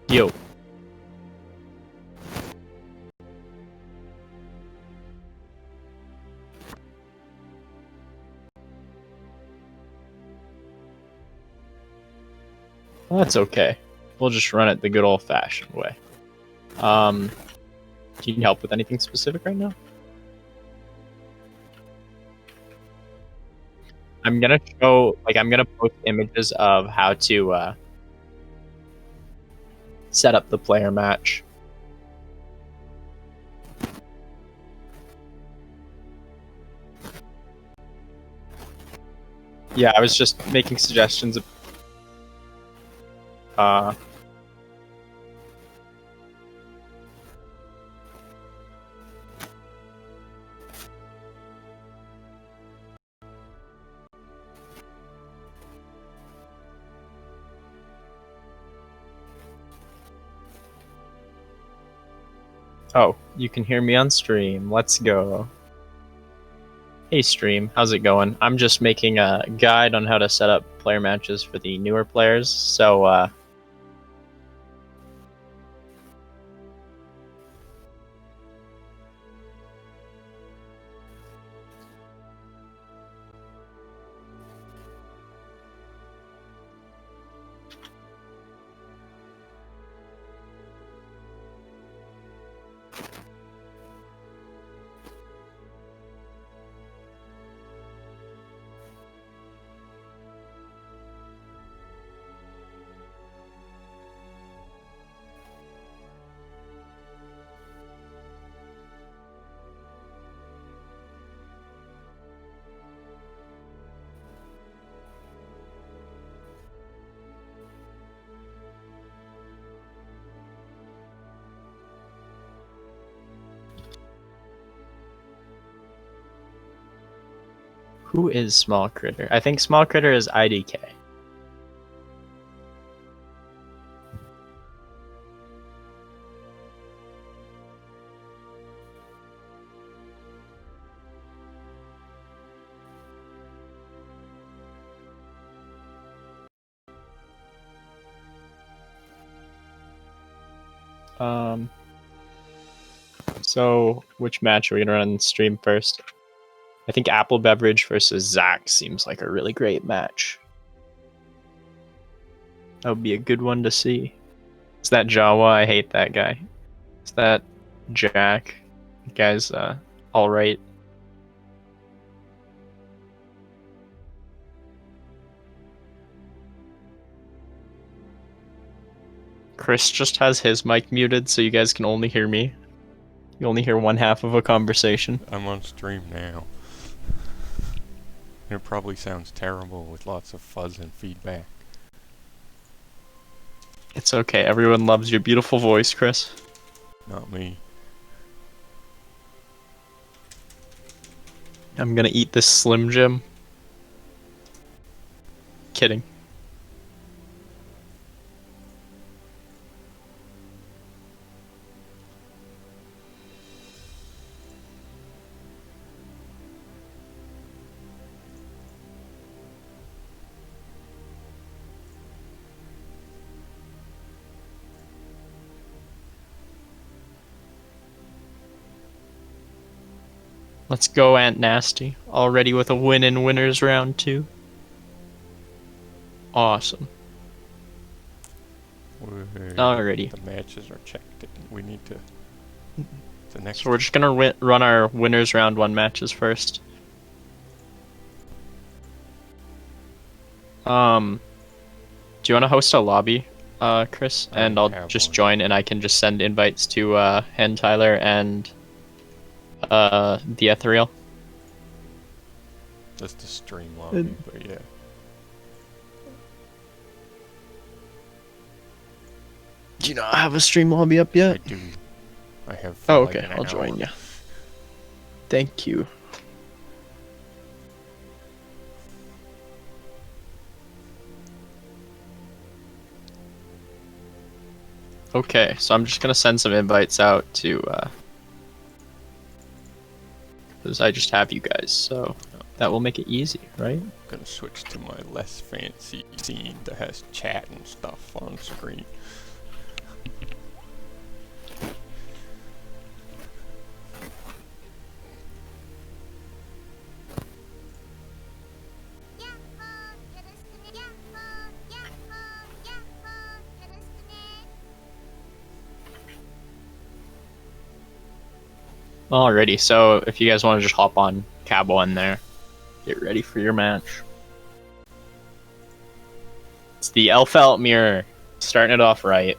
Yo. Well, that's okay. We'll just run it the good old-fashioned way. Do you need help with anything specific right now? I'm gonna post images of how to set up the player match. Yeah, I was just making suggestions. Oh, you can hear me on stream. Let's go. Hey stream, how's it going? I'm just making a guide on how to set up player matches for the newer players, so who is Small Critter? I think Small Critter is IDK. So which match are we gonna run on stream first? I think Apple Beverage versus Zach seems like a really great match. That would be a good one to see. Is that Jawa? I hate that guy. Is that Jack? That guy's alright. Chris just has his mic muted, so you guys can only hear me. You only hear one half of a conversation. I'm on stream now. It probably sounds terrible with lots of fuzz and feedback. It's okay, everyone loves your beautiful voice, Chris. Not me. I'm gonna eat this Slim Jim. Kidding. Let's go, Aunt Nasty. Already with a win in winners round 2. Awesome. Alrighty. The matches are checked. We need to. The next. So we're just gonna run our winners round 1 matches first. Do you want to host a lobby, Chris? And I'll just join, and I can just send invites to Hen Tyler and the Ethereal. Just a stream lobby, but yeah. Do you not have a stream lobby up yet? I do. I have. Oh, like okay. I'll join you. Thank you. Okay, so I'm just gonna send some invites out to because I just have you guys, so that will make it easy, right? I'm gonna switch to my less fancy scene that has chat and stuff on screen. Alrighty, so if you guys want to just hop on Cabo in there, get ready for your match. It's the Elfelt Mirror, starting it off right.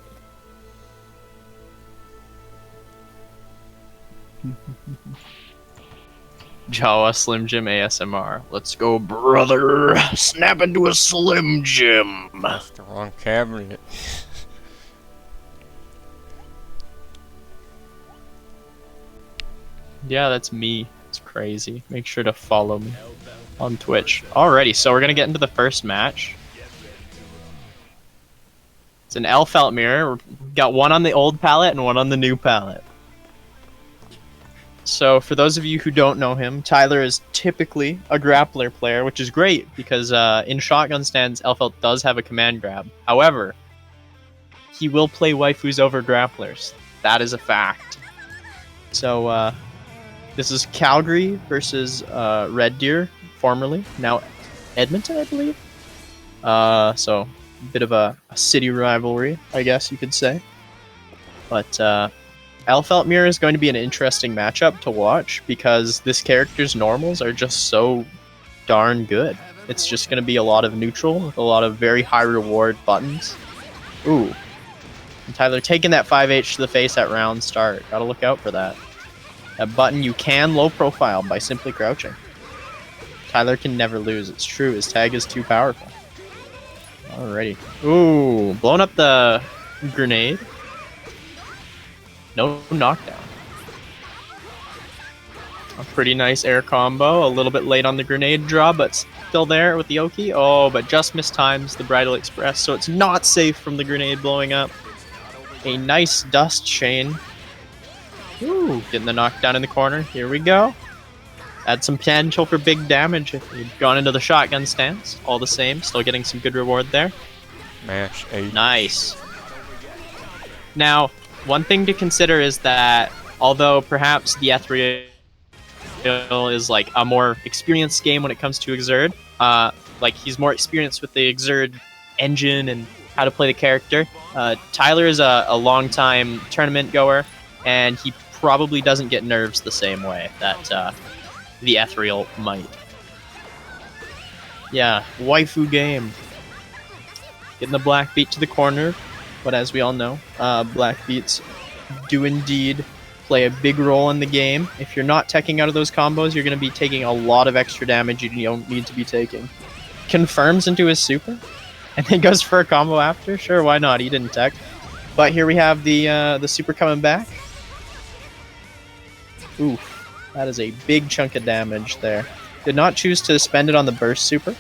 Jawa Slim Jim ASMR. Let's go, brother. Snap into a Slim Jim. That's the wrong cabinet. Yeah, that's me. It's crazy. Make sure to follow me on Twitch. Alrighty, so we're gonna get into the first match. It's an Elfelt Mirror. We've got one on the old palette and one on the new palette. So for those of you who don't know him, Tyler is typically a grappler player, which is great because in shotgun stands, Elfelt does have a command grab. However, he will play waifus over grapplers. That is a fact. So this is Calgary versus Red Deer, formerly. Now Edmonton, I believe. So a bit of a city rivalry, I guess you could say. But Elfelt Mirror is going to be an interesting matchup to watch because this character's normals are just so darn good. It's just going to be a lot of neutral with a lot of very high reward buttons. Ooh. And Tyler taking that 5H to the face at round start. Gotta look out for that. That button you can low profile by simply crouching. Tyler can never lose. It's true. His tag is too powerful. Alrighty. Ooh. Blowing up the grenade. No knockdown. A pretty nice air combo. A little bit late on the grenade draw, but still there with the Oki. Oh, but just mistimes the Bridal Express, so it's not safe from the grenade blowing up. A nice dust chain. Ooh, getting the knockdown in the corner. Here we go. Add some potential for big damage if you'd gone into the shotgun stance. All the same, still getting some good reward there. Mash 8. Nice. Now, one thing to consider is that although perhaps the Ethereal is like a more experienced game when it comes to Exerd, like he's more experienced with the Exerd engine and how to play the character. Tyler is a long-time tournament goer, and he probably doesn't get nerves the same way that the Ethereal might. Yeah, waifu game. Getting the black beat to the corner. But as we all know, black beats do indeed play a big role in the game. If you're not teching out of those combos, you're going to be taking a lot of extra damage you don't need to be taking. Confirms into his super, and then goes for a combo after. Sure, why not? He didn't tech. But here we have the super coming back. Oof, that is a big chunk of damage there. Did not choose to spend it on the burst super.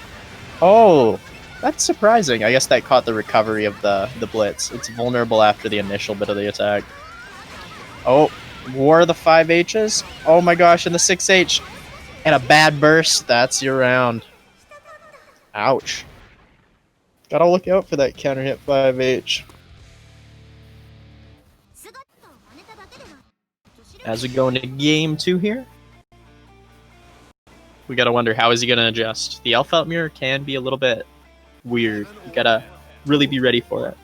Oh! That's surprising. I guess that caught the recovery of the blitz. It's vulnerable after the initial bit of the attack. Oh, wore the 5Hs. Oh my gosh, and the 6H. And a bad burst. That's your round. Ouch. Gotta look out for that counter hit 5H. As we go into game 2 here, we gotta wonder how is he gonna adjust. The Elfelt Mirror can be a little bit weird. You gotta really be ready for it.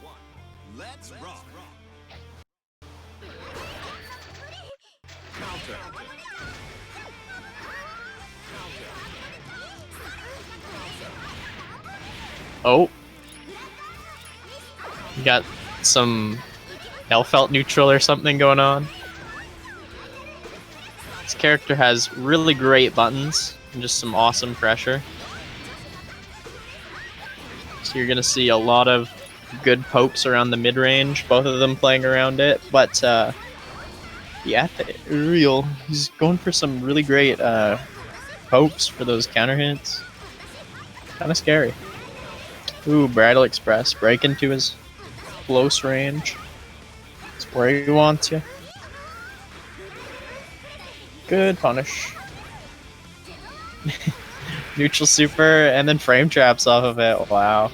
Oh. You got some Elfelt neutral or something going on. This character has really great buttons and just some awesome pressure. So you're going to see a lot of good pokes around the mid-range, both of them playing around it. But, yeah, real. He's going for some really great pokes for those counter hits. Kind of scary. Ooh, Bridal Express. Break into his close range. It's where he wants you. Good punish. Neutral super, and then frame traps off of it. Wow.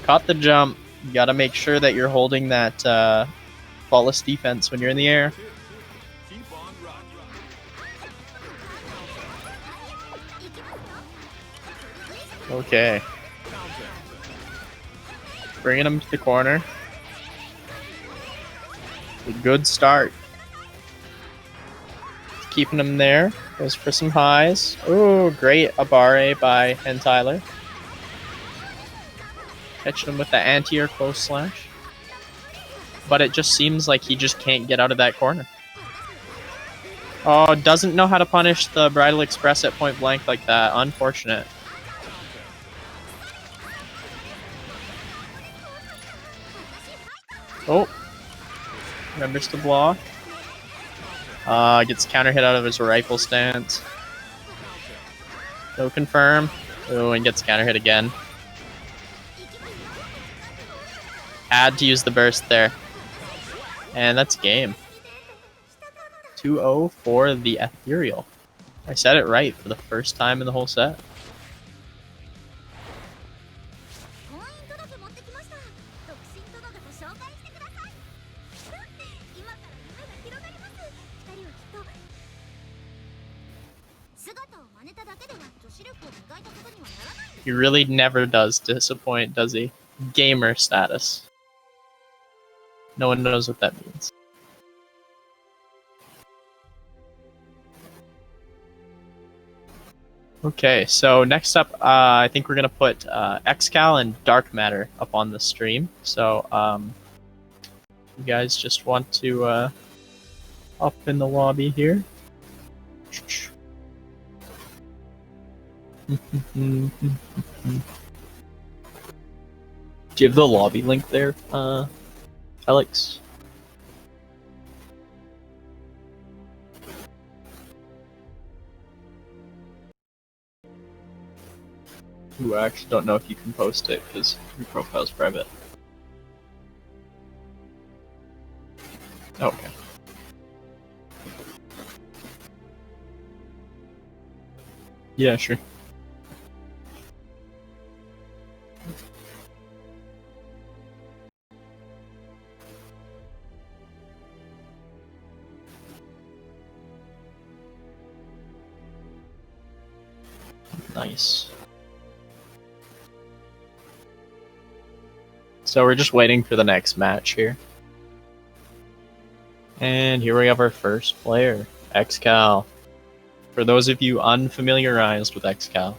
Caught the jump. You gotta make sure that you're holding that flawless defense when you're in the air. Okay. Bringing him to the corner. A good start. keeping him there. Goes for some highs. Ooh, great Abare by Tyler. Catching him with the anti-air close slash. But it just seems like he just can't get out of that corner. Oh, doesn't know how to punish the Bridal Express at point blank like that. Unfortunate. Oh. Remembers to block. Gets counter hit out of his rifle stance. No confirm. Oh, and gets counter hit again. Had to use the burst there. And that's game. 2-0 for the Ethereal. I said it right for the first time in the whole set. He really never does disappoint, does he? Gamer status. No one knows what that means. Okay, so next up, I think we're gonna put Xcal and Dark Matter up on the stream. So, you guys just want to up in the lobby here. Do you have the lobby link there, Alex? Ooh, I actually don't know if you can post it because your profile's private. Okay. Yeah, sure. Nice. So we're just waiting for the next match here. And here we have our first player, Xcal. For those of you unfamiliarized with Xcal,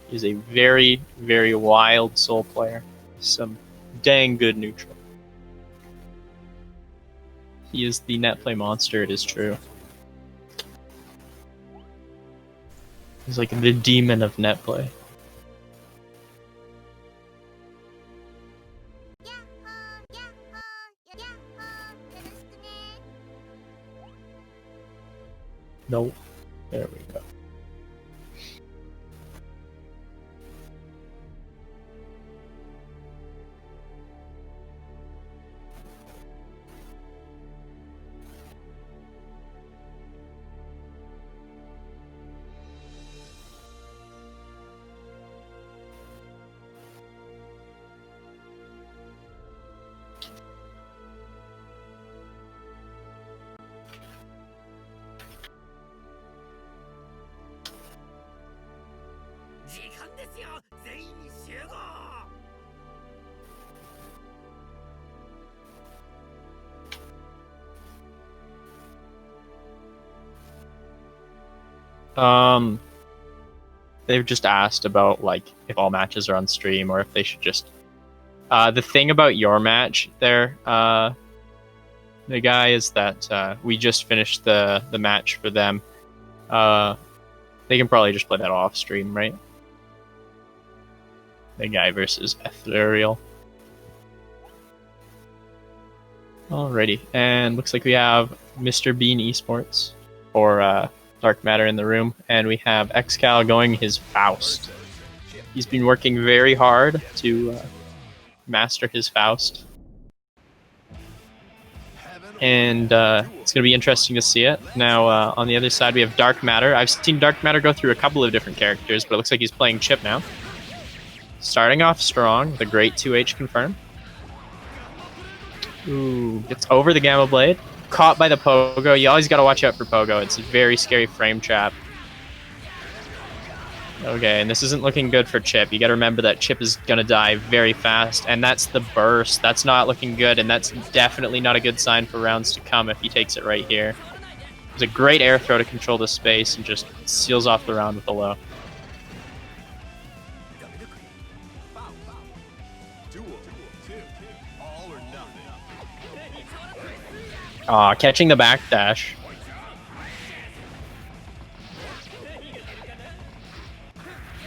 he's a very, very wild soul player. Some dang good neutral. He is the net play monster, it is true. He's like the demon of net play. Nope. There we go. They've just asked about like if all matches are on stream or if they should just. The thing about your match there, the guy is that we just finished the match for them. They can probably just play that off stream, right? The guy versus Ethereal. Alrighty, and looks like we have Mr. Bean Esports or Dark Matter in the room, and we have Xcal going his Faust. He's been working very hard to master his Faust. And it's going to be interesting to see it. Now, on the other side, we have Dark Matter. I've seen Dark Matter go through a couple of different characters, but it looks like he's playing Chip now. Starting off strong with a great 2H confirm. Ooh, gets over the Gamma Blade. Caught by the Pogo. You always got to watch out for Pogo. It's a very scary frame trap. Okay, and this isn't looking good for Chip. You got to remember that Chip is going to die very fast, and that's the burst. That's not looking good, and that's definitely not a good sign for rounds to come if he takes it right here. It's a great air throw to control the space and just seals off the round with a low. Aw, catching the backdash.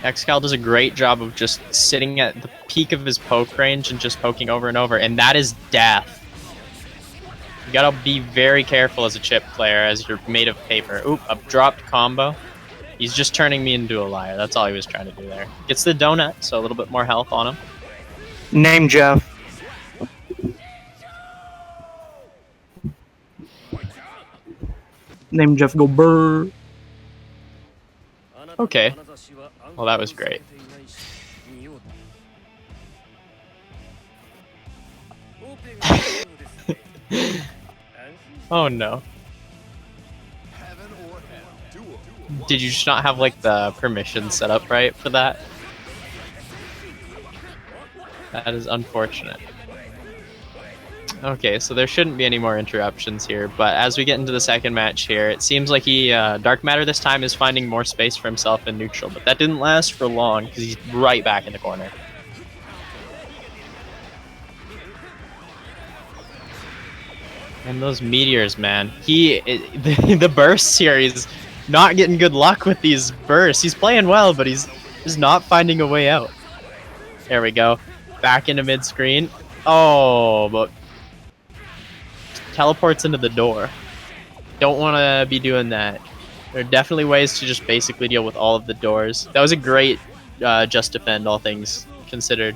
Xcal does a great job of just sitting at the peak of his poke range and just poking over and over, and that is death. You gotta be very careful as a chip player, as you're made of paper. Oop, a dropped combo. He's just turning me into a liar. That's all he was trying to do there. Gets the donut, so a little bit more health on him. Name Jeff. Name Jeff go brr. Okay. Well, that was great. Oh no. Did you just not have like the permission set up right for that? That is unfortunate. Okay, so there shouldn't be any more interruptions here, but as we get into the second match here, it seems like Dark Matter this time is finding more space for himself in neutral, but that didn't last for long because he's right back in the corner. And those meteors, man. The bursts here, he's not getting good luck with these bursts. He's playing well, but he's just not finding a way out. There we go. Back into mid-screen. Oh, but teleports into the door. Don't want to be doing that. There are definitely ways to just basically deal with all of the doors. That was a great just defend, all things considered.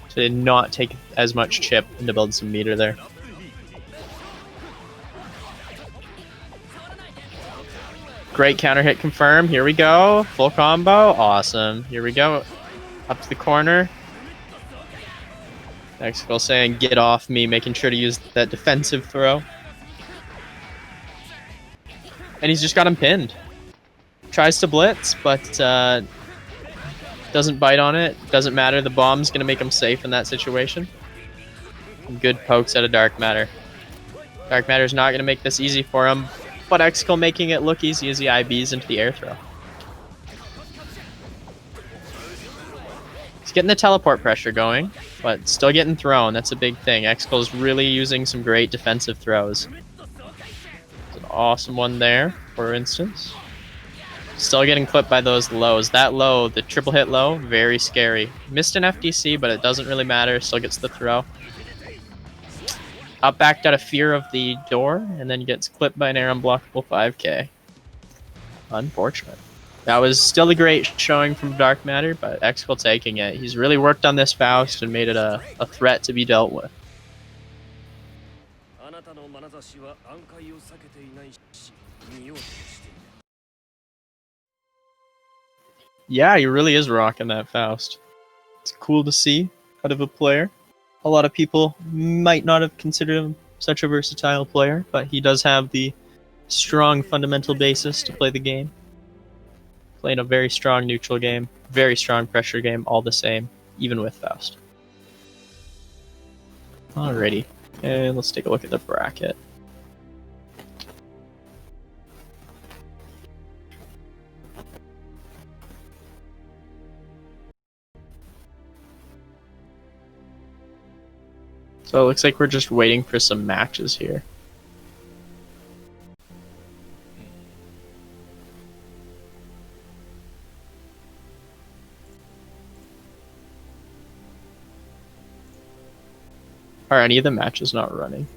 To not take as much chip and to build some meter there. Great counter hit confirm. Here we go. Full combo. Awesome. Here we go. Up to the corner. Xcal saying, get off me, making sure to use that defensive throw. And he's just got him pinned. Tries to blitz, but doesn't bite on it. Doesn't matter. The bomb's going to make him safe in that situation. Good pokes out of Dark Matter. Dark Matter's not going to make this easy for him, but Xcal making it look easy as he IBs into the air throw. He's getting the teleport pressure going, but still getting thrown. That's a big thing. Xcal's really using some great defensive throws. There's an awesome one there, for instance. Still getting clipped by those lows. That low, the triple hit low, very scary. Missed an FDC, but it doesn't really matter. Still gets the throw. Up backed out of fear of the door, and then gets clipped by an air unblockable 5k. Unfortunate. That was still a great showing from Dark Matter, but Xcal taking it. He's really worked on this Faust and made it a threat to be dealt with. Yeah, he really is rocking that Faust. It's cool to see out of a player. A lot of people might not have considered him such a versatile player, but he does have the strong fundamental basis to play the game. Playing a very strong neutral game, very strong pressure game, all the same, even with Faust. Alrighty, and let's take a look at the bracket. So it looks like we're just waiting for some matches here. Are any of the matches not running?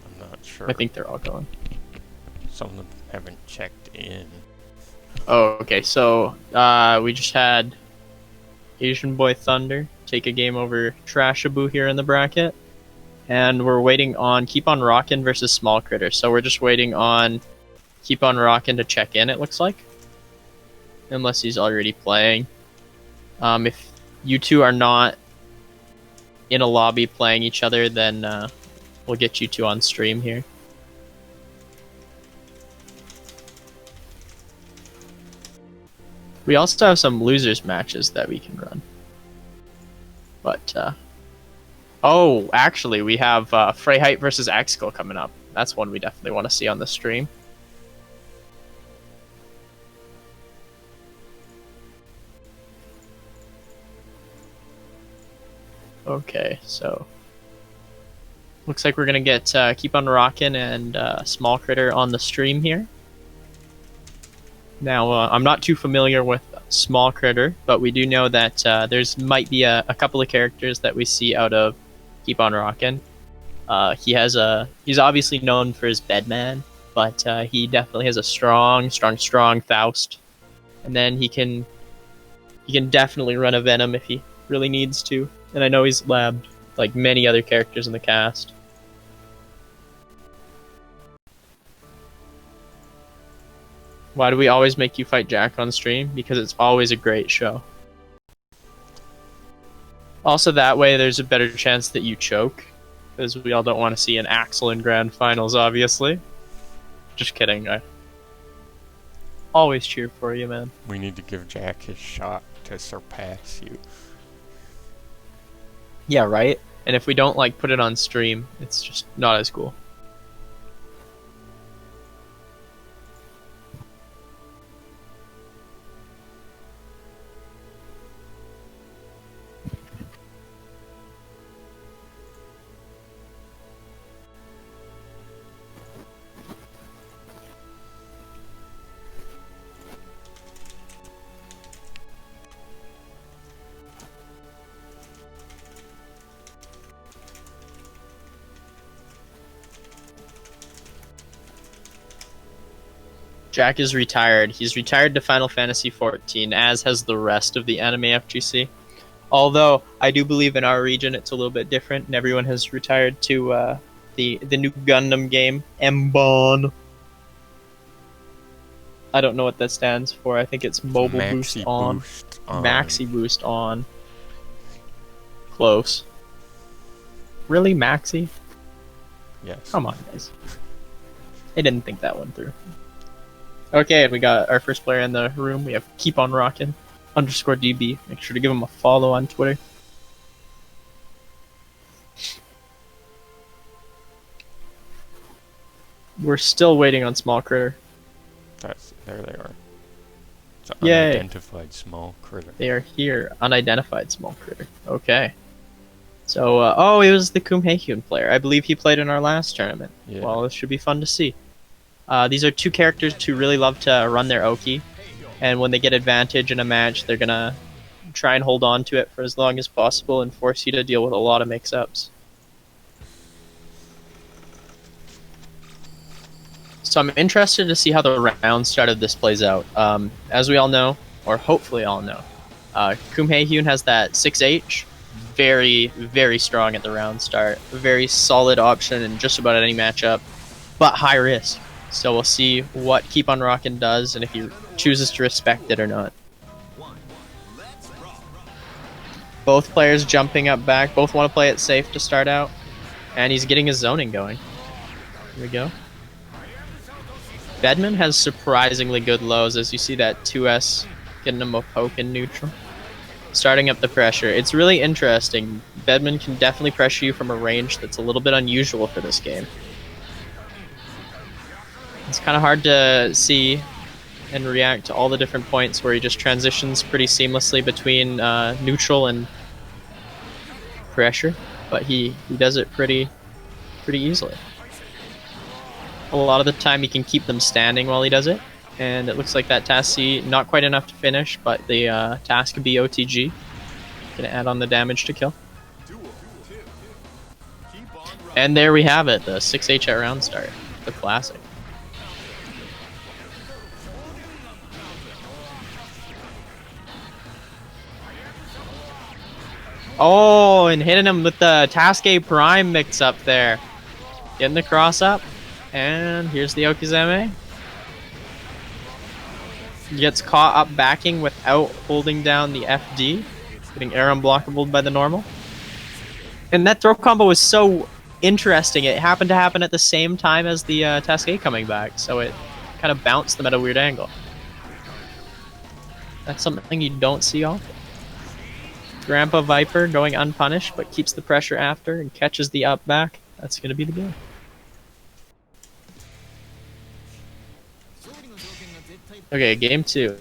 I'm not sure. I think they're all going. Some of them haven't checked in. Oh, okay. So we just had Asian Boy Thunder take a game over Trashaboo here in the bracket. And we're waiting on Keep on Rockin' versus Small Critter. So we're just waiting on Keep on Rockin' to check in, it looks like. Unless he's already playing. If you two are not in a lobby playing each other, then we'll get you two on stream here. We also have some losers matches that we can run. But, oh, actually, we have Freyheit versus Xcal coming up. That's one we definitely want to see on the stream. Okay, so looks like we're gonna get Keep on Rockin' and Small Critter on the stream here. Now, I'm not too familiar with Small Critter, but we do know that there's might be a couple of characters that we see out of Keep on Rockin'. He's obviously known for his Bedman, but he definitely has a strong Faust. And then he can definitely run a Venom if he really needs to. And I know he's labbed like many other characters in the cast. Why do we always make you fight Jack on stream? Because it's always a great show. Also, that way there's a better chance that you choke, because we all don't want to see an Axel in Grand Finals, obviously. Just kidding. I always cheer for you, man. We need to give Jack his shot to surpass you. Yeah, right? And if we don't, like, put it on stream, it's just not as cool. Jack is retired. He's retired to Final Fantasy XIV, as has the rest of the anime FGC. Although, I do believe in our region it's a little bit different, and everyone has retired to the new Gundam game, Mbon. I don't know what that stands for. I think it's Mobile Boost on. Maxi Boost on. Close. Really, Maxi? Yes. Come on, guys. I didn't think that one through. Okay, we got our first player in the room. We have Keep on Rockin' _DB. Make sure to give him a follow on Twitter. We're still waiting on Small Critter. There they are. It's an Yay. unidentified small critter. They are here. Unidentified Small Critter. Okay. So, oh, he was the Kumhekyun player. I believe he played in our last tournament. Yeah. Well, this should be fun to see. These are two characters who really love to run their Oki, and when they get advantage in a match, they're gonna try and hold on to it for as long as possible and force you to deal with a lot of mix-ups. So I'm interested to see how the round start of this plays out. As we all know, or hopefully all know, Kumhekyun has that 6H, very, very strong at the round start. A very solid option in just about any matchup, but high risk. So we'll see what Keep on Rockin' does and if he chooses to respect it or not. Both players jumping up back. Both want to play it safe to start out. And he's getting his zoning going. Here we go. Bedman has surprisingly good lows, as you see that 2S getting him a poke in neutral. Starting up the pressure. It's really interesting. Bedman can definitely pressure you from a range that's a little bit unusual for this game. It's kind of hard to see and react to all the different points where he just transitions pretty seamlessly between neutral and pressure, but he does it pretty easily. A lot of the time he can keep them standing while he does it, and it looks like that task C, not quite enough to finish, but the task B OTG. Gonna add on the damage to kill. And there we have it, the 6H at round start, the classic. Oh, and hitting him with the Task A Prime mix up there. Getting the cross up. And here's the Okizeme. Gets caught up backing without holding down the FD. Getting air unblockable by the normal. And that throw combo was so interesting. It happened to happen at the same time as the Task A coming back. So it kind of bounced them at a weird angle. That's something you don't see often. Grandpa Viper going unpunished, but keeps the pressure after and catches the up back. That's going to be the game. Okay, game 2.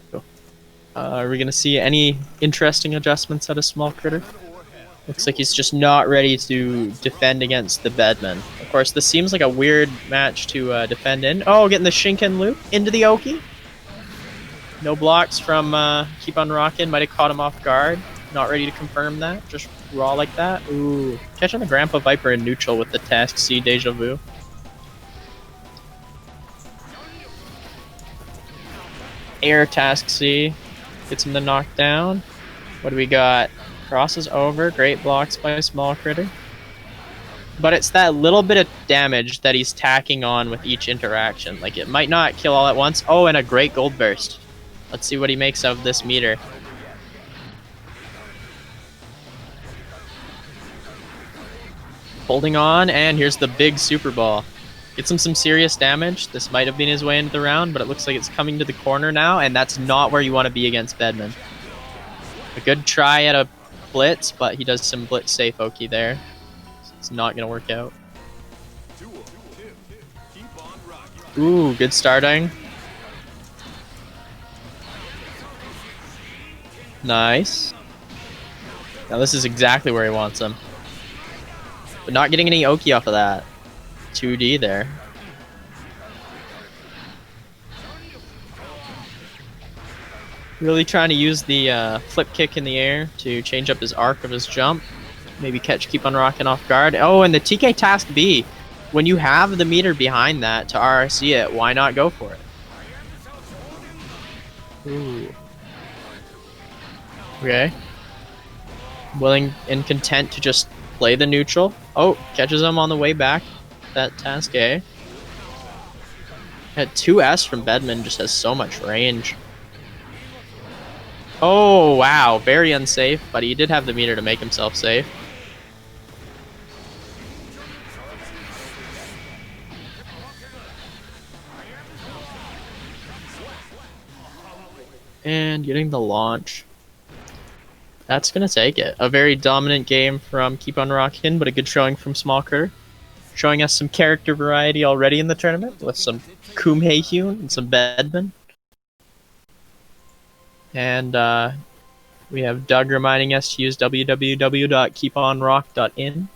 Are we gonna see any interesting adjustments out of Small Critter? Looks like he's just not ready to defend against the Bedman. Of course, this seems like a weird match to defend in. Oh, getting the Shinken loop into the Oki. No blocks from Keep on Rockin'. Might have caught him off guard. Not ready to confirm that. Just raw like that. Ooh. Catching the Grandpa Viper in neutral with the Task C Deja Vu. Air Task C. Gets him the knockdown. What do we got? Crosses over. Great blocks by Small Critter. But it's that little bit of damage that he's tacking on with each interaction. Like, it might not kill all at once. Oh, and a great gold burst. Let's see what he makes of this meter. Holding on, and here's the big Super Ball. Gets him some serious damage. This might have been his way into the round, but it looks like it's coming to the corner now, and that's not where you want to be against Bedman. A good try at a blitz, but he does some blitz safe Oki there. So it's not going to work out. Ooh, good starting. Nice. Now this is exactly where he wants him. But not getting any Oki off of that. 2D there. Really trying to use the flip kick in the air to change up his arc of his jump. Maybe catch Keep on Rocking off guard. Oh, and the TK Task B. When you have the meter behind that to RRC it, why not go for it? Ooh. Okay. Willing and content to just play the neutral. Oh, catches him on the way back. That Task A. That 2S from Bedman just has so much range. Oh, wow. Very unsafe, but he did have the meter to make himself safe. And getting the launch. That's going to take it. A very dominant game from Keep on Rockin', but a good showing from Small Critter. Showing us some character variety already in the tournament with some Koom Haehyun and some Bedman. And we have Doug reminding us to use www.keeponrock.in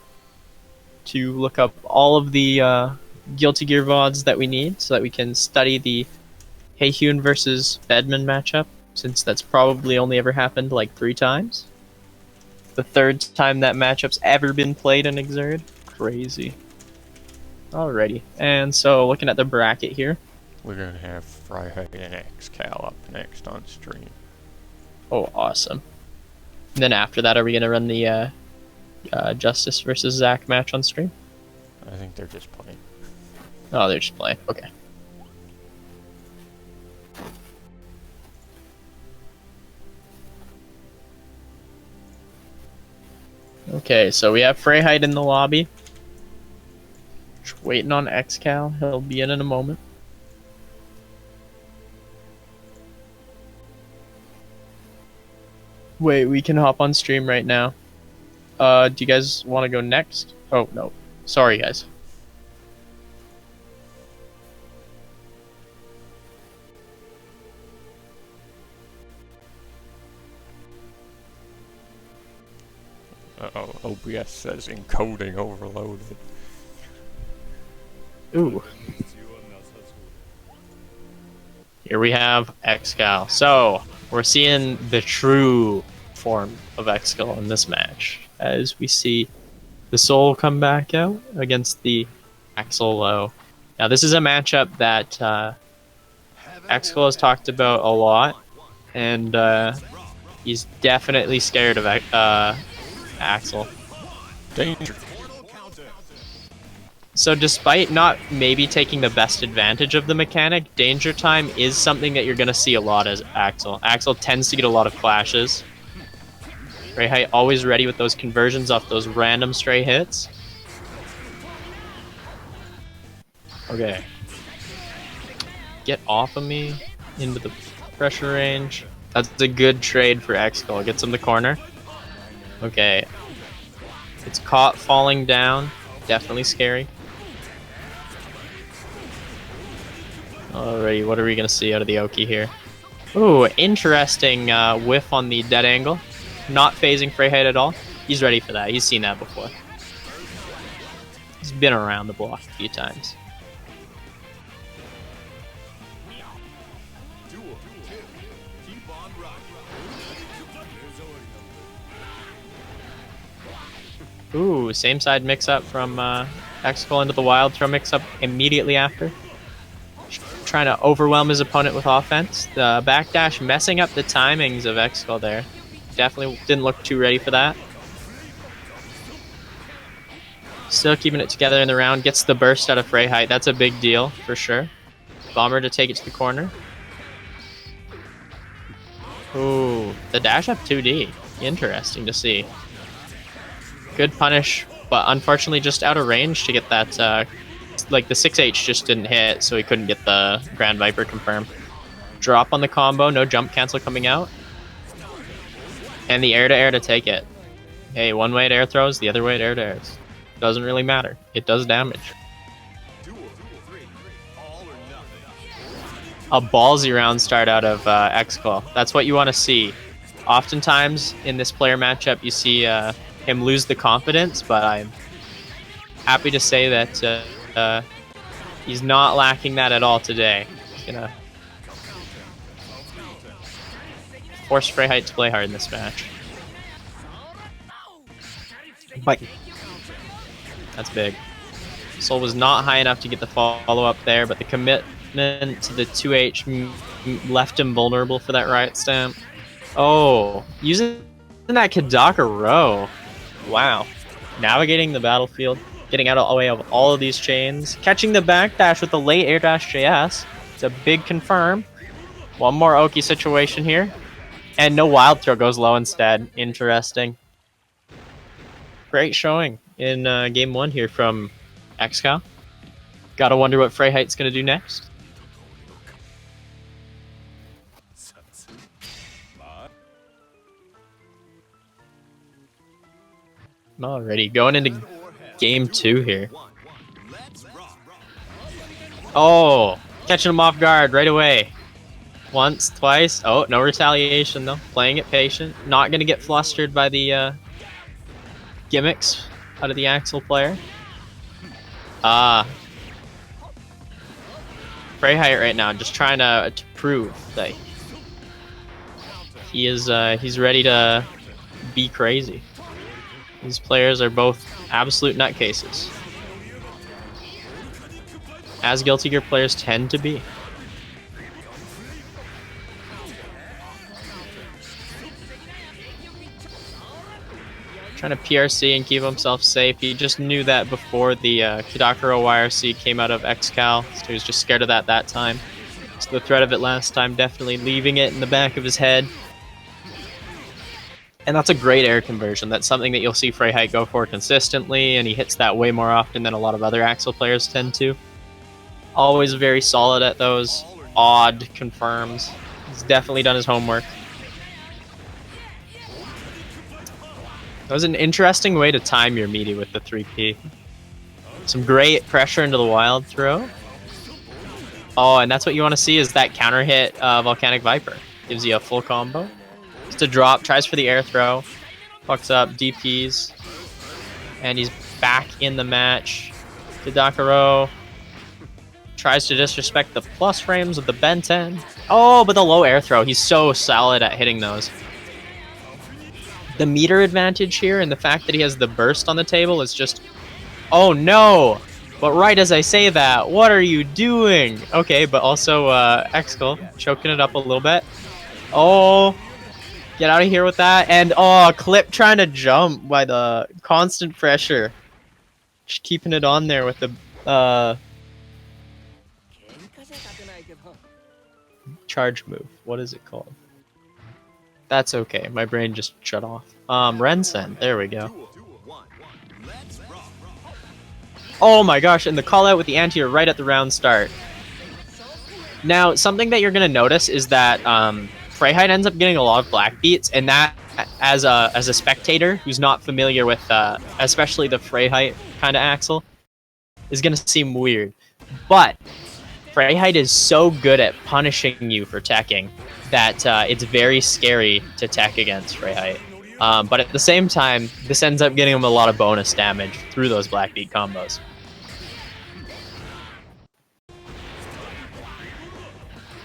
to look up all of the Guilty Gear VODs that we need so that we can study the Haehyun versus Bedman matchup, since that's probably only ever happened like 3 times. The 3rd time that matchup's ever been played in Xrd. Crazy. Alrighty, and so looking at the bracket here. We're gonna have Freiheit and XCal up next on stream. Oh, awesome. And then after that, are we gonna run the Justice versus Zach match on stream? I think they're just playing. Oh, they're just playing. Okay. Okay, so we have Freiheit in the lobby. Just waiting on XCal. He'll be in a moment. Wait, we can hop on stream right now. Do you guys want to go next? Oh, no. Sorry, guys. Uh-oh, OBS says encoding overloaded. Ooh. Here we have XCal. So, we're seeing the true form of XCal in this match, as we see the Soul come back out against the Axel Low. Now, this is a matchup that XCal has talked about a lot, and he's definitely scared of Axel. Danger. So despite not maybe taking the best advantage of the mechanic, Danger Time is something that you're going to see a lot as Axel. Axel tends to get a lot of flashes. Freiheit always ready with those conversions off those random stray hits. Okay. Get off of me into the pressure range. That's a good trade for XCal. Gets him the corner. Okay. It's caught falling down. Definitely scary. Alrighty, what are we gonna see out of the Oki here? Ooh, interesting whiff on the dead angle. Not phasing Freyheit at all. He's ready for that. He's seen that before. He's been around the block a few times. Ooh, same side mix-up from Excal into the wild throw mix-up immediately after. Trying to overwhelm his opponent with offense. The backdash messing up the timings of Excal there. Definitely didn't look too ready for that. Still keeping it together in the round. Gets the burst out of Freyheit. That's a big deal for sure. Bomber to take it to the corner. Ooh, the dash up 2D. Interesting to see. Good punish, but unfortunately just out of range to get that, like the 6H just didn't hit, so he couldn't get the Grand Viper confirmed. Drop on the combo, no jump cancel coming out. And the air to take it. Hey, one way it air throws, the other way it air to airs. Doesn't really matter. It does damage. A ballsy round start out of Excal. That's what you want to see. Oftentimes in this player matchup, you see him lose the confidence, but I'm happy to say that he's not lacking that at all today. He's gonna force Freyheit to play hard in this match. Bite. That's big. Soul was not high enough to get the follow-up there, but the commitment to the 2H left him vulnerable for that riot stamp. Oh, using that Kadaka row. Wow. Navigating the battlefield, getting out of the way of all of these chains, catching the backdash with the late air dash JS. It's a big confirm. One more Oki situation here. And no wild throw, goes low instead. Interesting. Great showing in game 1 here from Excal. Gotta wonder what Freyheit's gonna do next. Alrighty, going into game 2 here. Oh, catching him off guard right away. Once, twice. Oh, no retaliation though. Playing it patient. Not gonna get flustered by the gimmicks out of the Axel player. Freyheit right now, just trying to prove that he is he's ready to be crazy. These players are both absolute nutcases, as Guilty Gear players tend to be. Trying to PRC and keep himself safe. He just knew that before the Kidakuro YRC came out of Excal, so he was just scared of that time. So the threat of it last time definitely leaving it in the back of his head. And that's a great air conversion. That's something that you'll see Freyheit go for consistently, and he hits that way more often than a lot of other Axel players tend to. Always very solid at those odd confirms. He's definitely done his homework. That was an interesting way to time your meaty with the 3P. Some great pressure into the wild throw. Oh, and that's what you want to see is that counter hit Volcanic Viper. Gives you a full combo. Just a drop, tries for the air throw. Fucks up, DPs. And he's back in the match. Kidakuro tries to disrespect the plus frames with the Ben 10. Oh, but the low air throw. He's so solid at hitting those. The meter advantage here and the fact that he has the burst on the table is just... Oh no! But right as I say that, what are you doing? Okay, but also Excal choking it up a little bit. Oh, get out of here with that. And oh, Clip trying to jump by the constant pressure. Just keeping it on there with the charge move. What is it called? That's okay. My brain just shut off. Rensen. There we go. Oh my gosh, and the call out with the anti-air right at the round start. Now, something that you're going to notice is that Freyheit ends up getting a lot of black beats, and that, as a spectator who's not familiar with, especially the Freyheit kind of Axel, is going to seem weird. But Freyheit is so good at punishing you for teching that it's very scary to tech against Freyheit. But at the same time, this ends up getting him a lot of bonus damage through those Black Beat combos.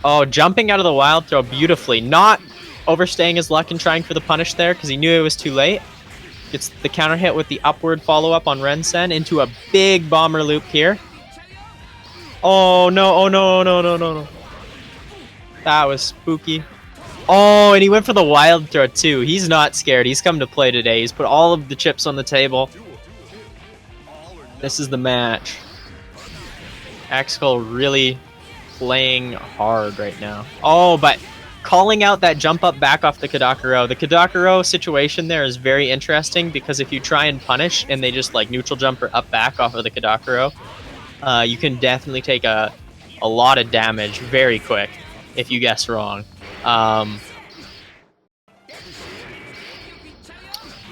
Oh, jumping out of the wild throw beautifully. Not overstaying his luck and trying for the punish there because he knew it was too late. Gets the counter hit with the upward follow-up on Rensen into a big bomber loop here. Oh no, oh no, no, no, no, no. That was spooky. Oh, and he went for the wild throw too. He's not scared. He's come to play today. He's put all of the chips on the table. This is the match. Axel really playing hard right now. Oh, but calling out that jump up back off the Kadakuro. The Kadakuro situation there is very interesting because if you try and punish and they just like neutral jump or up back off of the Kadakuro, you can definitely take a lot of damage very quick if you guess wrong.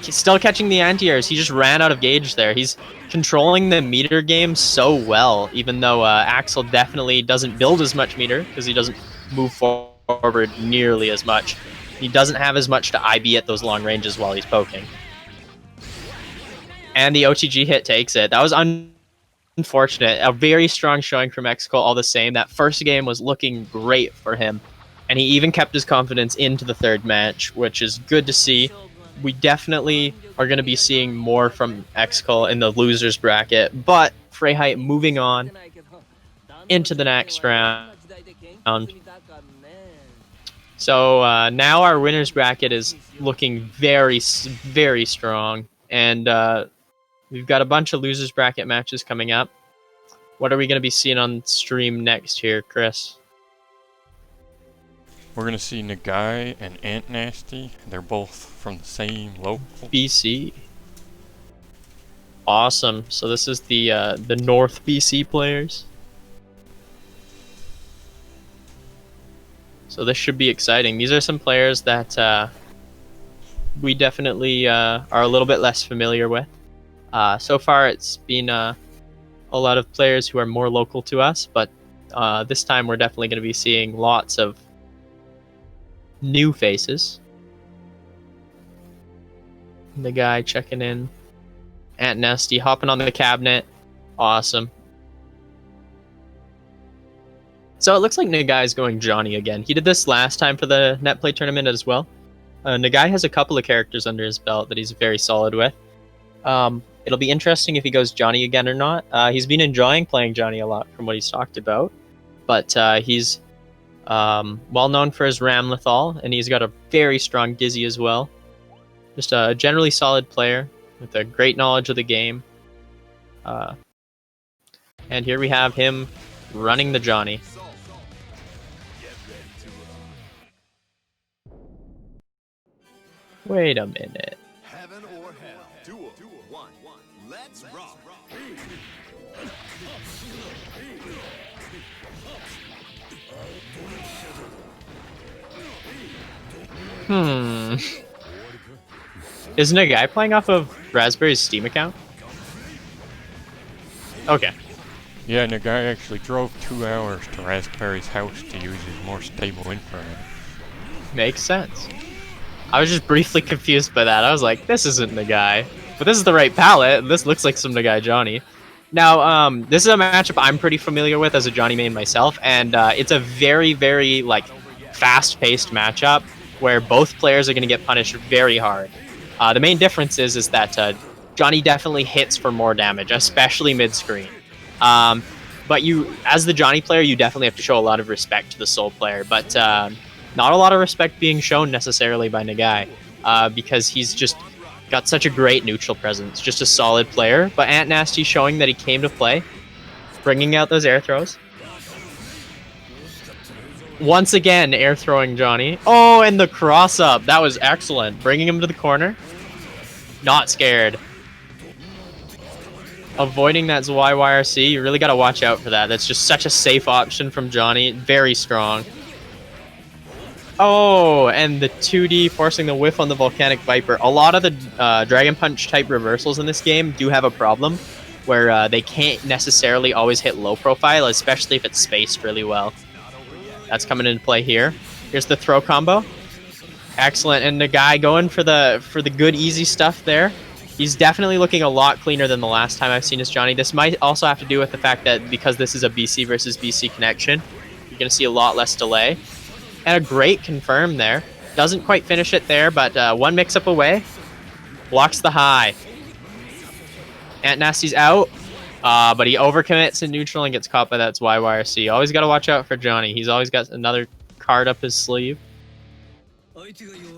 He's still catching the anti-airs. He just ran out of gauge there. He's controlling the meter game so well, even though Axel definitely doesn't build as much meter because he doesn't move forward nearly as much. He doesn't have as much to IB at those long ranges while he's poking. And the OTG hit takes it. That was unfortunate. A very strong showing from Exco all the same. That first game was looking great for him. And he even kept his confidence into the third match, which is good to see. We definitely are going to be seeing more from Exco in the losers bracket, but Freyheit moving on into the next round. So now our winners bracket is looking very, very strong, and we've got a bunch of losers bracket matches coming up. What are we going to be seeing on stream next here, Chris? We're going to see Nagai and Ant Nasty. They're both from the same local. BC. Awesome. So this is the North BC players. So this should be exciting. These are some players that we definitely are a little bit less familiar with. So far it's been a lot of players who are more local to us, but this time we're definitely going to be seeing lots of new faces. The guy checking in. Ant Nasty hopping on the cabinet. Awesome. So it looks like Nagai is going Johnny again. He did this last time for the Netplay tournament as well. Nagai has a couple of characters under his belt that he's very solid with. It'll be interesting if he goes Johnny again or not. He's been enjoying playing Johnny a lot from what he's talked about. But he's well known for his Ramlethal, and he's got a very strong Dizzy as well. Just a generally solid player with a great knowledge of the game. And here we have him running the Johnny. Wait a minute. Heaven or hell. Duel 1. Let's rock. Isn't a guy playing off of Raspberry's Steam account? Okay. Yeah, Nagai actually drove 2 hours to Raspberry's house to use his more stable infrared. Makes sense. I was just briefly confused by that. I was like, this isn't Nagai. But this is the right palette. This looks like some Nagai Johnny. Now, this is a matchup I'm pretty familiar with as a Johnny main myself, and it's a very, very, like, fast-paced matchup where both players are going to get punished very hard. The main difference is that Johnny definitely hits for more damage, especially mid-screen. But you, as the Johnny player, you definitely have to show a lot of respect to the Soul player, but not a lot of respect being shown necessarily by Nagai, because he's just got such a great neutral presence, just a solid player. But Ant Nasty showing that he came to play, bringing out those air throws. Once again, air throwing Johnny. Oh, and the cross up. That was excellent. Bringing him to the corner. Not scared. Avoiding that YYRC. You really got to watch out for that. That's just such a safe option from Johnny. Very strong. Oh, and the 2D forcing the whiff on the Volcanic Viper. A lot of the Dragon Punch type reversals in this game do have a problem. where they can't necessarily always hit low profile, especially if it's spaced really well. That's coming into play here. Here's the throw combo. Excellent, and the guy going for the good easy stuff there. He's definitely looking a lot cleaner than the last time I've seen his Johnny. This might also have to do with the fact that because this is a BC versus BC connection, you're going to see a lot less delay. And a great confirm there. Doesn't quite finish it there, but one mix-up away. Blocks the high. Ant Nasty's out, but he overcommits in neutral and gets caught by that YYRC. Always got to watch out for Johnny. He's always got another card up his sleeve.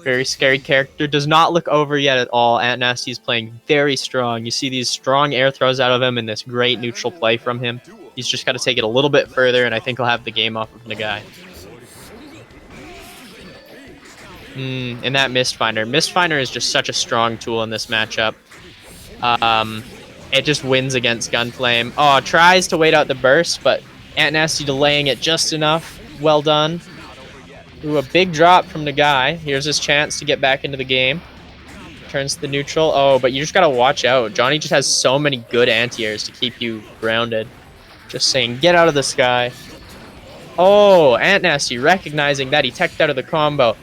Very scary character. Does not look over yet at all. Ant Nasty is playing very strong. You see these strong air throws out of him and this great neutral play from him. He's just got to take it a little bit further, and I think he'll have the game off of Nagai. And that Mistfinder. Mistfinder is just such a strong tool in this matchup. It just wins against Gunflame. Oh, tries to wait out the burst, but Ant Nasty delaying it just enough. Well done. Ooh, a big drop from Nagai. Here's his chance to get back into the game. Turns to the neutral. Oh, but you just gotta watch out. Johnny just has so many good anti-airs to keep you grounded. Just saying, get out of the sky. Oh, Ant Nasty recognizing that he teched out of the combo.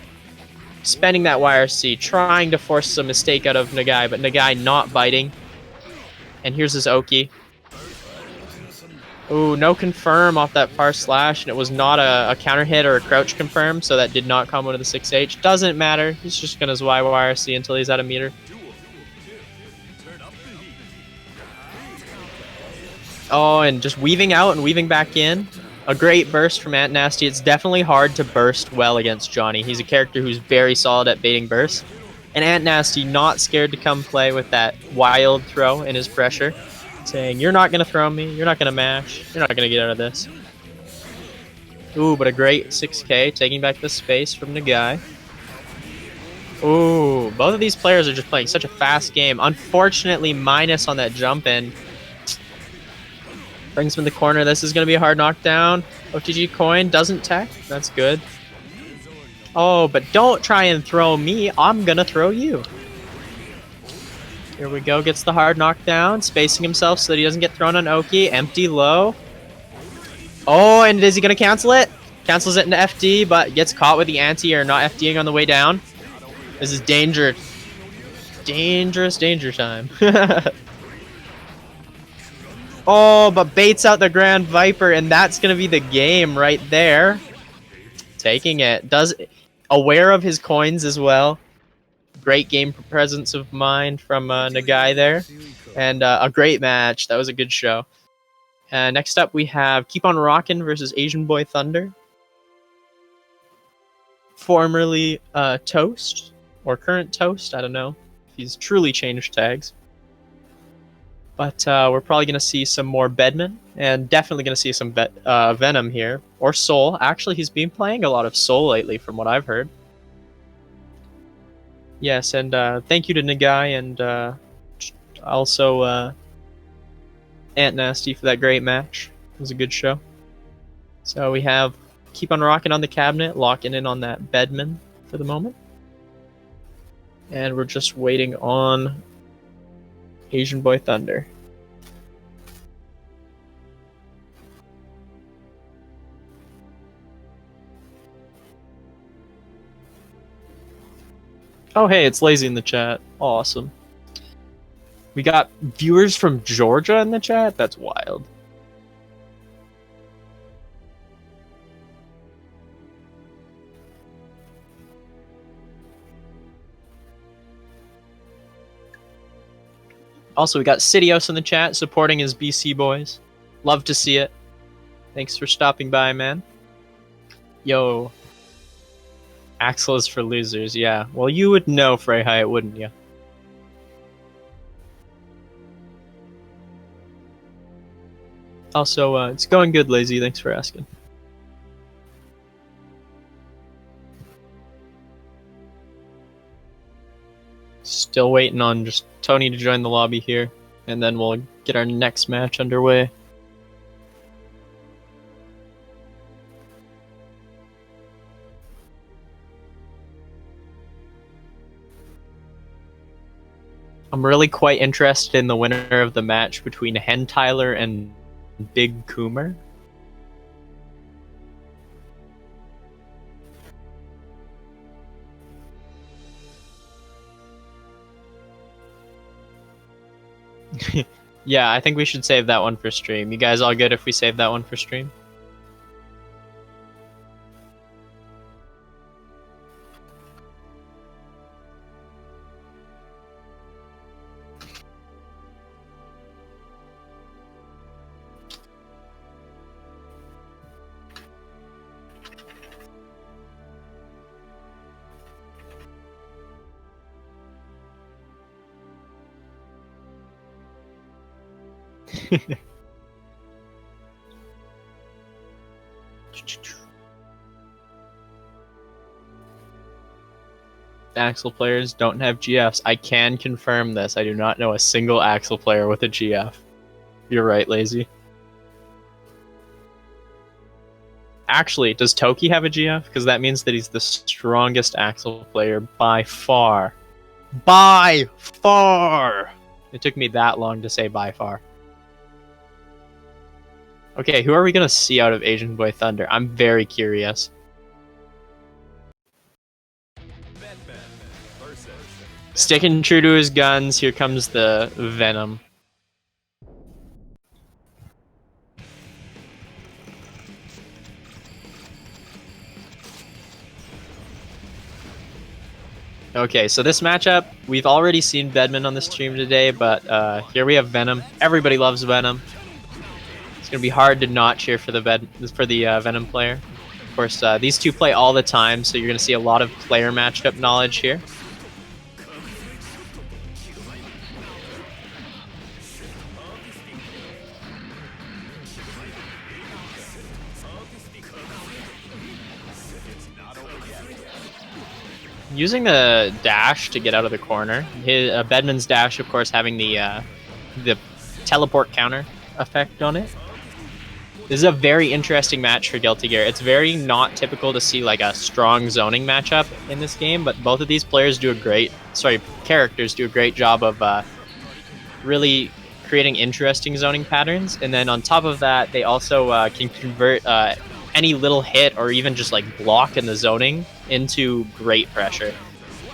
Spending that YRC, trying to force a mistake out of Nagai, but Nagai not biting. And here's his Oki. Ooh, no confirm off that far slash, and it was not a counter hit or a crouch confirm, so that did not combo to the 6H. Doesn't matter. He's just going to YYRC until he's at a meter. Oh, and just weaving out and weaving back in. A great burst from Ant Nasty. It's definitely hard to burst well against Johnny. He's a character who's very solid at baiting bursts. And Ant Nasty not scared to come play with that wild throw in his pressure. Saying, you're not going to throw me, you're not going to mash, you're not going to get out of this. Ooh, but a great 6K, taking back the space from Nagai. Ooh, both of these players are just playing such a fast game. Unfortunately, minus on that jump in. Brings him in the corner. This is going to be a hard knockdown. OTG coin doesn't tech. That's good. Oh, but don't try and throw me. I'm going to throw you. Here we go, gets the hard knockdown, spacing himself so that he doesn't get thrown on Oki. Empty low. Oh, and is he going to cancel it? Cancels it into FD, but gets caught with the anti or not FDing on the way down. This is danger. Dangerous danger time. Oh, but baits out the Grand Viper, and that's going to be the game right there. Taking it. Aware of his coins as well. Great game presence of mind from Nagai there. And a great match. That was a good show. Next up, we have Keep On Rockin' versus Asian Boy Thunder. Formerly Toast, or current Toast. I don't know. He's truly changed tags. But we're probably going to see some more Bedman. And definitely going to see some Venom here. Or Soul. Actually, he's been playing a lot of Soul lately from what I've heard. Yes, and thank you to Nagai and also Ant Nasty for that great match. It was a good show. So we have Keep On Rockin' on the cabinet, locking in on that Bedman for the moment. And we're just waiting on Asian Boy Thunder. Oh, hey, it's Lazy in the chat. Awesome. We got viewers from Georgia in the chat? That's wild. Also, we got Sidios in the chat supporting his BC boys. Love to see it. Thanks for stopping by, man. Yo. Axel is for losers, yeah. Well, you would know, Freyhite, wouldn't you? Also, it's going good, Lazy. Thanks for asking. Still waiting on just Tony to join the lobby here, and then we'll get our next match underway. I'm really quite interested in the winner of the match between Hen Tyler and Big Coomer. Yeah, I think we should save that one for stream. You guys all good if we save that one for stream? Axel players don't have GFs. I can confirm this. I do not know a single Axel player with a GF. You're right, Lazy. Actually, does Toki have a GF? Because that means that he's the strongest Axel player by far. By far! It took me that long to say by far. Okay, who are we gonna see out of Asian Boy Thunder? I'm very curious. Sticking true to his guns, here comes the Venom. Okay, so this matchup, we've already seen Bedman on the stream today, but here we have Venom. Everybody loves Venom. It's gonna be hard to not cheer for the Venom player. Of course, these two play all the time, so you're gonna see a lot of player matchup knowledge here. Using the dash to get out of the corner. Bedman's dash, of course, having the teleport counter effect on it. This is a very interesting match for Guilty Gear. It's very not typical to see like a strong zoning matchup in this game, but both of these players do a characters do a great job of really creating interesting zoning patterns. And then on top of that, they also can convert any little hit or even just like block in the zoning into great pressure.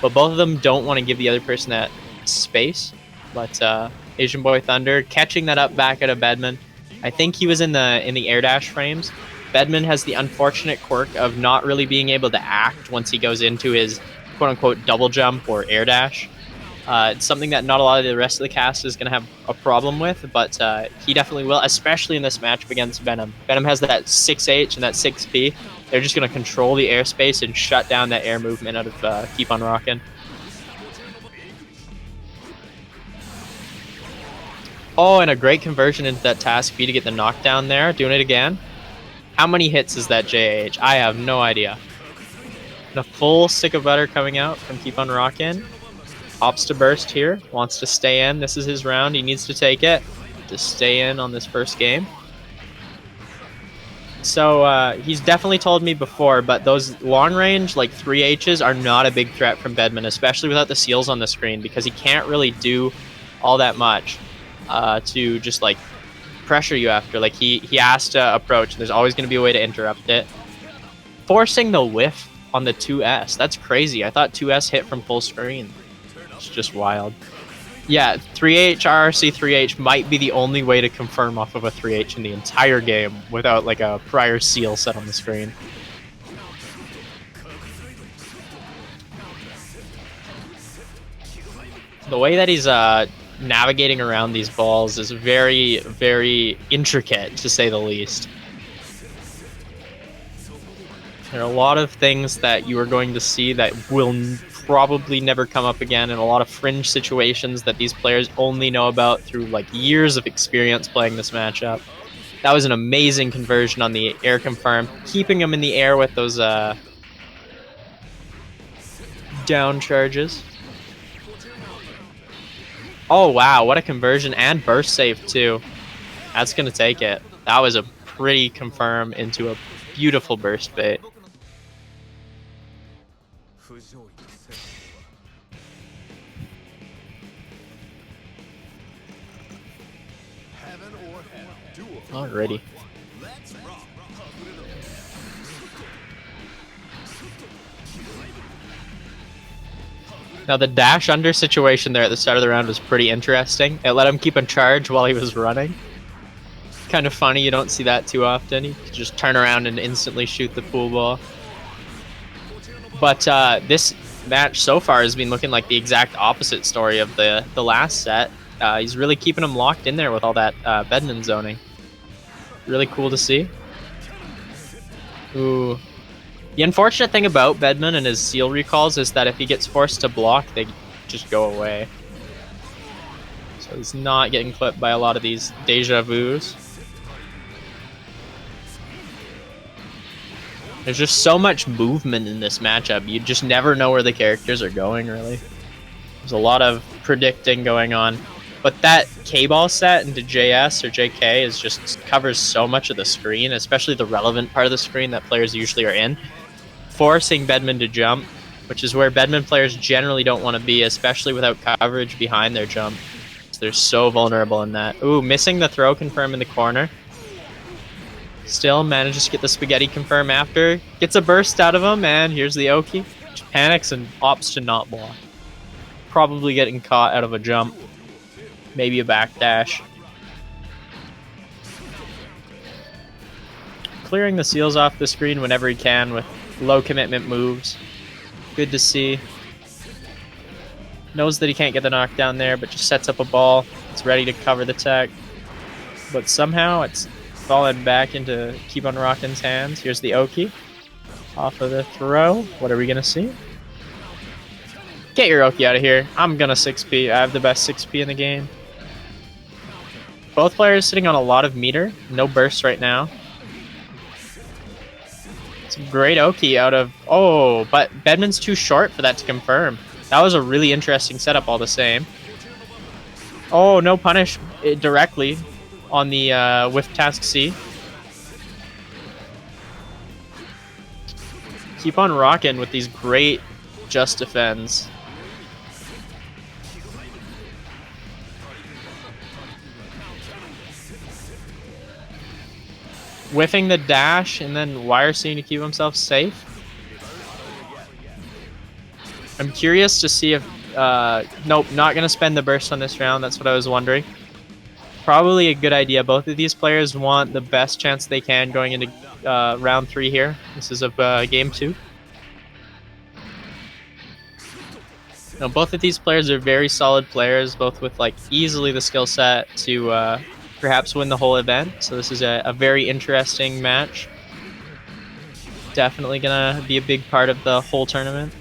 But both of them don't want to give the other person that space. But Asian Boy Thunder catching that up back at a Bedman. I think he was in the air dash frames. Bedman has the unfortunate quirk of not really being able to act once he goes into his quote-unquote double jump or air dash. It's something that not a lot of the rest of the cast is going to have a problem with, but he definitely will, especially in this matchup against Venom. Venom has that 6H and that 6P. They're just going to control the airspace and shut down that air movement out of Keep on Rockin'. Oh, and a great conversion into that task B to get the knockdown there. Doing it again. How many hits is that JH? I have no idea. And a full stick of butter coming out from Keep on Rockin'. Opts to burst here. Wants to stay in. This is his round. He needs to take it to stay in on this first game. So he's definitely told me before, but those long range like 3Hs are not a big threat from Bedman, especially without the seals on the screen, because he can't really do all that much to just like pressure you after. Like he has to approach, and there's always going to be a way to interrupt it. Forcing the whiff on the 2S. That's crazy. I thought 2S hit from full screen. It's just wild. Yeah, 3H RRC 3H might be the only way to confirm off of a 3H in the entire game without like a prior seal set on the screen. The way that he's navigating around these balls is very, very intricate, to say the least. There are a lot of things that you are going to see that will probably never come up again, and a lot of fringe situations that these players only know about through like years of experience playing this matchup. That was an amazing conversion on the air confirm, keeping him in the air with those down charges. Oh wow, what a conversion, and burst save too. That's gonna take it. That was a pretty confirm into a beautiful burst bait. Alrighty. Let's rock. Now the dash under situation there at the start of the round was pretty interesting. It let him keep in charge while he was running. Kind of funny, you don't see that too often. You can just turn around and instantly shoot the pool ball. But this match so far has been looking like the exact opposite story of the last set. He's really keeping him locked in there with all that Bedman zoning. Really cool to see. Ooh. The unfortunate thing about Bedman and his seal recalls is that if he gets forced to block, they just go away. So he's not getting clipped by a lot of these deja vus. There's just so much movement in this matchup. You just never know where the characters are going, really. There's a lot of predicting going on. But that K-ball set into JS or JK is just covers so much of the screen, especially the relevant part of the screen that players usually are in, forcing Bedman to jump, which is where Bedman players generally don't want to be, especially without coverage behind their jump. So they're so vulnerable in that. Ooh, missing the throw confirm in the corner. Still manages to get the spaghetti confirm after. Gets a burst out of him, and here's the Oki. Just panics and opts to not block. Probably getting caught out of a jump. Maybe a backdash. Clearing the seals off the screen whenever he can with low commitment moves. Good to see. Knows that he can't get the knockdown there, but just sets up a ball. It's ready to cover the tech. But somehow it's fallen back into Keep on Rockin's hands. Here's the Oki. Off of the throw. What are we going to see? Get your Oki out of here. I'm going to 6P. I have the best 6P in the game. Both players sitting on a lot of meter. No bursts right now. Some great Oki out of... Oh, but Bedman's too short for that to confirm. That was a really interesting setup all the same. Oh, no punish directly on the with task C. Keep on rocking with these great just defends. Whiffing the dash and then wire seeing to keep himself safe. I'm curious to see if... nope, not going to spend the burst on this round. That's what I was wondering. Probably a good idea. Both of these players want the best chance they can going into round 3 here. This is of game 2. Now, both of these players are very solid players, both with like easily the skill set to perhaps win the whole event. So this is a very interesting match. Definitely gonna be a big part of the whole tournament.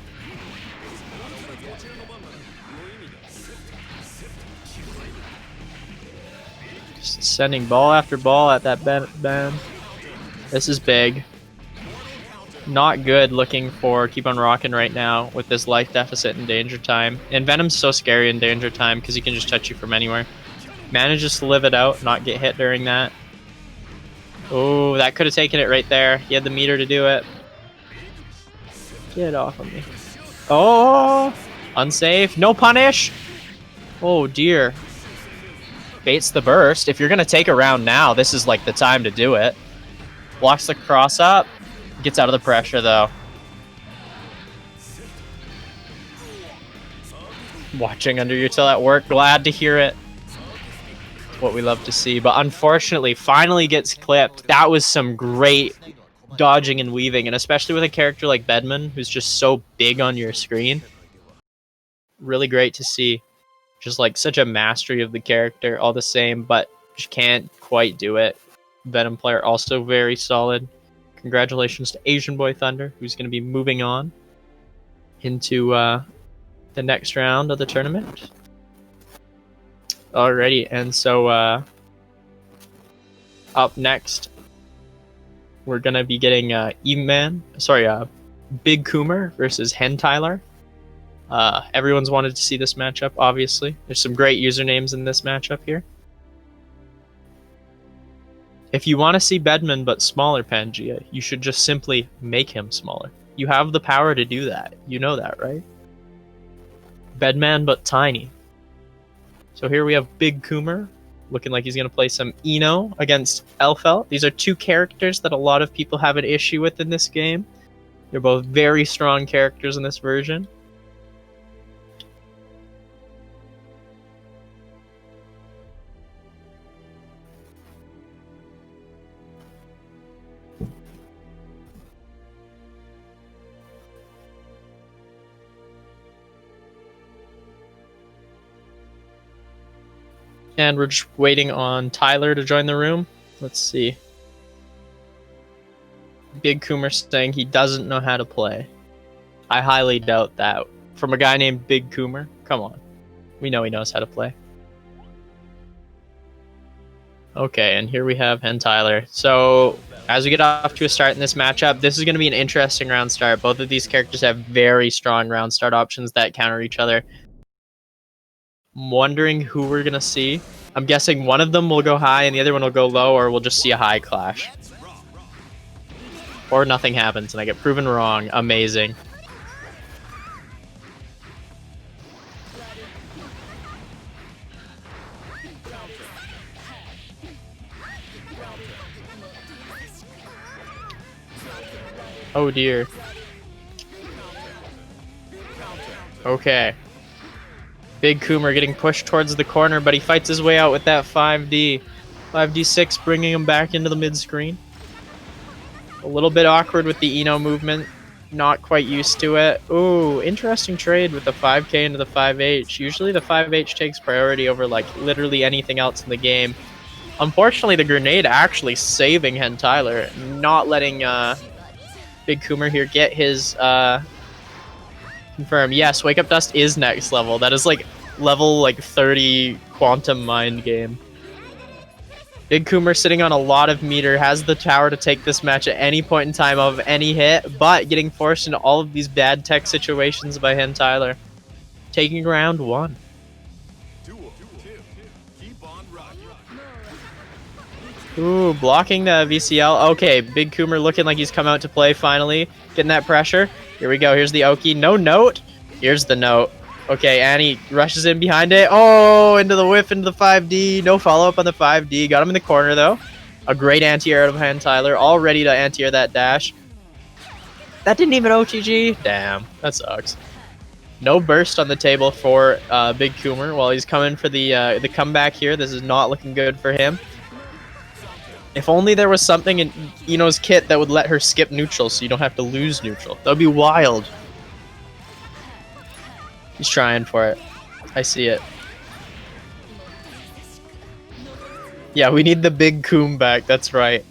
Just sending ball after ball at that band. This is big. Not good looking for Keep on Rockin' right now with this life deficit in Danger Time. And Venom's so scary in Danger Time because he can just touch you from anywhere. Manages to live it out, not get hit during that. Oh, that could have taken it right there. He had the meter to do it. Get off of me. Oh, unsafe. No punish. Oh, dear. Baits the burst. If you're going to take a round now, this is like the time to do it. Blocks the cross up. Gets out of the pressure, though. Watching under util at work. Glad to hear it. What we love to see, but unfortunately finally gets clipped. That was some great dodging and weaving, and especially with a character like Bedman who's just so big on your screen. Really great to see. Just like such a mastery of the character all the same, but just can't quite do it. Venom player also very solid. Congratulations to Asian Boy Thunder, who's going to be moving on into the next round of the tournament. Alrighty, and so up next, we're gonna be getting Big Coomer versus Hen Tyler. Everyone's wanted to see this matchup, obviously. There's some great usernames in this matchup here. If you want to see Bedman but smaller, Pangea, you should just simply make him smaller. You have the power to do that. You know that, right? Bedman but tiny. So here we have Big Coomer looking like he's going to play some Eno against Elfelt. These are two characters that a lot of people have an issue with in this game. They're both very strong characters in this version. And we're just waiting on Tyler to join the room. Let's see. Big Coomer saying he doesn't know how to play. I highly doubt that. From a guy named Big Coomer? Come on. We know he knows how to play. Okay, and here we have Tyler. So, as we get off to a start in this matchup, this is going to be an interesting round start. Both of these characters have very strong round start options that counter each other. I'm wondering who we're going to see. I'm guessing one of them will go high and the other one will go low, or we'll just see a high clash. Or nothing happens and I get proven wrong. Amazing. Oh dear. Okay. Big Coomer getting pushed towards the corner, but he fights his way out with that 5D. 5D6 bringing him back into the mid-screen. A little bit awkward with the Eno movement. Not quite used to it. Ooh, interesting trade with the 5K into the 5H. Usually the 5H takes priority over like literally anything else in the game. Unfortunately, the grenade actually saving Tyler, not letting Big Coomer here get his confirm. Yes, Wake Up Dust is next level. That is like level like 30 quantum mind game. Big Coomer sitting on a lot of meter, has the tower to take this match at any point in time of any hit, but getting forced into all of these bad tech situations by Tyler. Taking round 1. Ooh, blocking the VCL. Okay, Big Coomer looking like he's come out to play finally. Getting that pressure. Here we go. Here's the Oki. No note. Here's the note. Okay, Annie rushes in behind it. Oh, into the whiff, into the 5D. No follow-up on the 5D. Got him in the corner, though. A great anti-air out of Tyler. All ready to anti-air that dash. That didn't even OTG. Damn, that sucks. No burst on the table for Big Coomer while he's coming for the comeback here. This is not looking good for him. If only there was something in Eno's kit that would let her skip neutral so you don't have to lose neutral. That would be wild. He's trying for it. I see it. Yeah, we need the Big Coom back. That's right.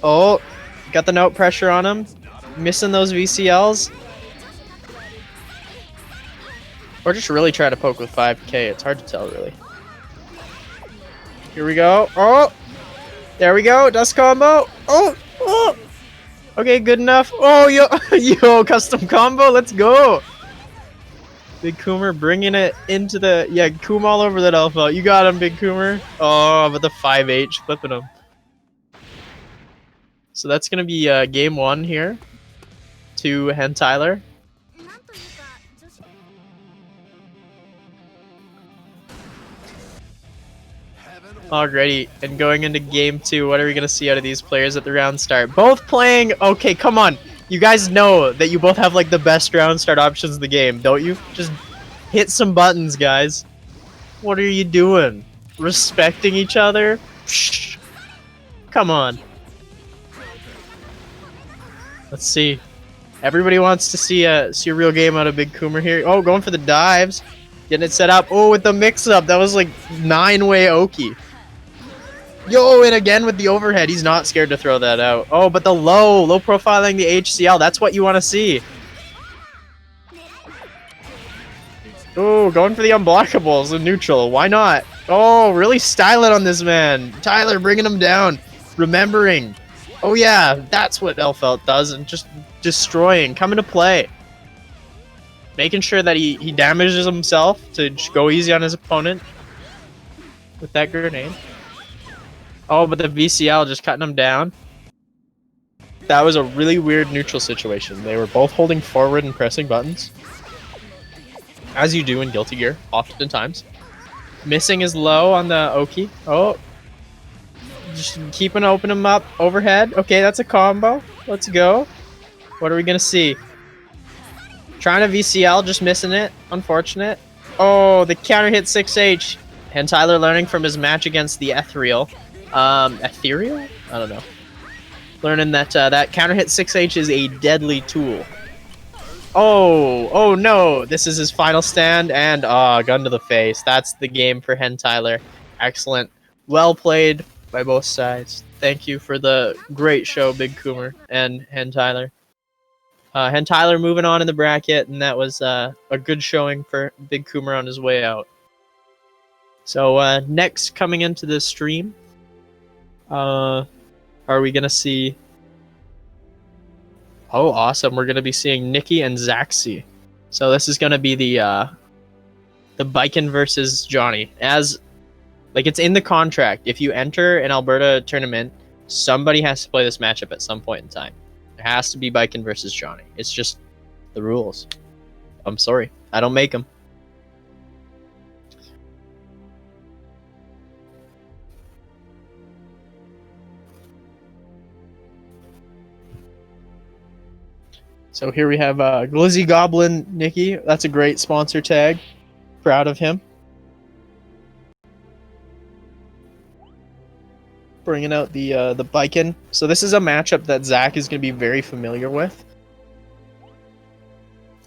Oh, got the note pressure on him. Missing those VCLs. Or just really try to poke with 5K. It's hard to tell, really. Here we go. Oh! There we go. Dust combo. Oh! Oh! Okay, good enough. Oh, yo! Yo, custom combo. Let's go! Big Coomer bringing it into the... Yeah, Coom all over that alpha. You got him, Big Coomer. Oh, but the 5H flipping him. So that's going to be game 1 here to Tyler. Alrighty, and going into game 2, what are we going to see out of these players at the round start? Both playing... Okay, come on. You guys know that you both have like the best round start options in the game, don't you? Just hit some buttons, guys. What are you doing? Respecting each other? Psh. Come on. Let's see. Everybody wants to see a real game out of Big Coomer here. Oh, going for the dives. Getting it set up. Oh, with the mix-up. That was like 9-way Oki. Yo, and again with the overhead. He's not scared to throw that out. Oh, but the low profiling the HCL. That's what you want to see. Oh, going for the unblockables in neutral. Why not? Oh, really styling on this man. Tyler bringing him down. Remembering. Oh, yeah, that's what Elfelt does. And just destroying. Coming to play. Making sure that he damages himself to just go easy on his opponent with that grenade. Oh, but the VCL just cutting him down. That was a really weird neutral situation. They were both holding forward and pressing buttons. as you do in Guilty Gear, oftentimes. Missing is low on the Oki. Oh. Just keeping open him up overhead. Okay, that's a combo. Let's go. What are we gonna see? Trying to VCL, just missing it. Unfortunate. Oh, the counter hit 6H. And Tyler learning from his match against the Ethereal. Ethereal? I don't know. Learning that that counter hit 6H is a deadly tool. Oh no! This is his final stand, and gun to the face. That's the game for Hen Tyler. Excellent. Well played by both sides. Thank you for the great show, Big Coomer and Hen Tyler. Hen Tyler moving on in the bracket, and that was a good showing for Big Coomer on his way out. So next coming into the stream, are we gonna see? Oh, awesome! We're gonna be seeing Nikki and Zaxi. So this is gonna be the Biken versus Johnny. As like it's in the contract, if you enter an Alberta tournament, somebody has to play this matchup at some point in time. It has to be Biken versus Johnny. It's just the rules. I'm sorry, I don't make them. So here we have Glizzy Goblin Nikki. That's a great sponsor tag. Proud of him. Bringing out the Biken. So this is a matchup that Zach is going to be very familiar with.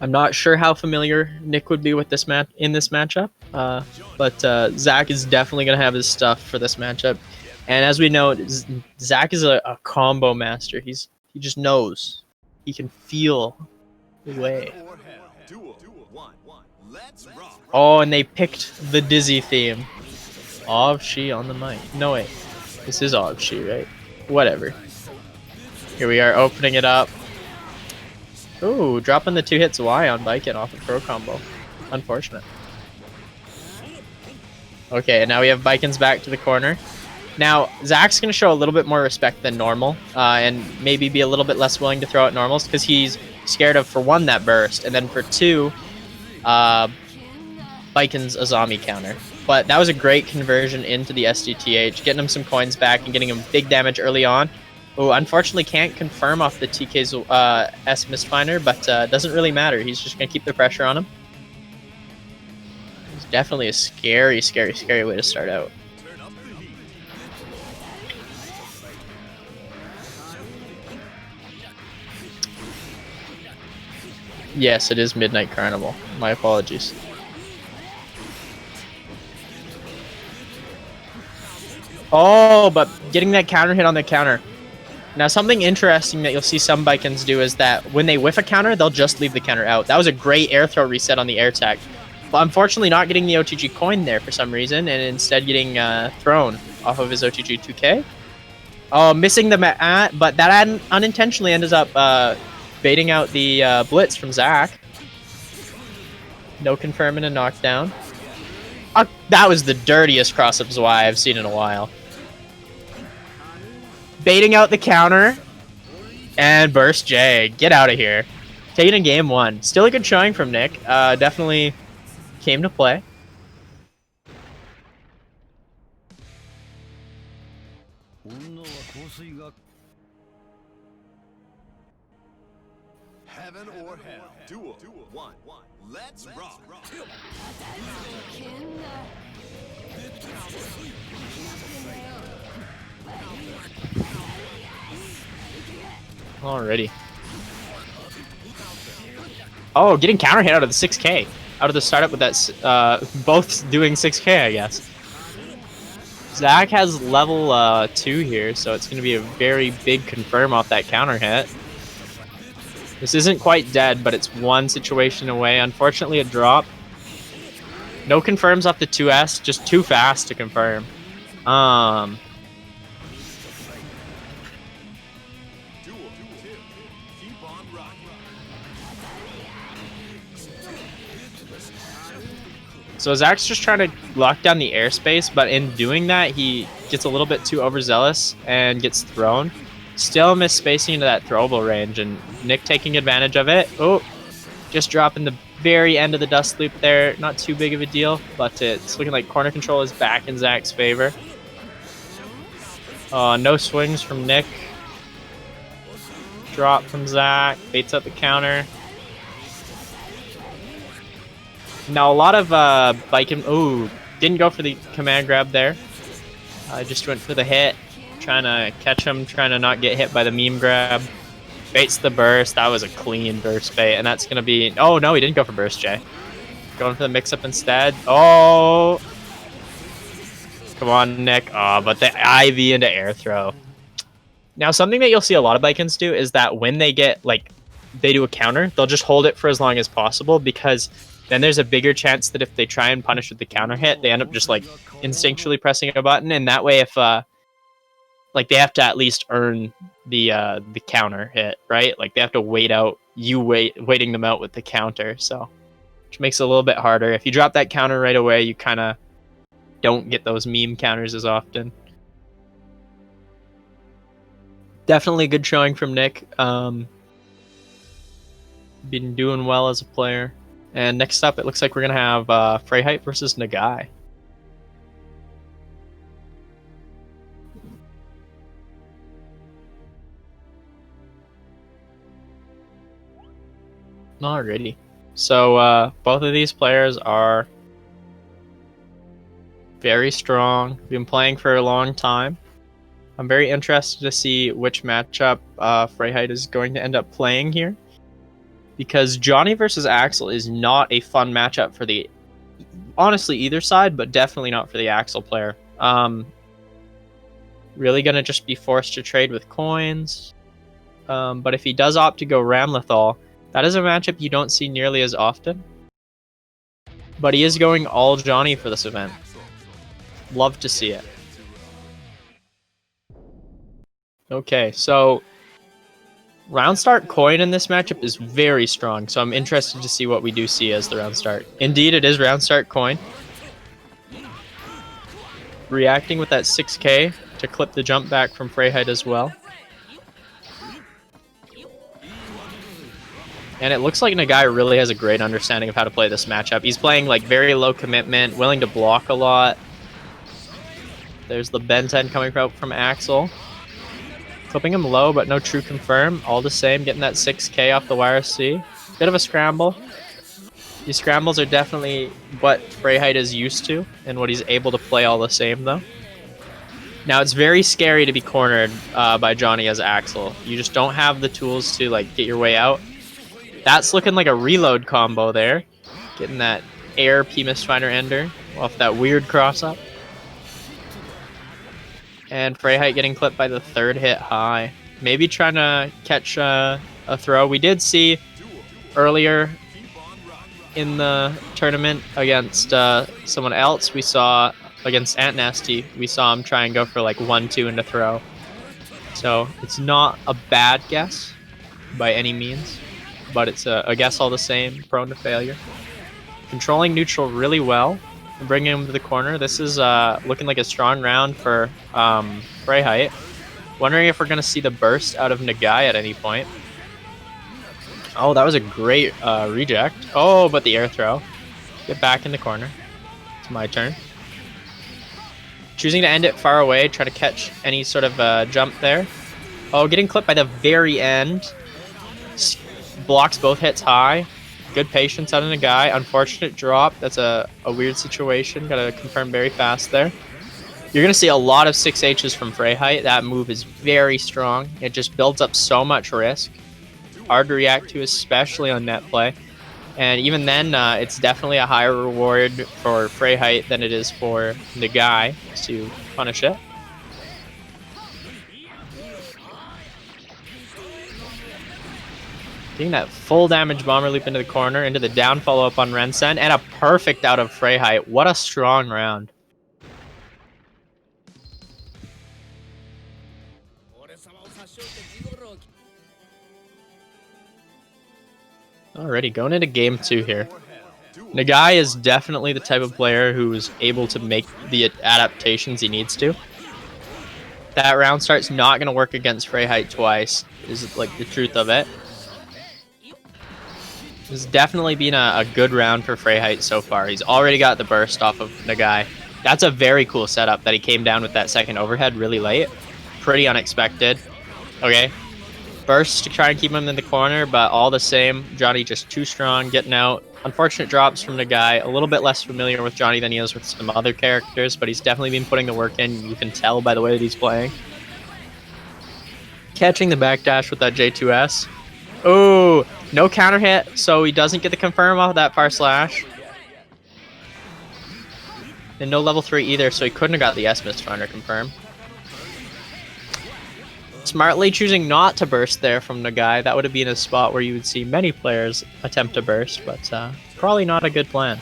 I'm not sure how familiar Nick would be with this matchup, but Zach is definitely going to have his stuff for this matchup. And as we know, Zach is a combo master. He just knows. He can feel the way. Oh, and they picked the Dizzy theme. Avshi on the mic. No, wait. This is Avshi, right? Whatever. Here we are opening it up. Ooh, dropping the 2 hits Y on Biken off a pro combo. Unfortunate. Okay, and now we have Biken's back to the corner. Now, Zach's going to show a little bit more respect than normal, and maybe be a little bit less willing to throw out normals, because he's scared of, for one, that burst, and then for two, Biken's Azami counter. But that was a great conversion into the SDTH, getting him some coins back and getting him big damage early on. Oh, unfortunately can't confirm off the TK's S Mistfinder, but doesn't really matter. He's just going to keep the pressure on him. It's definitely a scary, scary, scary way to start out. Yes, it is Midnight Carnival. My apologies. Oh, but getting that counter hit on the counter. Now, something interesting that you'll see some Bikens do is that when they whiff a counter, they'll just leave the counter out. That was a great air throw reset on the air tag. But unfortunately not getting the OTG coin there for some reason, and instead getting thrown off of his OTG 2K. Oh, missing the mat, but that unintentionally ends up baiting out the blitz from Zach. No confirming a knockdown. That was the dirtiest cross-up Zwei I've seen in a while. Baiting out the counter. And Burst J. Get out of here. Taking in game one. Still a good showing from Nick. Definitely came to play. Heaven or hell. Duel. One. Let's rock. Alrighty. Oh, getting counter hit out of the 6K. Out of the startup with that, both doing 6K, I guess. Zach has level 2 here, so it's going to be a very big confirm off that counter hit. This isn't quite dead, but it's one situation away. Unfortunately, a drop. No confirms off the 2S, just too fast to confirm. So Zach's just trying to lock down the airspace, but in doing that, he gets a little bit too overzealous and gets thrown. Still misspacing into that throwable range, and Nick taking advantage of it. Oh, just dropping the very end of the dust loop there. Not too big of a deal, but it's looking like corner control is back in Zach's favor. No swings from Nick. Drop from Zach. Baits up the counter. Now a lot of biking. Ooh, didn't go for the command grab there. Just went for the hit, trying to catch him, trying to not get hit by the meme grab. Baits the burst. That was a clean burst bait, and that's gonna be. Oh no, he didn't go for burst, Jay. Going for the mix up instead. Oh, come on, Nick. Oh, but the IV into air throw. Now, something that you'll see a lot of Bikins do is that when they get, like, they do a counter, they'll just hold it for as long as possible, because then there's a bigger chance that if they try and punish with the counter hit, they end up just, like, instinctually pressing a button, and that way if, like, they have to at least earn the counter hit, right? Like, they have to wait out, waiting them out with the counter, so, which makes it a little bit harder. If you drop that counter right away, you kind of don't get those meme counters as often. Definitely good showing from Nick. Been doing well as a player. And next up, it looks like we're going to have Freyheit versus Nagai. Alrighty. So both of these players are very strong. Been playing for a long time. I'm very interested to see which matchup Freyheit is going to end up playing here. Because Johnny versus Axel is not a fun matchup for the, honestly, either side, but definitely not for the Axel player. Really going to just be forced to trade with coins. But if he does opt to go Ramlethal, that is a matchup you don't see nearly as often. But he is going all Johnny for this event. Love to see it. Okay, so round start coin in this matchup is very strong, so I'm interested to see what we do see as the round start. Indeed, it is round start coin. Reacting with that 6k to clip the jump back from Freyheit as well. And it looks like Nagai really has a great understanding of how to play this matchup. He's playing like very low commitment, willing to block a lot. There's the Ben 10 coming out from Axel. Clipping him low, but no true confirm. All the same, getting that 6k off the YRC. Bit of a scramble. These scrambles are definitely what Freyheit is used to, and what he's able to play all the same, though. Now, it's very scary to be cornered by Johnny as Axel. You just don't have the tools to like get your way out. That's looking like a reload combo there. Getting that air P-Mistfinder Ender off that weird cross-up. And Freyheit getting clipped by the third hit high. Maybe trying to catch a throw. We did see earlier in the tournament against someone else. We saw against Ant Nasty. We saw him try and go for like 1-2 into throw. So it's not a bad guess by any means, but it's a guess all the same, prone to failure. Controlling neutral really well. And bringing him to the corner. This is looking like a strong round for Freyheit. Wondering if we're going to see the burst out of Nagai at any point. Oh, that was a great reject. Oh, but the air throw. Get back in the corner. It's my turn. Choosing to end it far away. Try to catch any sort of jump there. Oh, getting clipped by the very end. Blocks both hits high. Good patience out of Nagai. Unfortunate drop. That's a weird situation. Gotta confirm very fast there. You're gonna see a lot of 6Hs from Freyheit. That move is very strong. It just builds up so much risk. Hard to react to, especially on net play. And even then, it's definitely a higher reward for Freyheit than it is for Nagai to punish it. Getting that full damage bomber loop into the corner, into the down follow-up on Rensen, and a perfect out of Freyheit. What a strong round. Alrighty, going into game 2 here. Nagai is definitely the type of player who's able to make the adaptations he needs to. That round start's not going to work against Freyheit twice, is like the truth of it. This has definitely been a good round for Freiheit so far. He's already got the burst off of Nagai. That's a very cool setup that he came down with that second overhead really late. Pretty unexpected. Okay. Burst to try and keep him in the corner, but all the same, Johnny just too strong, getting out. Unfortunate drops from Nagai. A little bit less familiar with Johnny than he is with some other characters, but he's definitely been putting the work in. You can tell by the way that he's playing. Catching the backdash with that J2S. Oh, no counter hit, so he doesn't get the confirm off of that far slash. And no level 3 either, so he couldn't have got the S-Mist Runner confirm. Smartly choosing not to burst there from Nagai. That would have been a spot where you would see many players attempt to burst, but probably not a good plan.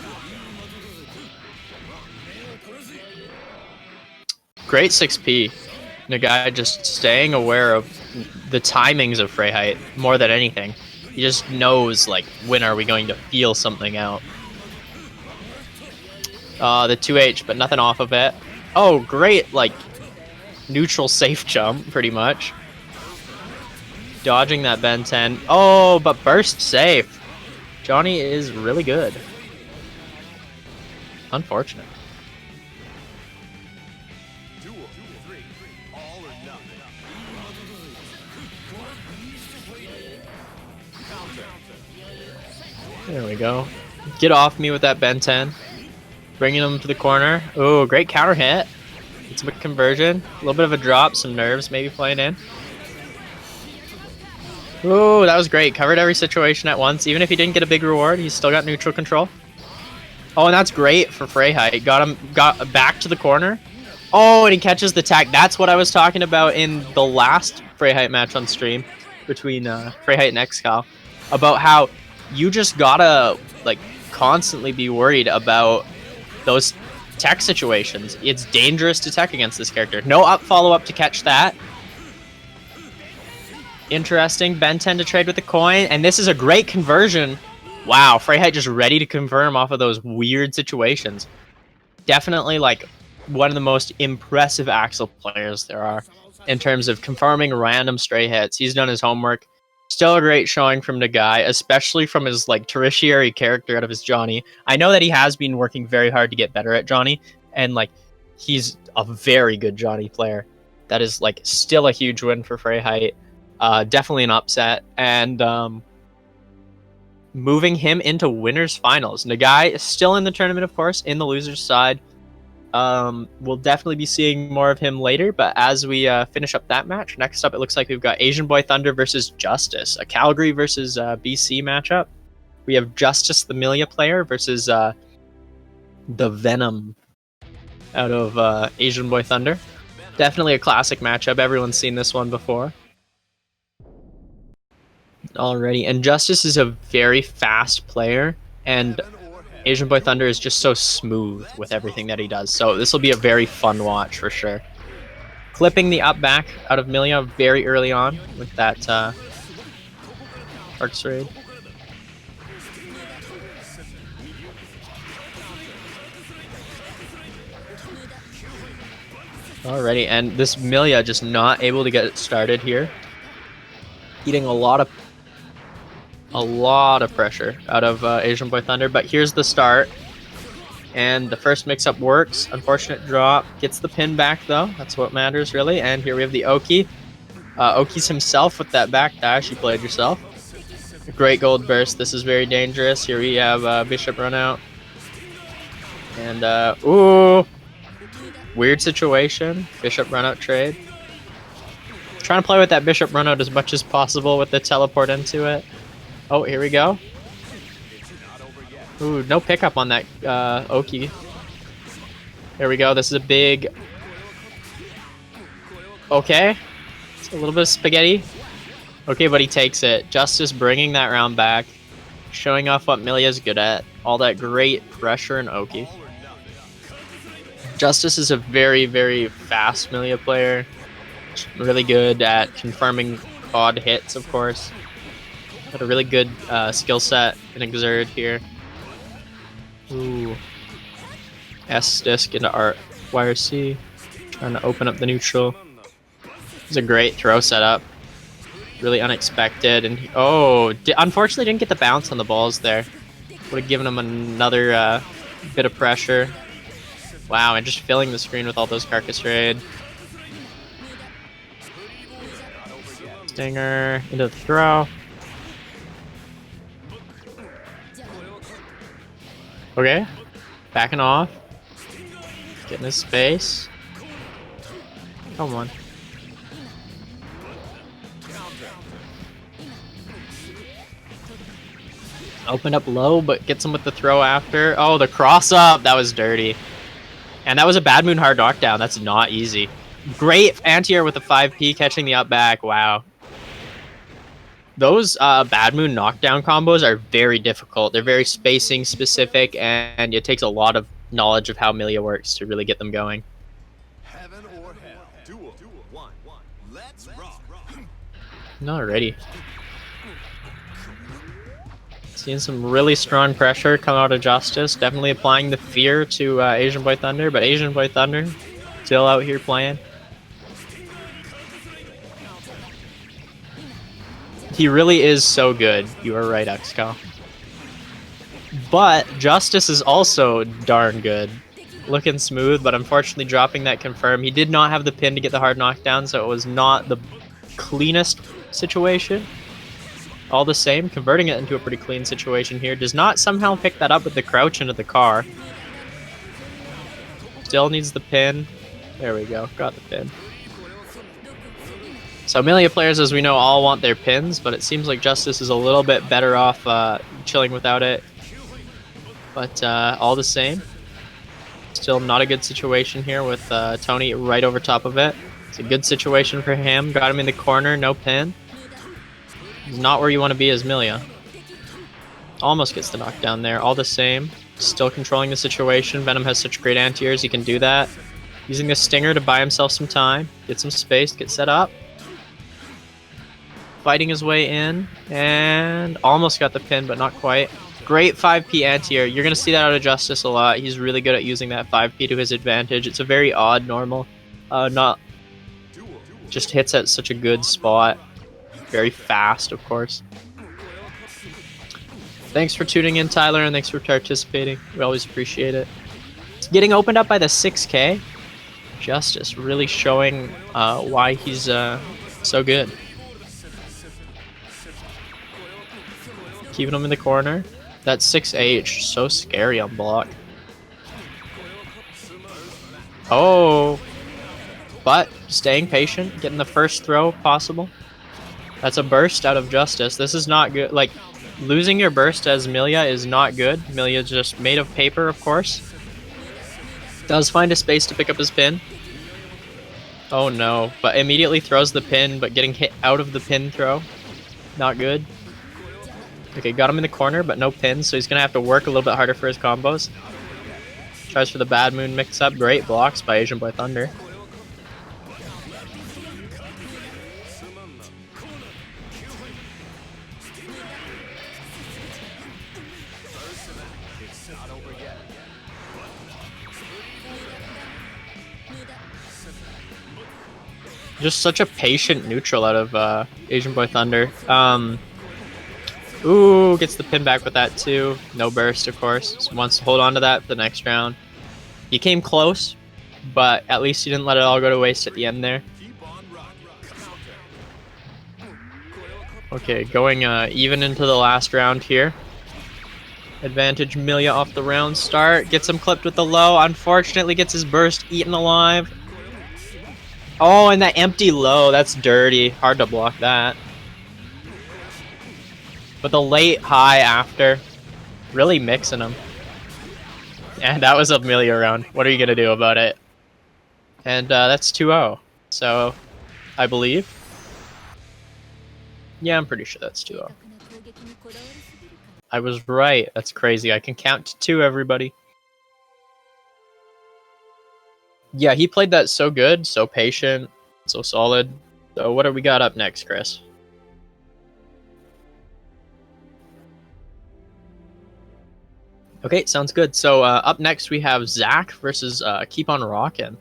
Great 6P. Nagai just staying aware of the timings of Freiheit more than anything. He just knows, like, when are we going to feel something out. The 2H, but nothing off of it. Oh, great, like, neutral safe jump, pretty much. Dodging that Ben 10. Oh, but burst safe. Johnny is really good. Unfortunate. Duel 3. All or nothing. There we go. Get off me with that Ben 10. Bringing him to the corner. Oh, great counter hit. It's a conversion. A little bit of a drop. Some nerves maybe playing in. Oh, that was great. Covered every situation at once. Even if he didn't get a big reward, he's still got neutral control. Oh, and that's great for Freiheit. Got back to the corner. Oh, and he catches the tag. That's what I was talking about in the last Freiheit match on stream between Freiheit and Excal. About how you just gotta, like, constantly be worried about those tech situations. It's dangerous to tech against this character. No up follow-up to catch that. Interesting. Ben 10 to trade with the coin, and this is a great conversion. Wow, Freiheit just ready to confirm off of those weird situations. Definitely, like, one of the most impressive Axel players there are in terms of confirming random stray hits. He's done his homework. Still a great showing from Nagai, especially from his, like, tertiary character out of his Johnny. I know that he has been working very hard to get better at Johnny, and, like, he's a very good Johnny player. That is, like, still a huge win for Freiheit. Definitely an upset, and moving him into winners finals. Nagai is still in the tournament, of course, in the losers side. We'll definitely be seeing more of him later, but as we finish up that match, next up it looks like we've got Asian Boy Thunder versus Justice, a Calgary versus BC matchup. We have Justice, the Milia player, versus the Venom out of Asian Boy Thunder. Definitely a classic matchup. Everyone's seen this one before. Already, and Justice is a very fast player, and Asian Boy Thunder is just so smooth with everything that he does. So this will be a very fun watch for sure. Clipping the up back out of Milia very early on with that Arcs Raid. Alrighty, and this Milia just not able to get it started here. Eating a lot of pressure out of Asian Boy Thunder, but here's the start. And the first mix-up works. Unfortunate drop. Gets the pin back, though. That's what matters, really. And here we have the Oki. Oki's himself with that back dash. You played yourself. A great gold burst. This is very dangerous. Here we have Bishop run out. And, ooh! Weird situation. Bishop run out trade. Trying to play with that Bishop run out as much as possible with the teleport into it. Oh, here we go. Ooh, no pickup on that Oki. Here we go. This is a big... Okay. It's a little bit of spaghetti. Okay, but he takes it. Justice bringing that round back. Showing off what Milia's good at. All that great pressure in Oki. Justice is a very, very fast Milia player. Really good at confirming odd hits, of course. Got a really good skill set in Exert here. Ooh. S-Disc into YRC. Trying to open up the neutral. It's a great throw setup. really unexpected. And oh, unfortunately didn't get the bounce on the balls there. Would have given him another bit of pressure. Wow, and just filling the screen with all those Carcass Raid. Stinger into the throw. Okay, backing off. Getting his space. Come on. Opened up low, but gets him with the throw after. Oh, the cross up. That was dirty. And that was a Bad Moon hard knockdown. That's not easy. Great anti-air with the 5P catching the up back. Wow. Those Bad Moon knockdown combos are very difficult. They're very spacing specific, and it takes a lot of knowledge of how Millia works to really get them going. Heaven or hell. Duel. One. Let's rock. Alrighty. Seeing some really strong pressure come out of Justice. Definitely applying the fear to Asian Boy Thunder, but Asian Boy Thunder still out here playing. He really is so good. You are right, XCal. But Justice is also darn good. Looking smooth, but unfortunately dropping that confirm. He did not have the pin to get the hard knockdown, so it was not the cleanest situation. All the same, converting it into a pretty clean situation here. Does not somehow pick that up with the crouch into the car. Still needs the pin. There we go, got the pin. So Millia players, as we know, all want their pins, but it seems like Justice is a little bit better off chilling without it. But all the same, still not a good situation here with Tony right over top of it. It's a good situation for him. Got him in the corner, no pin. He's not where you want to be as Millia. Almost gets the knockdown there. All the same, still controlling the situation. Venom has such great anti-airs, he can do that. Using the Stinger to buy himself some time, get some space, get set up. Fighting his way in, and almost got the pin, but not quite. Great 5P anti-air. You're going to see that out of Justice a lot. He's really good at using that 5P to his advantage. It's a very odd normal. Not just hits at such a good spot. Very fast, of course. Thanks for tuning in, Tyler, and thanks for participating. We always appreciate it. It's getting opened up by the 6K. Justice really showing why he's so good. Keeping him in the corner. That 6H, so scary on block. Oh! But staying patient, getting the first throw possible. That's a burst out of Justice. This is not good. Like, losing your burst as Millia is not good. Millia's just made of paper, of course. Does find a space to pick up his pin. Oh no, but immediately throws the pin, but getting hit out of the pin throw. Not good. Okay, got him in the corner, but no pin, so he's going to have to work a little bit harder for his combos. Tries for the Bad Moon mix-up. Great blocks by Asian Boy Thunder. Just such a patient neutral out of Asian Boy Thunder. Ooh, gets the pin back with that too. No burst, of course. Just wants to hold on to that for the next round. He came close, but at least he didn't let it all go to waste at the end there. Okay, going even into the last round here. Advantage Millia off the round start. Gets him clipped with the low. Unfortunately, gets his burst eaten alive. Oh, and that empty low. That's dirty. Hard to block that. But the late high after, really mixing them. And that was a Millia round. What are you going to do about it? And that's 2-0. So, I believe. Yeah, I'm pretty sure that's 2-0. I was right. That's crazy. I can count to 2, everybody. Yeah, he played that so good, so patient, so solid. So what do we got up next, Chris? Okay, sounds good. So up next we have Zach versus Keep on Rockin'.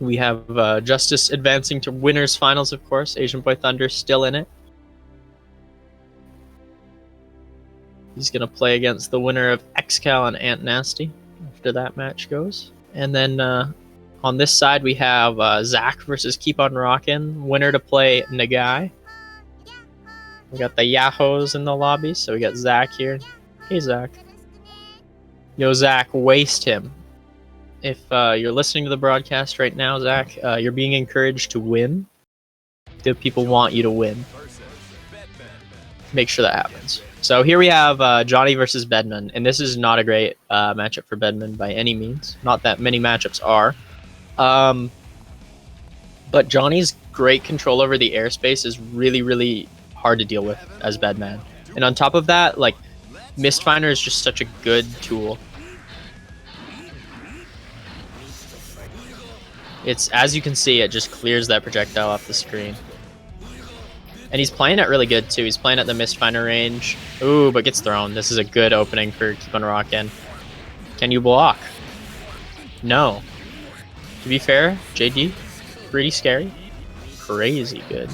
We have Justice advancing to winners finals, of course. Asian Boy Thunder still in it. He's going to play against the winner of XCal and Ant Nasty after that match goes. And then on this side, we have Zach versus Keep on Rockin'. Winner to play Nagai. We got the Yahos in the lobby, so we got Zach here. Hey, Zach. Yo, Zach, waste him. If you're listening to the broadcast right now, Zach, you're being encouraged to win. The people want you to win. Make sure that happens. So here we have Johnny versus Bedman, and this is not a great matchup for Bedman by any means. Not that many matchups are. But Johnny's great control over the airspace is really, really hard to deal with as Bedman. And on top of that, like, Mistfinder is just such a good tool. It's, as you can see, it just clears that projectile off the screen. And he's playing it really good, too. He's playing at the Mistfinder range. Ooh, but gets thrown. This is a good opening for Keep on Rockin'. Can you block? No. To be fair, JD, pretty scary. Crazy good.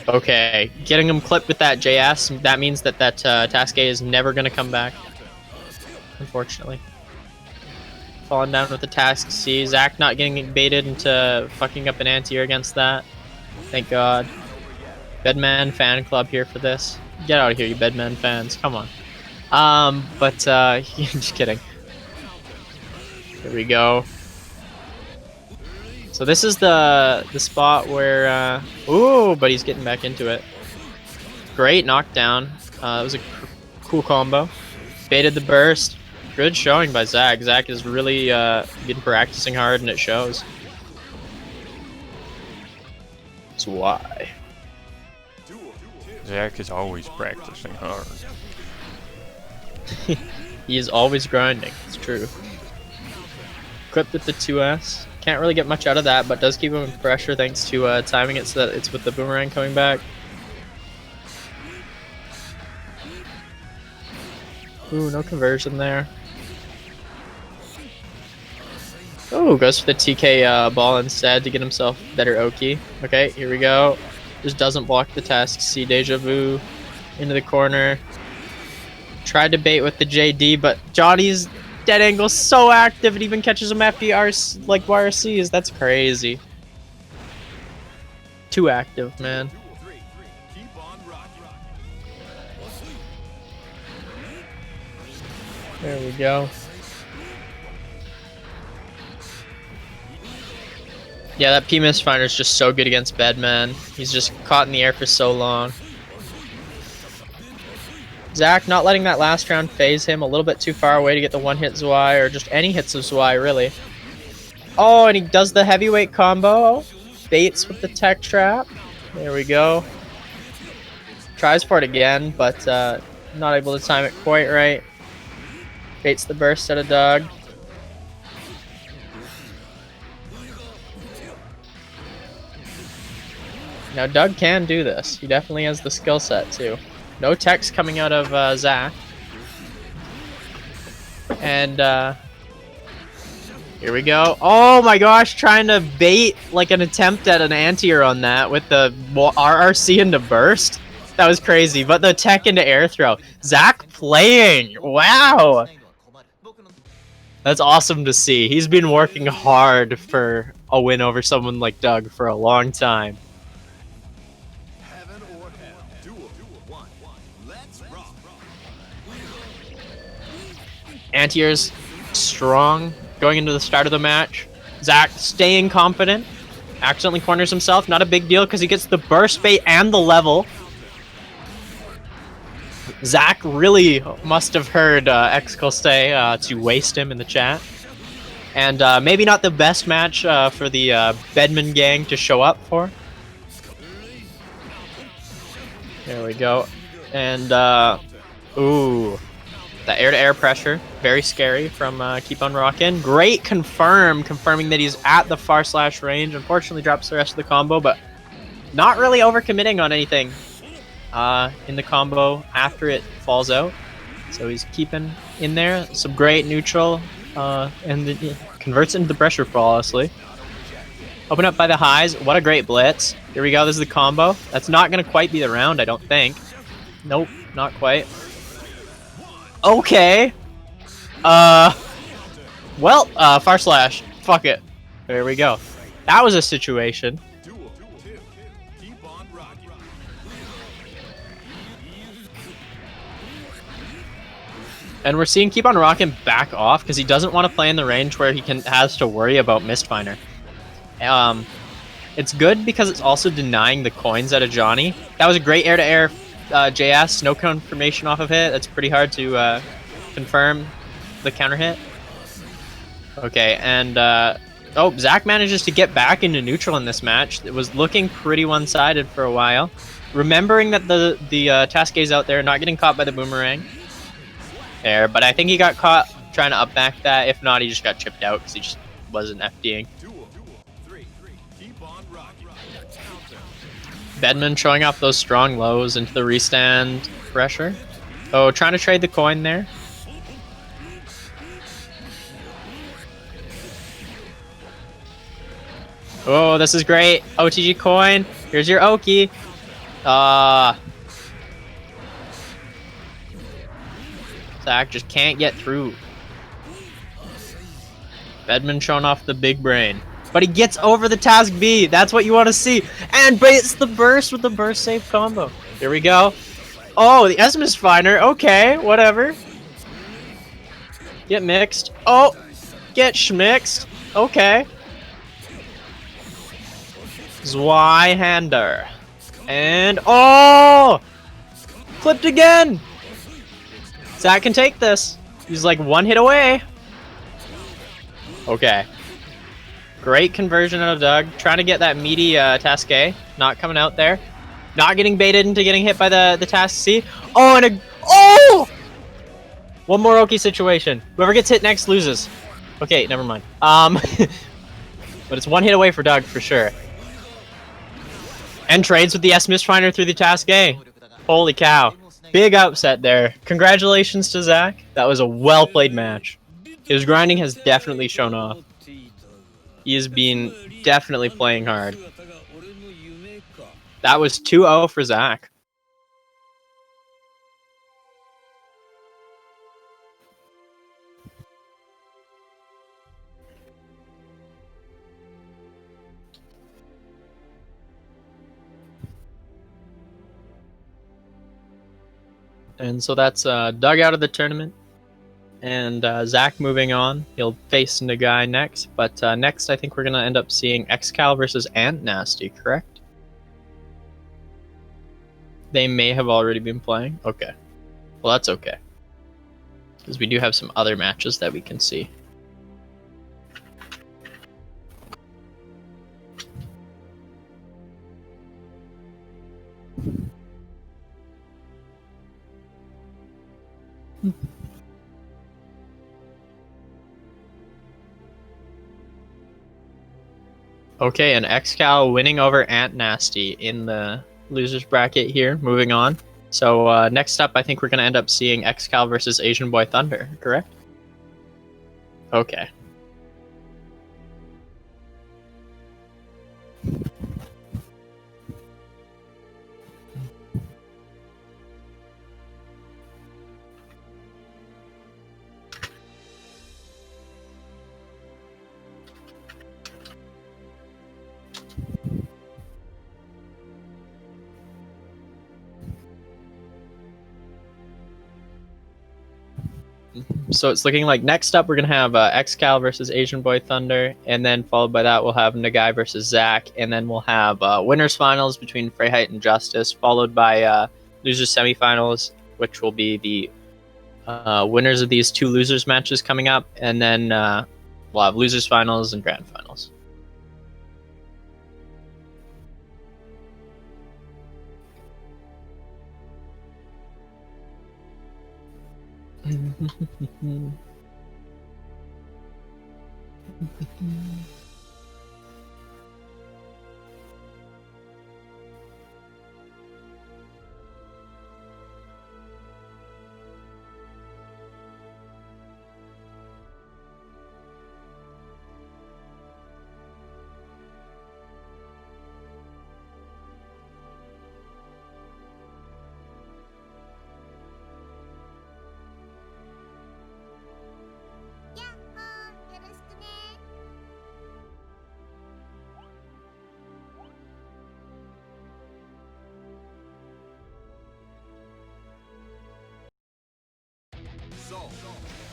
Okay, getting him clipped with that JS, that means that Task A is never going to come back. Unfortunately. Falling down with the Task C. Zach not getting baited into fucking up an anti-air against that. Thank God. Bedman fan club here for this. Get out of here, you Bedman fans. Come on. Just kidding. Here we go. So this is the spot where... ooh, but he's getting back into it. Great knockdown. That was a cool combo. Baited the burst. Good showing by Zach. Zach is really been practicing hard, and it shows. That's why. Zach is always practicing hard. He is always grinding. It's true. Equipped with the 2S. Can't really get much out of that, but does keep him in pressure thanks to timing it so that it's with the boomerang coming back. Ooh, no conversion there. Oh, goes for the TK ball instead to get himself better Oki. Okay, here we go. Just doesn't block the Task C. Deja Vu into the corner. Tried to bait with the JD, but Johnny's dead angle so active it even catches him FDR like YRCs. That's crazy. Too active, man. There we go. Yeah, that P Mistfinder is just so good against Bedman. He's just caught in the air for so long. Zach not letting that last round phase him, a little bit too far away to get the one-hit Zwei, or just any hits of Zwei, really. Oh, and he does the heavyweight combo. Baits with the tech trap. There we go. Tries for it again, but not able to time it quite right. Baits the burst at a Doug. Now Doug can do this. He definitely has the skill set too. No techs coming out of Zach. And here we go. Oh my gosh, trying to bait like an attempt at an anti-air on that with the RRC into burst. That was crazy, but the tech into air throw. Zach playing, wow. That's awesome to see. He's been working hard for a win over someone like Doug for a long time. Anti-air's strong going into the start of the match. Zach staying confident. Accidentally corners himself. Not a big deal because he gets the burst bait and the level. Zach really must have heard XCal to waste him in the chat. And maybe not the best match for the Bedman gang to show up for. There we go. And, ooh. The air-to-air pressure, very scary from Keep on Rockin'. Great confirming that he's at the far slash range. Unfortunately drops the rest of the combo, but not really overcommitting on anything in the combo after it falls out. So he's keeping in there. Some great neutral. And then yeah, converts into the pressure flawlessly. Open up by the highs. What a great blitz. Here we go. This is the combo. That's not going to quite be the round, I don't think. Nope, not quite. Okay. Well, far slash. Fuck it. There we go. That was a situation. Duel. Keep on rocking. And we're seeing Keep on Rockin' back off because he doesn't want to play in the range where he has to worry about Mistfinder. It's good because it's also denying the coins out of Johnny. That was a great air-to-air JS. No confirmation off of it. That's pretty hard to confirm the counter hit. Okay, and oh, Zach manages to get back into neutral in this match. It was looking pretty one-sided for a while. Remembering that the Taske's out there, not getting caught by the boomerang. There, but I think he got caught trying to up back that. If not, he just got chipped out because he just wasn't FDing. Duel. 3. Keep on rocking. Counter. Bedman showing off those strong lows into the restand pressure. Oh, trying to trade the coin there. Oh, this is great. OTG coin. Here's your Oki. Zach just can't get through. Bedman showing off the big brain. But he gets over the Task B. That's what you want to see. And baits the burst with the burst save combo. Here we go. Oh, the Esmus Finder. Okay, whatever. Get mixed. Oh, get schmixed. Okay. Zweihander. And oh! Clipped again! Zach can take this. He's like one hit away. Okay. Great conversion out of Doug. Trying to get that meaty Task A. Not coming out there. Not getting baited into getting hit by the Task C. Oh, and a... Oh! One more Oki situation. Whoever gets hit next loses. Okay, never mind. But it's one hit away for Doug for sure. And trades with the S Mistfinder through the Task A. Holy cow. Big upset there. Congratulations to Zach. That was a well-played match. His grinding has definitely shown off. He has been definitely playing hard. That was 2-0 for Zach. And so that's Doug out of the tournament. And Zach moving on. He'll face Nagai next. But next, I think we're going to end up seeing Xcal versus Ant Nasty, correct? They may have already been playing. Okay. Well, that's okay. Because we do have some other matches that we can see. Okay, and Xcal winning over Ant Nasty in the losers bracket here. Moving on. So next up, I think we're going to end up seeing Xcal versus Asian Boy Thunder, correct? Okay. So it's looking like next up we're going to have Xcal versus Asian Boy Thunder, and then followed by that we'll have Nagai versus Zach, and then we'll have winners finals between Freyheit and Justice, followed by losers semifinals, which will be the winners of these two losers matches coming up, and then we'll have losers finals and grand finals.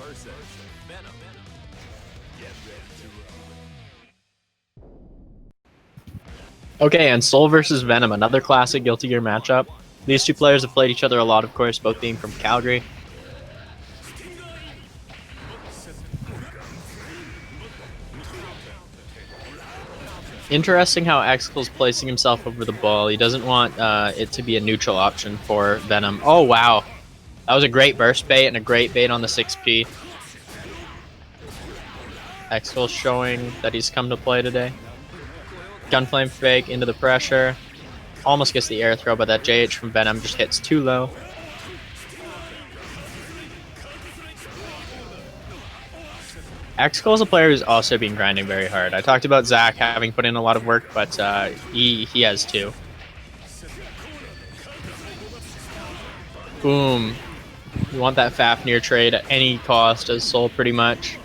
versus Venom. Get ready to roll. Okay, and Soul versus Venom, another classic Guilty Gear matchup. These two players have played each other a lot, of course, both being from Calgary. Interesting how Exkel's placing himself over the ball. He doesn't want it to be a neutral option for Venom. Oh, wow. That was a great burst bait and a great bait on the 6P. Exkel's showing that he's come to play today. Gunflame fake into the pressure. Almost gets the air throw, but that JH from Venom just hits too low. Exkel is a player who's also been grinding very hard. I talked about Zach having put in a lot of work, but he has too. Boom. You want that Fafnir trade at any cost as Soul, pretty much.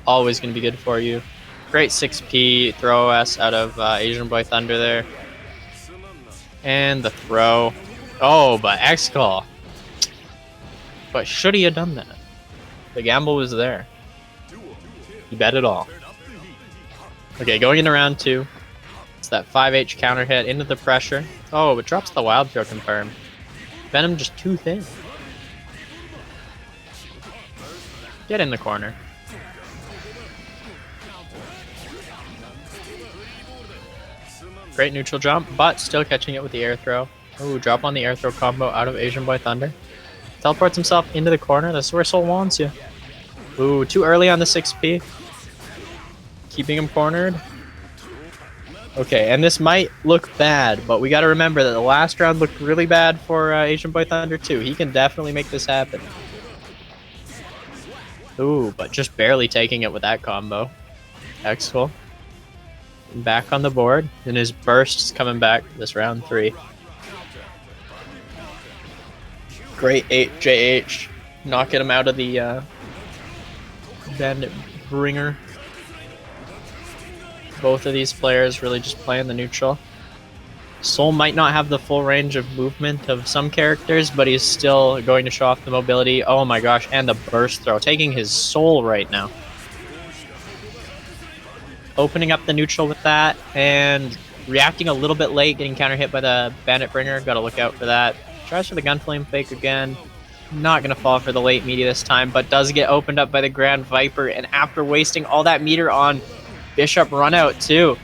Always going to be good for you. Great 6P throw S out of Asian Boy Thunder there. And the throw. Oh, but Exkel. But should he have done that? The gamble was there. He bet it all. Okay, going into round 2. It's that 5H counter hit into the pressure. Oh, it drops the wild throw confirm. Venom just too thin. Get in the corner. Great neutral jump, but still catching it with the air throw. Ooh, drop on the air throw combo out of Asian Boy Thunder. Teleports himself into the corner. That's where Soul wants you. Ooh, too early on the 6P. Keeping him cornered. Okay, and this might look bad, but we gotta remember that the last round looked really bad for Asian Boy Thunder too. He can definitely make this happen. Ooh, but just barely taking it with that combo. Exkel. Back on the board, and his burst is coming back this round 3. Great 8 JH. Knocking him out of the Bandit Bringer. Both of these players really just playing the neutral. Soul might not have the full range of movement of some characters, but he's still going to show off the mobility. Oh my gosh, and the burst throw. Taking his soul right now. Opening up the neutral with that, and reacting a little bit late, getting counter hit by the Bandit Bringer. Gotta look out for that. Tries for the Gunflame fake again. Not gonna fall for the late media this time, but does get opened up by the Grand Viper, and after wasting all that meter on Bishop runout too,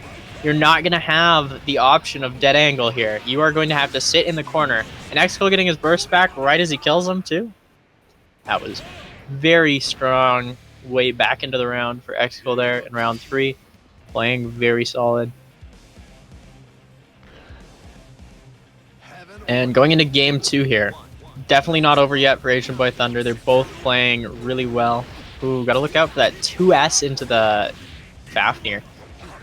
you're not gonna have the option of dead angle here. You are going to have to sit in the corner. And Exkel getting his burst back right as he kills him too. That was very strong way back into the round for Exkel there in round 3. Playing very solid. And going into game 2 here. Definitely not over yet for Asian Boy Thunder. They're both playing really well. Ooh, gotta look out for that 2S into the Fafnir.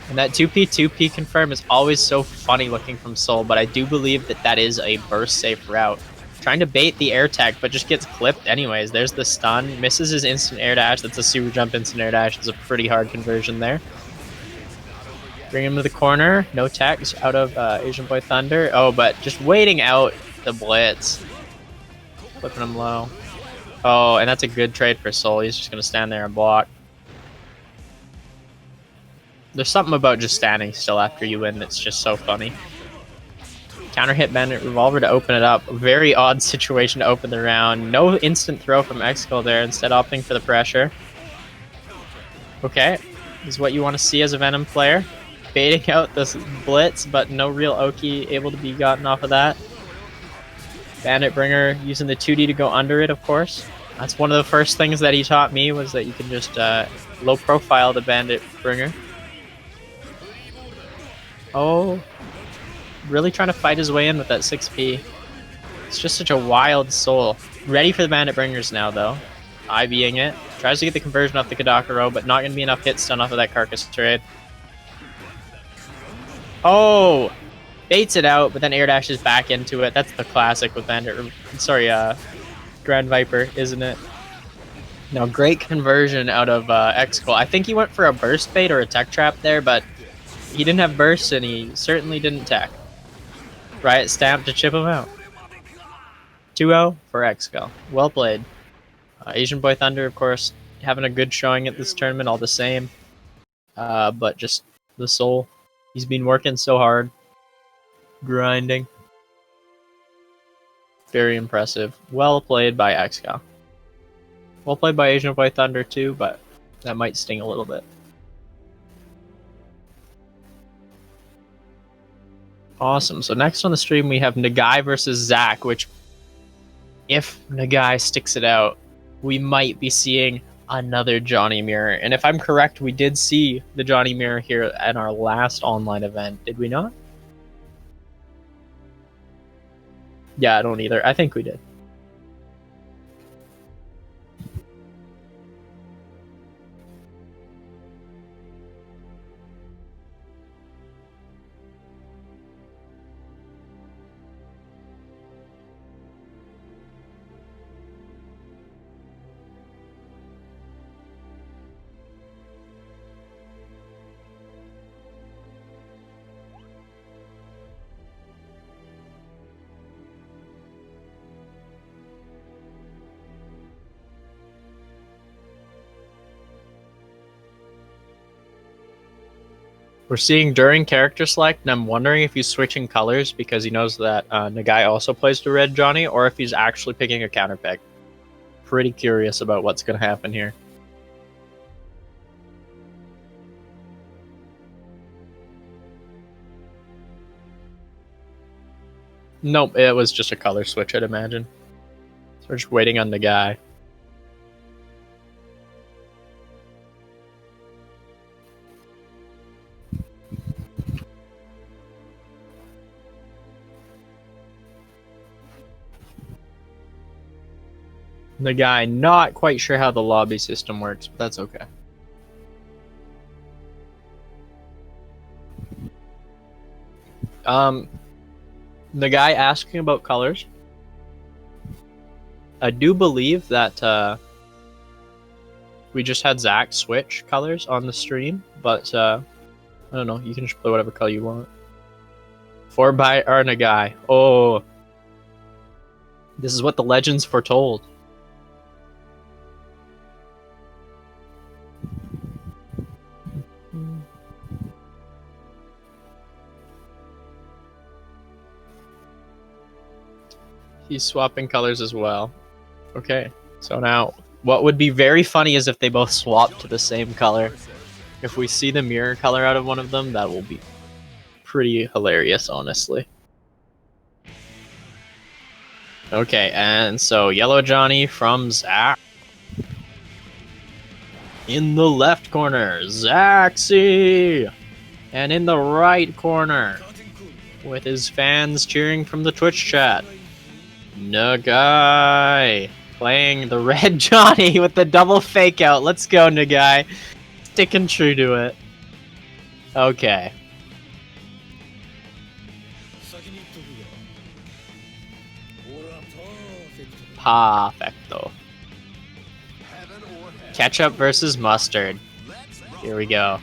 And that 2P confirm is always so funny looking from Soul, but I do believe that that is a burst safe route. Trying to bait the air tech, but just gets clipped anyways. There's the stun. Misses his instant air dash. That's a super jump instant air dash. It's a pretty hard conversion there. Bring him to the corner. No techs out of Asian Boy Thunder. Oh, but just waiting out the blitz. Flipping him low. Oh, and that's a good trade for Soul. He's just going to stand there and block. There's something about just standing still after you win that's just so funny. Counter hit Bandit Revolver to open it up. A very odd situation to open the round. No instant throw from Exkel there, instead opting for the pressure. Okay, this is what you want to see as a Venom player. Baiting out this blitz, but no real Oki able to be gotten off of that. Bandit Bringer using the 2D to go under it, of course. That's one of the first things that he taught me, was that you can just low profile the Bandit Bringer. Oh, really trying to fight his way in with that 6P. It's just such a wild Soul. Ready for the Bandit Bringers now, though. IBing it. Tries to get the conversion off the Kadakaro, but not going to be enough hit stun off of that Carcass trade. Oh! Baits it out, but then air dashes back into it. That's the classic with Bandit. Sorry, Grand Viper, isn't it? No, great conversion out of Exkel. I think he went for a burst bait or a tech trap there, but he didn't have burst, and he certainly didn't tech. Riot Stamp to chip him out. 2-0 for Exkel. Well played. Asian Boy Thunder, of course, having a good showing at this tournament all the same. But just the soul. He's been working so hard. Grinding. Very impressive. Well played by XCal. Well played by Asian Boy Thunder too, but that might sting a little bit. Awesome. So next on the stream we have Nagai versus Zach, which if Nagai sticks it out, we might be seeing another Johnny Mirror. And if I'm correct, we did see the Johnny Mirror here at our last online event, did we not? Yeah, I don't either. I think we did. We're seeing during character select, and I'm wondering if he's switching colors because he knows that Nagai also plays the red Johnny, or if he's actually picking a counter pick. Pretty curious about what's going to happen here. Nope, it was just a color switch, I'd imagine. So we're just waiting on Nagai. The guy not quite sure how the lobby system works, but that's okay. The guy asking about colors. I do believe that we just had Zach switch colors on the stream, but I don't know. You can just play whatever color you want. 4 by Nagai. Oh, this is what the legends foretold. He's swapping colors as well. Okay, so now what would be very funny is if they both swap to the same color. If we see the mirror color out of one of them, that will be pretty hilarious, honestly. Okay, and so Yellow Johnny from Zach. In the left corner, Zaxy! And in the right corner, with his fans cheering from the Twitch chat, Nagai playing the red Johnny with the double fake out. Let's go, Nagai. Sticking true to it. Okay. Perfecto. Ketchup versus mustard. Here we go.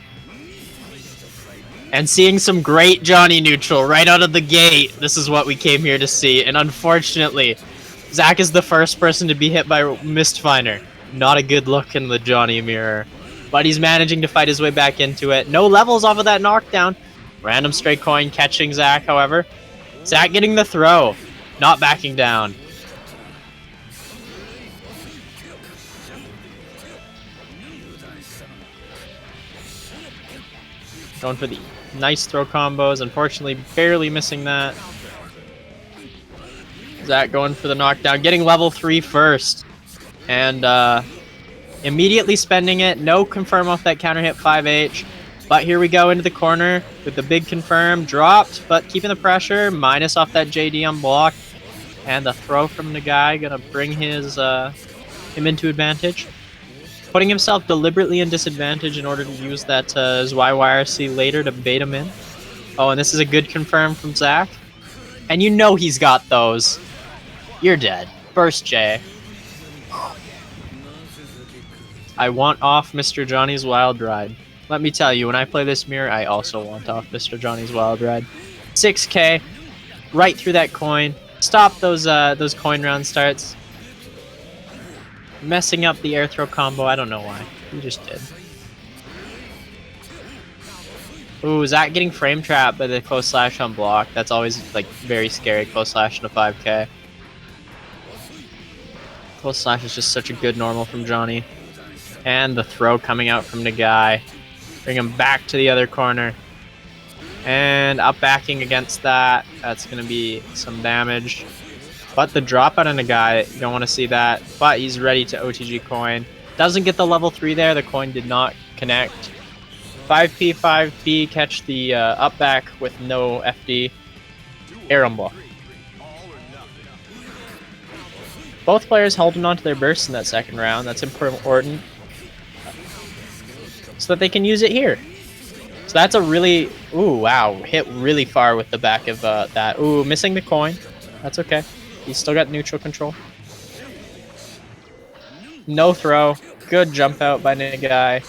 And seeing some great Johnny neutral right out of the gate. This is what we came here to see. And unfortunately, Zach is the first person to be hit by Mistfinder. Not a good look in the Johnny mirror. But he's managing to fight his way back into it. No levels off of that knockdown. Random stray coin catching Zach, however. Zach getting the throw. Not backing down. Going for the nice throw combos. Unfortunately, barely missing that. Zach going for the knockdown. Getting level 3 first. And immediately spending it. No confirm off that counter hit 5H. But here we go into the corner with the big confirm. Dropped, but keeping the pressure. Minus off that JD on block. And the throw from the guy. Gonna bring his him into advantage. Putting himself deliberately in disadvantage in order to use that YYRC later to bait him in. Oh, and this is a good confirm from Zach. And you know he's got those. You're dead. Burst J. I want off Mr. Johnny's Wild Ride. Let me tell you, when I play this mirror, I also want off Mr. Johnny's Wild Ride. 6k, right through that coin. Stop those coin round starts. Messing up the air throw combo, I don't know why. He just did. Ooh, Zach getting frame trapped by the close slash on block. That's always like very scary, close slash in a 5k. Close slash is just such a good normal from Johnny. And the throw coming out from Nagai. Bring him back to the other corner. And up backing against that. That's going to be some damage. But the drop out on Nagai, you don't want to see that. But he's ready to OTG coin. Doesn't get the level 3 there. The coin did not connect. 5P, 5B, catch the up back with no FD. Air rumble. Both players holding on to their bursts in that second round. That's important. So that they can use it here. So that's a really... Ooh, wow. Hit really far with the back of that. Ooh, missing the coin. That's okay. He's still got neutral control. No throw. Good jump out by Nagai.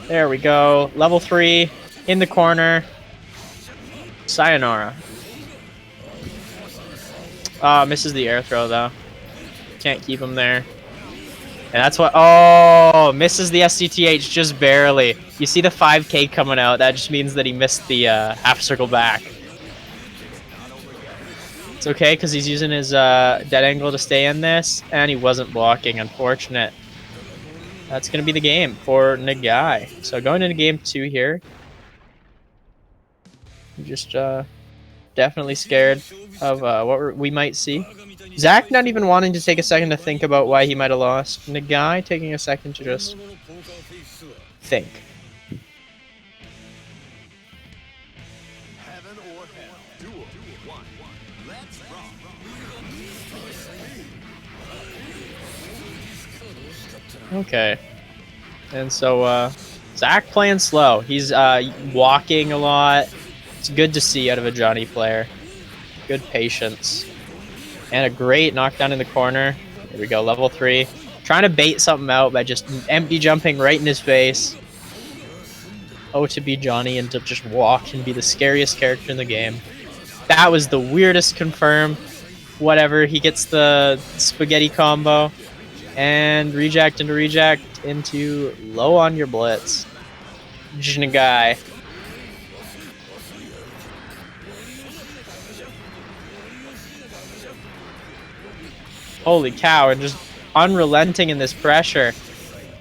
There we go. Level 3 in the corner. Sayonara. Misses the air throw though. Can't keep him there. And that's what. Oh, misses the SCTH just barely. You see the 5k coming out. That just means that he missed the half circle back. It's okay because he's using his dead angle to stay in this, and he wasn't blocking. Unfortunate. That's going to be the game for Nagai. So going into game 2 here. I'm just definitely scared of what we might see. Zach not even wanting to take a second to think about why he might have lost. Nagai taking a second to just think. Heaven or hell. Duel. 1. Let's rock. Okay. And so Zach playing slow. He's walking a lot. It's good to see out of a Johnny player. Good patience. And a great knockdown in the corner. Here we go, level 3. Trying to bait something out by just empty jumping right in his face. Oh, to be Johnny and to just walk and be the scariest character in the game. That was the weirdest confirm. Whatever, he gets the spaghetti combo. And reject into low on your blitz. Nagai. Holy cow, and just unrelenting in this pressure.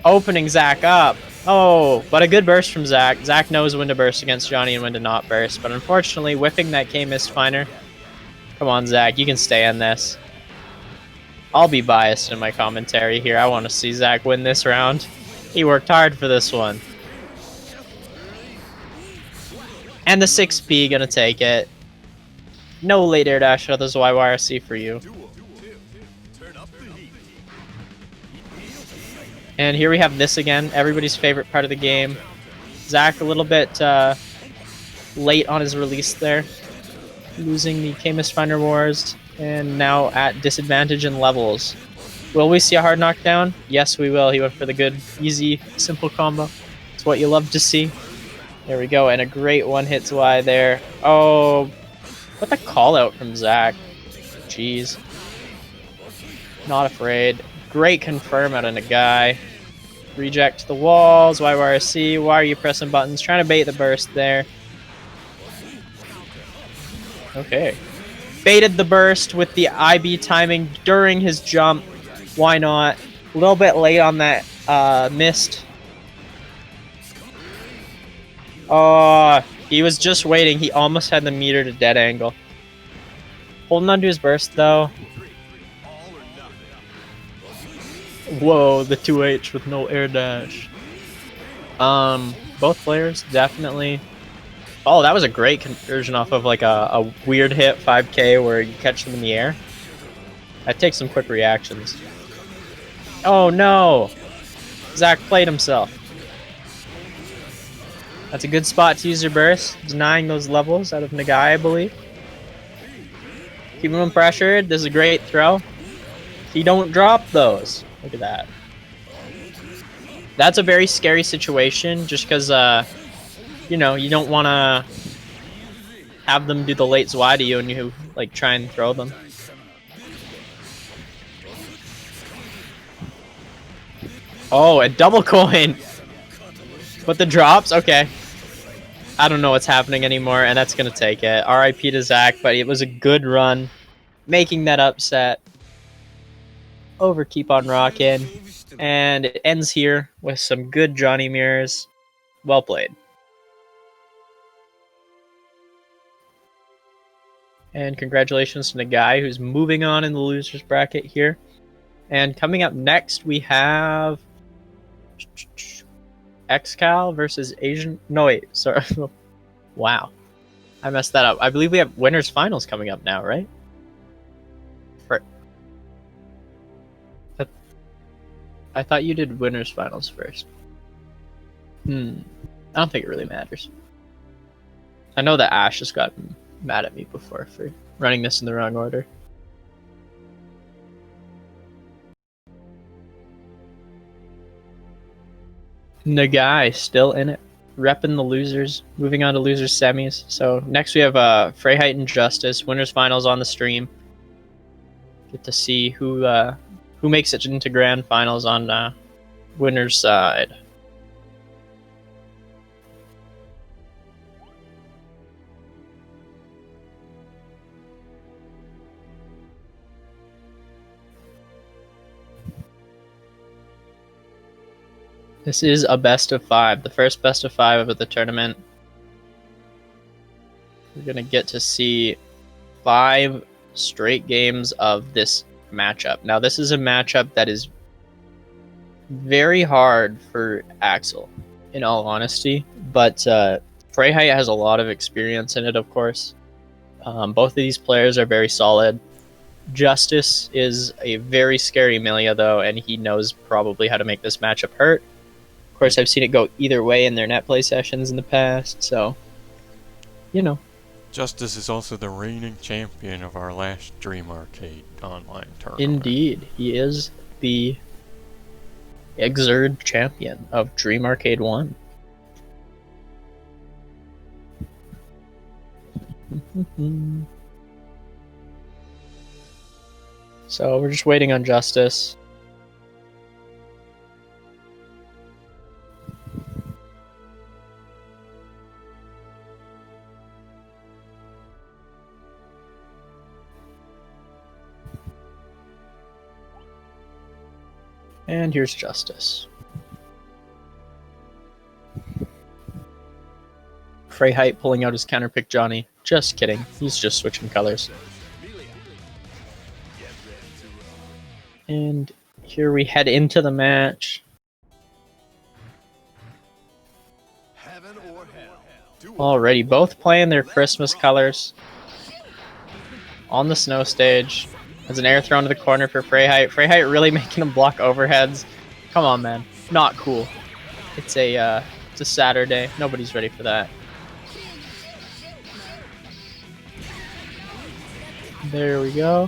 Opening Zach up. Oh, but a good burst from Zach. Zach knows when to burst against Johnny and when to not burst. But unfortunately, whipping that K missed finer. Come on, Zach, you can stay in this. I'll be biased in my commentary here. I want to see Zach win this round. He worked hard for this one. And the 6P gonna take it. No late air dash out of this YYRC for you. And here we have this again, everybody's favorite part of the game. Zach a little bit late on his release there. Losing the K-Mist Finder Wars, and now at disadvantage in levels. Will we see a hard knockdown? Yes, we will. He went for the good, easy, simple combo. It's what you love to see. There we go, and a great one-hit Y there. Oh, what the call-out from Zach. Jeez. Not afraid. Great confirm out of Nagai. Reject to the walls. YYRC. Why are you pressing buttons? Trying to bait the burst there. Okay. Baited the burst with the IB timing during his jump. Why not? A little bit late on that missed. Oh, he was just waiting. He almost had the meter to dead angle. Holding on to his burst though. Whoa, the 2H with no air dash. Both players definitely. Oh, that was a great conversion off of like a weird hit 5k where you catch them in the air. That takes some quick reactions. Oh no! Zach played himself. That's a good spot to use your burst, denying those levels out of Nagai, I believe. Keep him pressured. This is a great throw. He don't drop those. Look at that. That's a very scary situation just because, you know, you don't want to have them do the late Y to you and you, like, try and throw them. Oh, a double coin! But the drops? Okay. I don't know what's happening anymore, and that's gonna take it. RIP to Zach, but it was a good run. Making that upset. Over Keep on Rockin'. And it ends here with some good Johnny Mirrors. Well played. And congratulations to the guy who's moving on in the losers bracket here. And coming up next, we have XCal versus Asian. No, wait, sorry. Wow. I messed that up. I believe we have winners finals coming up now, right? I thought you did winners finals first. I don't think it really matters. I know that Ash has gotten mad at me before for running this in the wrong order. Nagai still in it, repping the losers, moving on to losers semis. So next we have Freyheit and Justice, winners finals on the stream. Get to see who makes it into grand finals on winner's side. This is a best of 5, the first best of 5 of the tournament. We're gonna get to see 5 straight games of this matchup. Now this is a matchup that is very hard for Axel, in all honesty, but Freyheit has a lot of experience in it, of course. Both of these players are very solid. Justice is a very scary Milia though, and he knows probably how to make this matchup hurt. Of course, I've seen it go either way in their net play sessions in the past, so, you know. Justice is also the reigning champion of our last Dream Arcade online tournament. Indeed, he is the Exerd champion of Dream Arcade 1. So we're just waiting on Justice. And here's Justice. Freyheit pulling out his counterpick Johnny. Just kidding. He's just switching colors. And here we head into the match. Alrighty, both playing their Christmas colors. On the snow stage. There's an air thrown to the corner for Freyheit. Freyheit really making him block overheads. Come on, man. Not cool. It's a Saturday. Nobody's ready for that. There we go.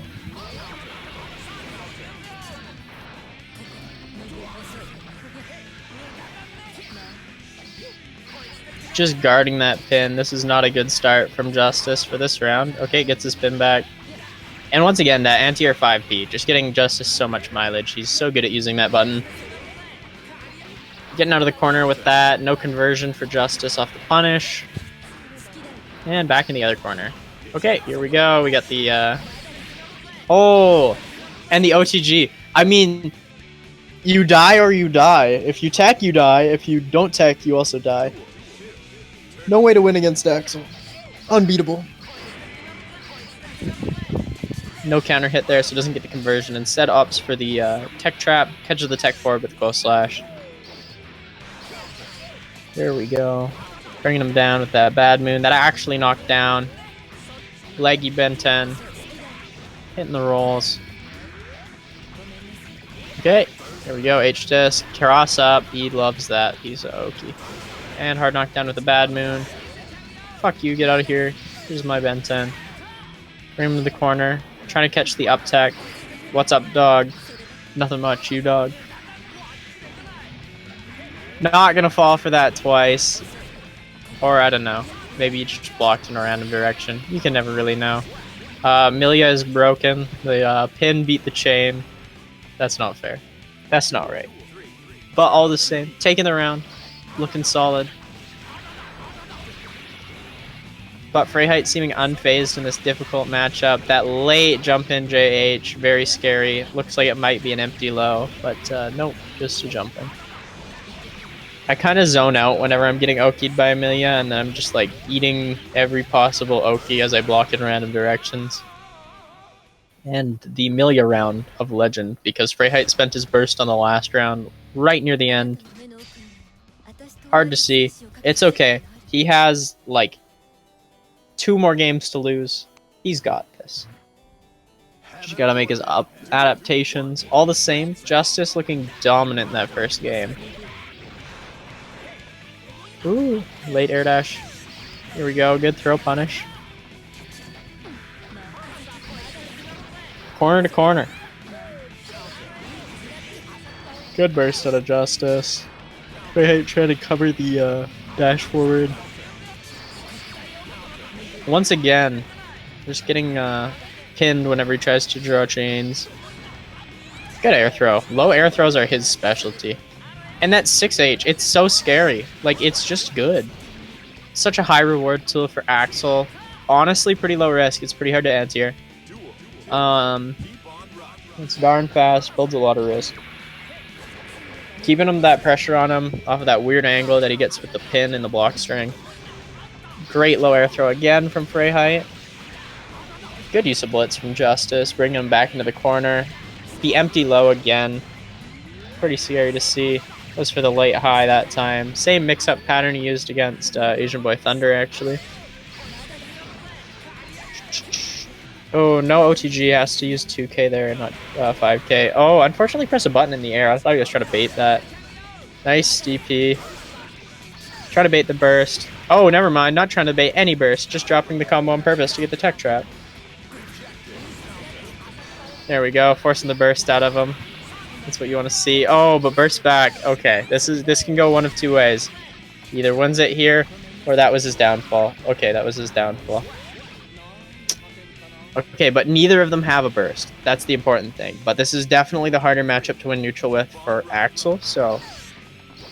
Just guarding that pin. This is not a good start from Justice for this round. Okay, gets his pin back. And once again, that anti-air 5P, just getting Justice so much mileage. He's so good at using that button. Getting out of the corner with that. No conversion for Justice off the punish. And back in the other corner. Okay, here we go. We got the... Oh! And the OTG. I mean, you die or you die. If you tech, you die. If you don't tech, you also die. No way to win against Axel. Unbeatable. No counter hit there, so doesn't get the conversion. Instead opts for the tech trap, catches the tech forward with Ghost Slash. There we go. Bringing him down with that Bad Moon. That actually knocked down. Leggy Ben 10. Hitting the rolls. Okay, there we go. H-Disc. Karas up. He loves that piece of Oki. And hard knockdown with the Bad Moon. Fuck you, get out of here. Here's my Ben 10. Bring him to the corner. Trying to catch the up tech. What's up, dog? Nothing much, you dog. Not gonna fall for that twice. Or I don't know. Maybe you just blocked in a random direction. You can never really know. Milia is broken. The pin beat the chain. That's not fair. That's not right. but all the same, taking the round, looking solid. But Freyheit seeming unfazed in this difficult matchup. That late jump in JH, very scary. Looks like it might be an empty low, but nope, just a jump in. I kind of zone out whenever I'm getting Oki'd by Amelia, and then I'm just like eating every possible Oki as I block in random directions. And the Amelia round of Legend, because Freyheit spent his burst on the last round right near the end. Hard to see. It's okay. He has like 2 more games to lose. He's got this. Just gotta make his adaptations. All the same, Justice looking dominant in that first game. Ooh, late air dash. Here we go, good throw punish. Corner to corner. Good burst out of Justice. Freyheit trying to cover the dash forward. Once again, just getting pinned whenever he tries to draw chains. Good air throw. Low air throws are his specialty. And that 6H, it's so scary. Like, it's just good. Such a high reward tool for Axel. Honestly, pretty low risk. It's pretty hard to anti-air. It's darn fast, builds a lot of risk. Keeping him that pressure on him off of that weird angle that he gets with the pin and the block string. Great low air throw again from Freyheit. Good use of blitz from Justice, bringing him back into the corner. The empty low again. Pretty scary to see. Was for the late high that time. Same mix-up pattern he used against Asian Boy Thunder, actually. Oh, no OTG, has to use 2k there, not 5k. Oh, unfortunately press a button in the air. I thought he was trying to bait that. Nice DP. Try to bait the burst. Oh, never mind. Not trying to bait any burst. Just dropping the combo on purpose to get the tech trap. There we go. Forcing the burst out of him. That's what you want to see. Oh, but burst back. Okay, this can go one of 2 ways. Either wins it here, or that was his downfall. Okay, that was his downfall. Okay, but neither of them have a burst. That's the important thing. But this is definitely the harder matchup to win neutral with for Axel, so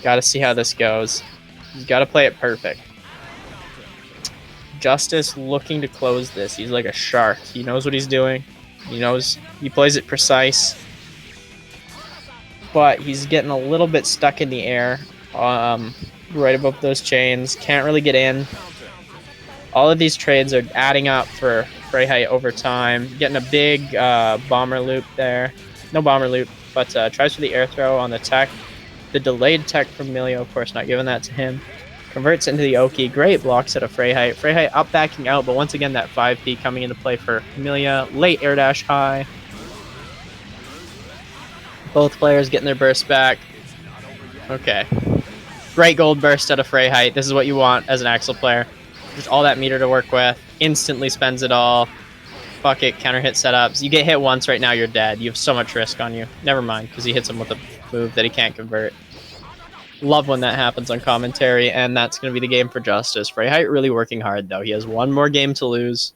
gotta see how this goes. He's gotta play it perfect. Justice looking to close this. He's like a shark. He knows what he's doing. He plays it precise. But he's getting a little bit stuck in the air, right above those chains. Can't really get in. All of these trades are adding up for Freyheit over time. Getting a big bomber loop there. No bomber loop, but tries for the air throw on the tech. The delayed tech from Milio, of course, not giving that to him. Converts into the Oki. Great blocks out of Freyheit. Freyheit up backing out, but once again that 5P coming into play for Amelia. Late air dash high. Both players getting their burst back. Okay. Great gold burst out of Freyheit. This is what you want as an Axel player. Just all that meter to work with. Instantly spends it all. Fuck it, counter hit setups. You get hit once right now, you're dead. You have so much risk on you. Never mind, because he hits him with a move that he can't convert. Love when that happens on commentary, and that's going to be the game for Justice. Freyheit really working hard, though. He has 1 more game to lose.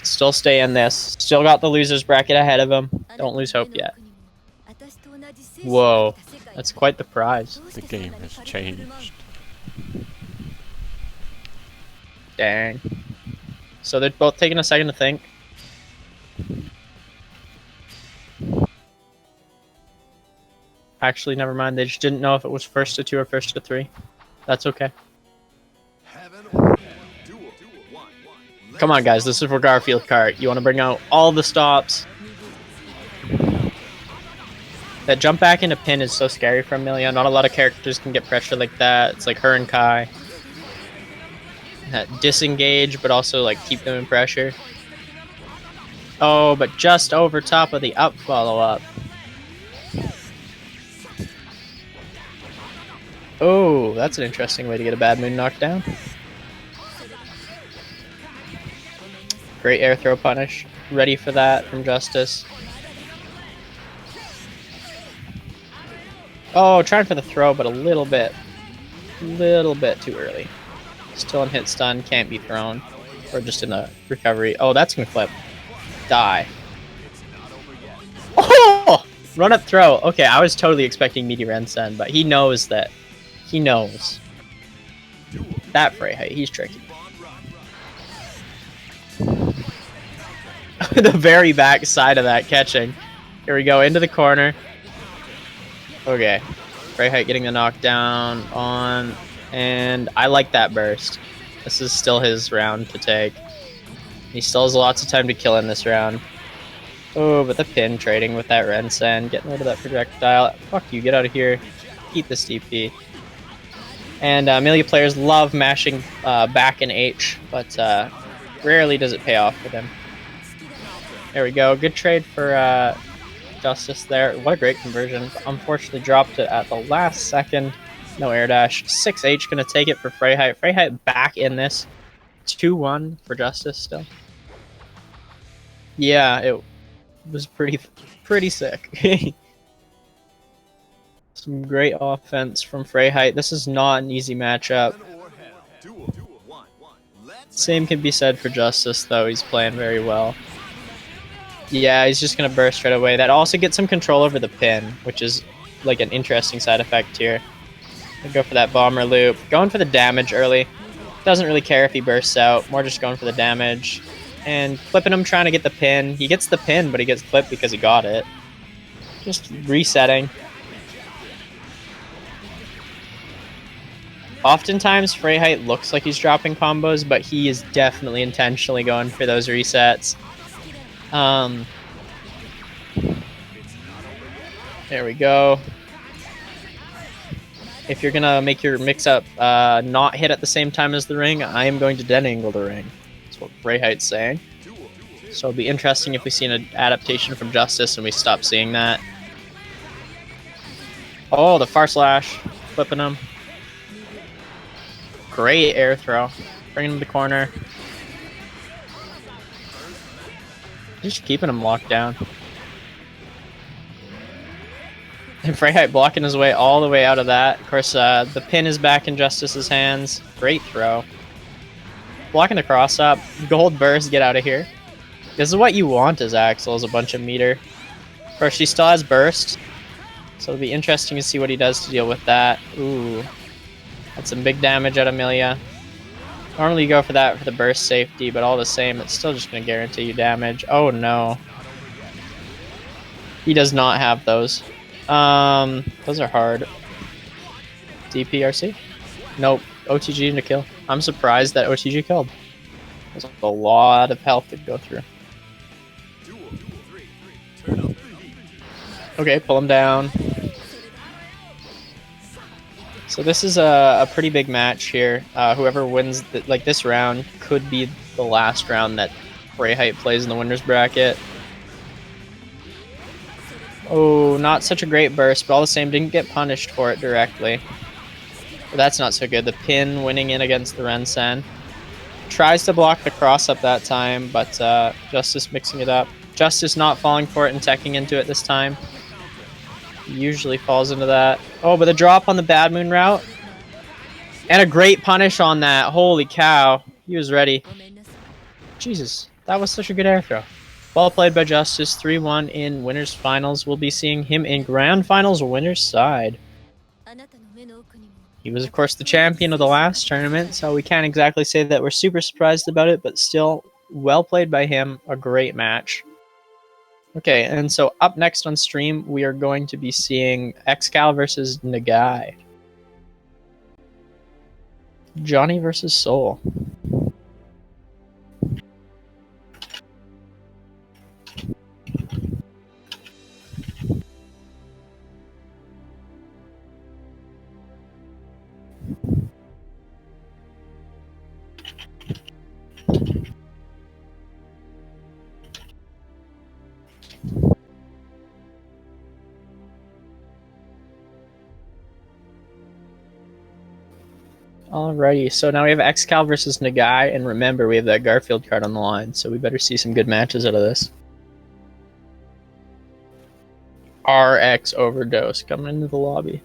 Still stay in this. Still got the loser's bracket ahead of him. Don't lose hope yet. Whoa, that's quite the prize. The game has changed. Dang. So they're both taking a second to think. Actually, never mind. They just didn't know if it was first to 2 or first to 3. That's okay. Come on, guys. This is for Garfield Kart. You want to bring out all the stops. That jump back into pin is so scary for Amelia. Not a lot of characters can get pressure like that. It's like her and Kai. That disengage, but also like keep them in pressure. Oh, but just over top of the up follow-up. Oh, that's an interesting way to get a bad moon knocked down. Great air throw punish. Ready for that from Justice. Oh, trying for the throw, but a little bit too early. Still in hit stun, can't be thrown. Or just in a recovery. Oh, that's gonna flip. Die. Oh! Run up throw. Okay, I was totally expecting Meaty Rensen, but he knows that. He knows. That Freyheit, he's tricky. The very back side of that catching. Here we go, into the corner. Okay. Freyheit getting the knockdown on. And I like that burst. This is still his round to take. He still has lots of time to kill in this round. Oh, but the pin trading with that Rensen, getting rid of that projectile. Fuck you, get out of here. Eat this DP. And Amelia players love mashing back in H, but rarely does it pay off for them. There we go. Good trade for Justice there. What a great conversion. Unfortunately dropped it at the last second. No air dash. 6H going to take it for Freyheit. Freyheit back in this. 2-1 for Justice still. Yeah, it was pretty sick. Some great offense from Freyheit. This is not an easy matchup. Same can be said for Justice, though. He's playing very well. Yeah, he's just going to burst right away. That also gets some control over the pin, which is like an interesting side effect here. Go for that bomber loop. Going for the damage early. Doesn't really care if he bursts out. More just going for the damage. And clipping him, trying to get the pin. He gets the pin, but he gets clipped because he got it. Just resetting. Oftentimes, Freyheit looks like he's dropping combos, but he is definitely intentionally going for those resets. There we go. If you're going to make your mix-up not hit at the same time as the ring, I am going to dead angle the ring. That's what Freyheit's saying. So it'll be interesting if we see an adaptation from Justice and we stop seeing that. Oh, the Far Slash. Flipping him. Great air throw. Bringing him to the corner. Just keeping him locked down. And Freyheit blocking his way all the way out of that. Of course, the pin is back in Justice's hands. Great throw. Blocking the cross up. Gold burst, get out of here. This is what you want as Axel, is a bunch of meter. Of course, she still has burst. So it'll be interesting to see what he does to deal with that. Ooh. That's some big damage at Amelia. Normally you go for that for the burst safety, but all the same, it's still just going to guarantee you damage. Oh no. He does not have those. Those are hard. DPRC? Nope. OTG into kill. I'm surprised that OTG killed. There's a lot of health to go through. Okay, pull him down. So this is a pretty big match here. Whoever wins this round could be the last round that Freyheit plays in the winner's bracket. Oh, not such a great burst, but all the same, didn't get punished for it directly. But that's not so good. The pin winning in against the Rensen. Tries to block the cross up that time, but Justice mixing it up. Justice not falling for it and teching into it this time. Usually falls into that. Oh, but the drop on the Bad Moon route. And a great punish on that. Holy cow. He was ready. Jesus, that was such a good air throw. Well played by Justice. 3-1 in winners finals. We'll be seeing him in grand finals winners side. He was, of course, the champion of the last tournament, so we can't exactly say that we're super surprised about it, but still, well played by him. A great match. Okay, and so up next on stream, we are going to be seeing Excal versus Nagai. Johnny versus Soul. Alrighty, so now we have Excal versus Nagai, and remember, we have that Garfield card on the line, so we better see some good matches out of this. RX Overdose coming into the lobby.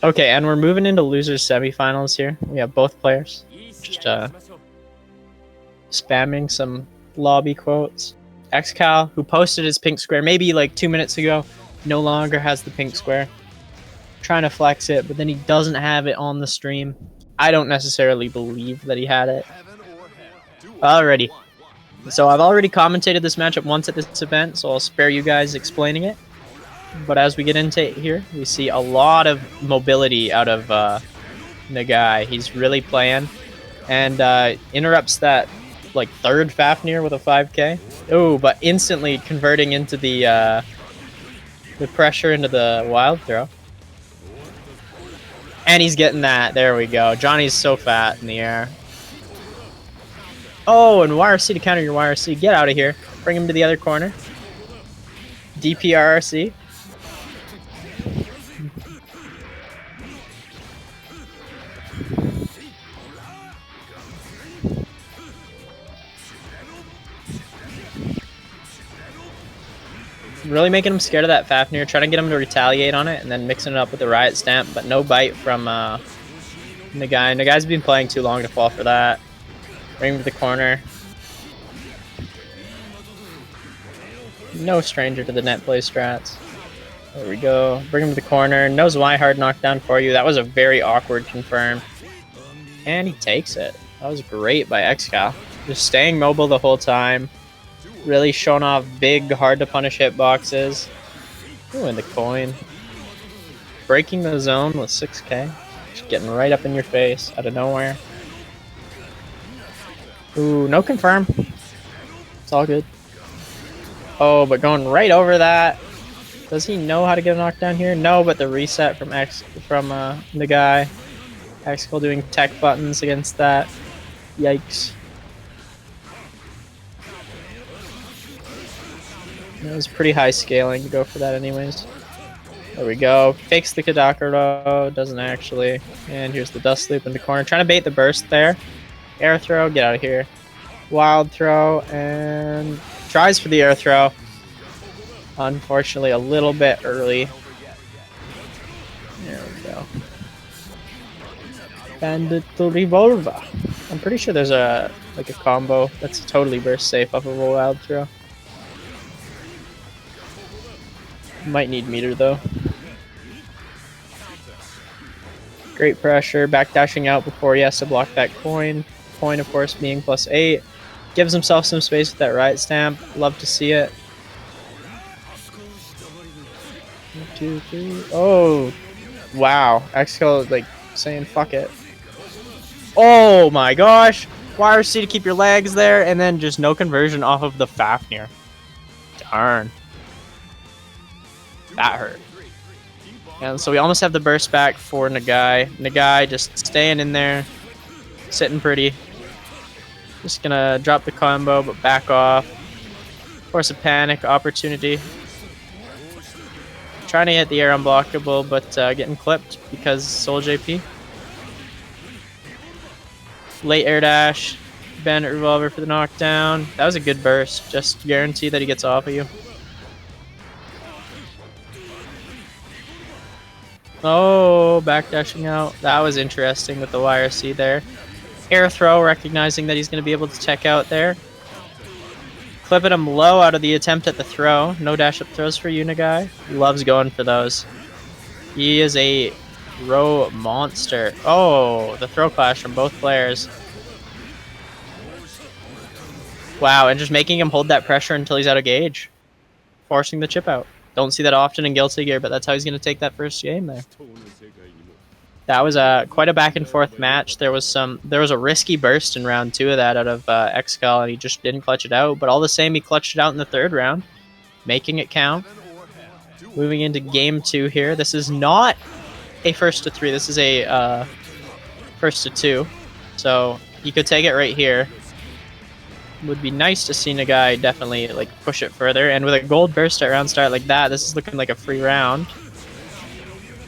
Okay, and we're moving into losers semifinals here. We have both players just spamming some lobby quotes. XCal, who posted his pink square maybe like 2 minutes ago, no longer has the pink square. Trying to flex it, but then he doesn't have it on the stream. I don't necessarily believe that he had it. Alrighty. So I've already commentated this matchup once at this event, so I'll spare you guys explaining it. But as we get into it here, we see a lot of mobility out of Nagai. He's really playing, and interrupts that like third Fafnir with a 5k. Oh, but instantly converting into the pressure into the wild throw. And he's getting that. There we go. Johnny's so fat in the air. Oh, and YRC to counter your YRC. Get out of here. Bring him to the other corner. DPRRC. Really making him scared of that Fafnir, trying to get him to retaliate on it, and then mixing it up with the Riot Stamp, but no bite from Nagai. Nagai's been playing too long to fall for that. Bring him to the corner. No stranger to the net play strats. There we go. Bring him to the corner. Knows why hard knockdown for you. That was a very awkward confirm. And he takes it. That was great by XCal. Just staying mobile the whole time. Really showing off big, hard to punish hitboxes. Ooh, and the coin. Breaking the zone with 6k. Just getting right up in your face out of nowhere. Ooh, no confirm. It's all good. Oh, but going right over that. Does he know how to get a knockdown here? No, but the reset from the guy. XCal doing tech buttons against that. Yikes. It was pretty high scaling to go for that anyways. There we go. Fakes the Kadakuro, doesn't actually. And here's the dust loop in the corner. Trying to bait the burst there. Air throw, get out of here. Wild throw, and tries for the air throw. Unfortunately, a little bit early. There we go. Bandit to Revolver. I'm pretty sure there's a combo that's totally burst safe off of a wild throw. Might need meter though. Great pressure, backdashing out before he has to block that coin. Coin, of course, being +8. Gives himself some space with that Riot Stamp. Love to see it. 1, 2, 3. Oh, wow. XCal like saying fuck it. Oh my gosh. YRC to keep your legs there, and then just no conversion off of the Fafnir. Darn. That hurt. And so we almost have the burst back for Nagai. Nagai just staying in there, sitting pretty. Just gonna drop the combo, but back off. Force a panic opportunity. Trying to hit the air unblockable, but getting clipped because Soul JP. Late air dash. Bandit Revolver for the knockdown. That was a good burst. Just guarantee that he gets off of you. Oh, backdashing out. That was interesting with the YRC there. Air throw, recognizing that he's going to be able to tech out there. Clipping him low out of the attempt at the throw. No dash up throws for Nagai. Loves going for those. He is a throw monster. Oh, the throw clash from both players. Wow, and just making him hold that pressure until he's out of gauge. Forcing the chip out. Don't see that often in Guilty Gear, but that's how he's going to take that first game there. That was quite a back and forth match. There was a risky burst in round 2 of that out of XCal, and he just didn't clutch it out. But all the same, he clutched it out in the 3rd round, making it count. Moving into game 2 here. This is not a 1st to 3. This is a 1st to 2. So he could take it right here. Would be nice to see Nagai definitely like push it further, and with a gold burst at round start like that, this is looking like a free round.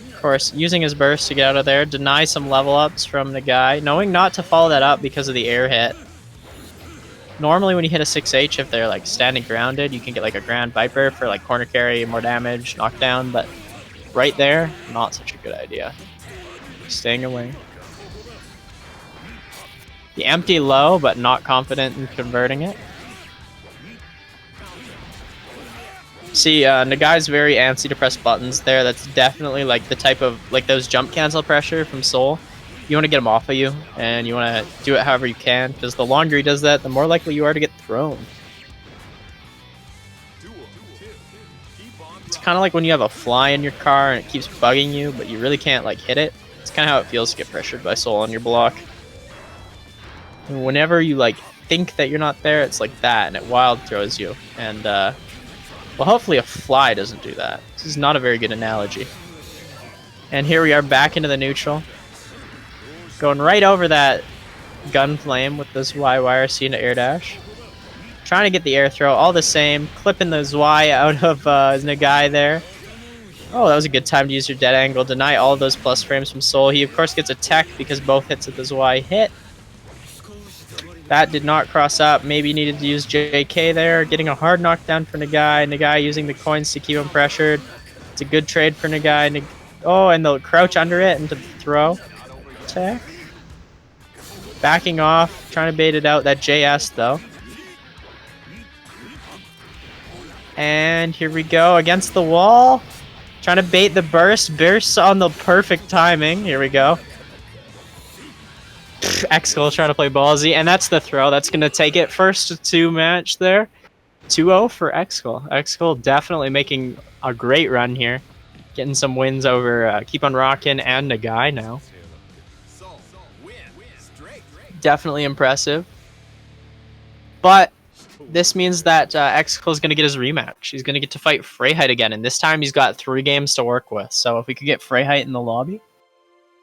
Of course, using his burst to get out of there, deny some level ups from Nagai, knowing not to follow that up because of the air hit. Normally when you hit a 6H, if they're like standing grounded, you can get like a Grand Viper for like corner carry, more damage, knockdown, but right there, not such a good idea. staying away. The empty low, but not confident in converting it. See, Nagai's very antsy to press buttons there. That's definitely like the type of, like those jump cancel pressure from Soul. You want to get him off of you, and you want to do it however you can, because the longer he does that, the more likely you are to get thrown. It's kind of like when you have a fly in your car and it keeps bugging you, but you really can't like hit it. It's kind of how it feels to get pressured by Soul on your block. And whenever you like think that you're not there, it's like that, and it wild throws you. And well, hopefully a fly doesn't do that. This is not a very good analogy. And here we are back into the neutral. Going right over that gun flame with this YYRC into air dash. Trying to get the air throw, all the same. Clipping the Zwei out of Nagai there. Oh, that was a good time to use your dead angle. Deny all of those plus frames from Soul. He, of course, gets a tech because both hits of the Zwei hit. That did not cross up. Maybe needed to use JK there. Getting a hard knockdown for Nagai. Nagai using the coins to keep him pressured. It's a good trade for Nagai. Oh, and they'll crouch under it into the throw. Tech. Backing off. Trying to bait it out. That JS, though. And here we go. Against the wall. Trying to bait the burst. Bursts on the perfect timing. Here we go. Exkul trying to play ballsy, and that's the throw. That's going to take it. First to 2 match there. 2-0 for Exkul. Exkul definitely making a great run here. Getting some wins over Keep on Rockin' and Nagai now. Definitely impressive. But this means that Exkul is going to get his rematch. He's going to get to fight Freyheit again, and this time he's got 3 games to work with. So if we could get Freyheit in the lobby.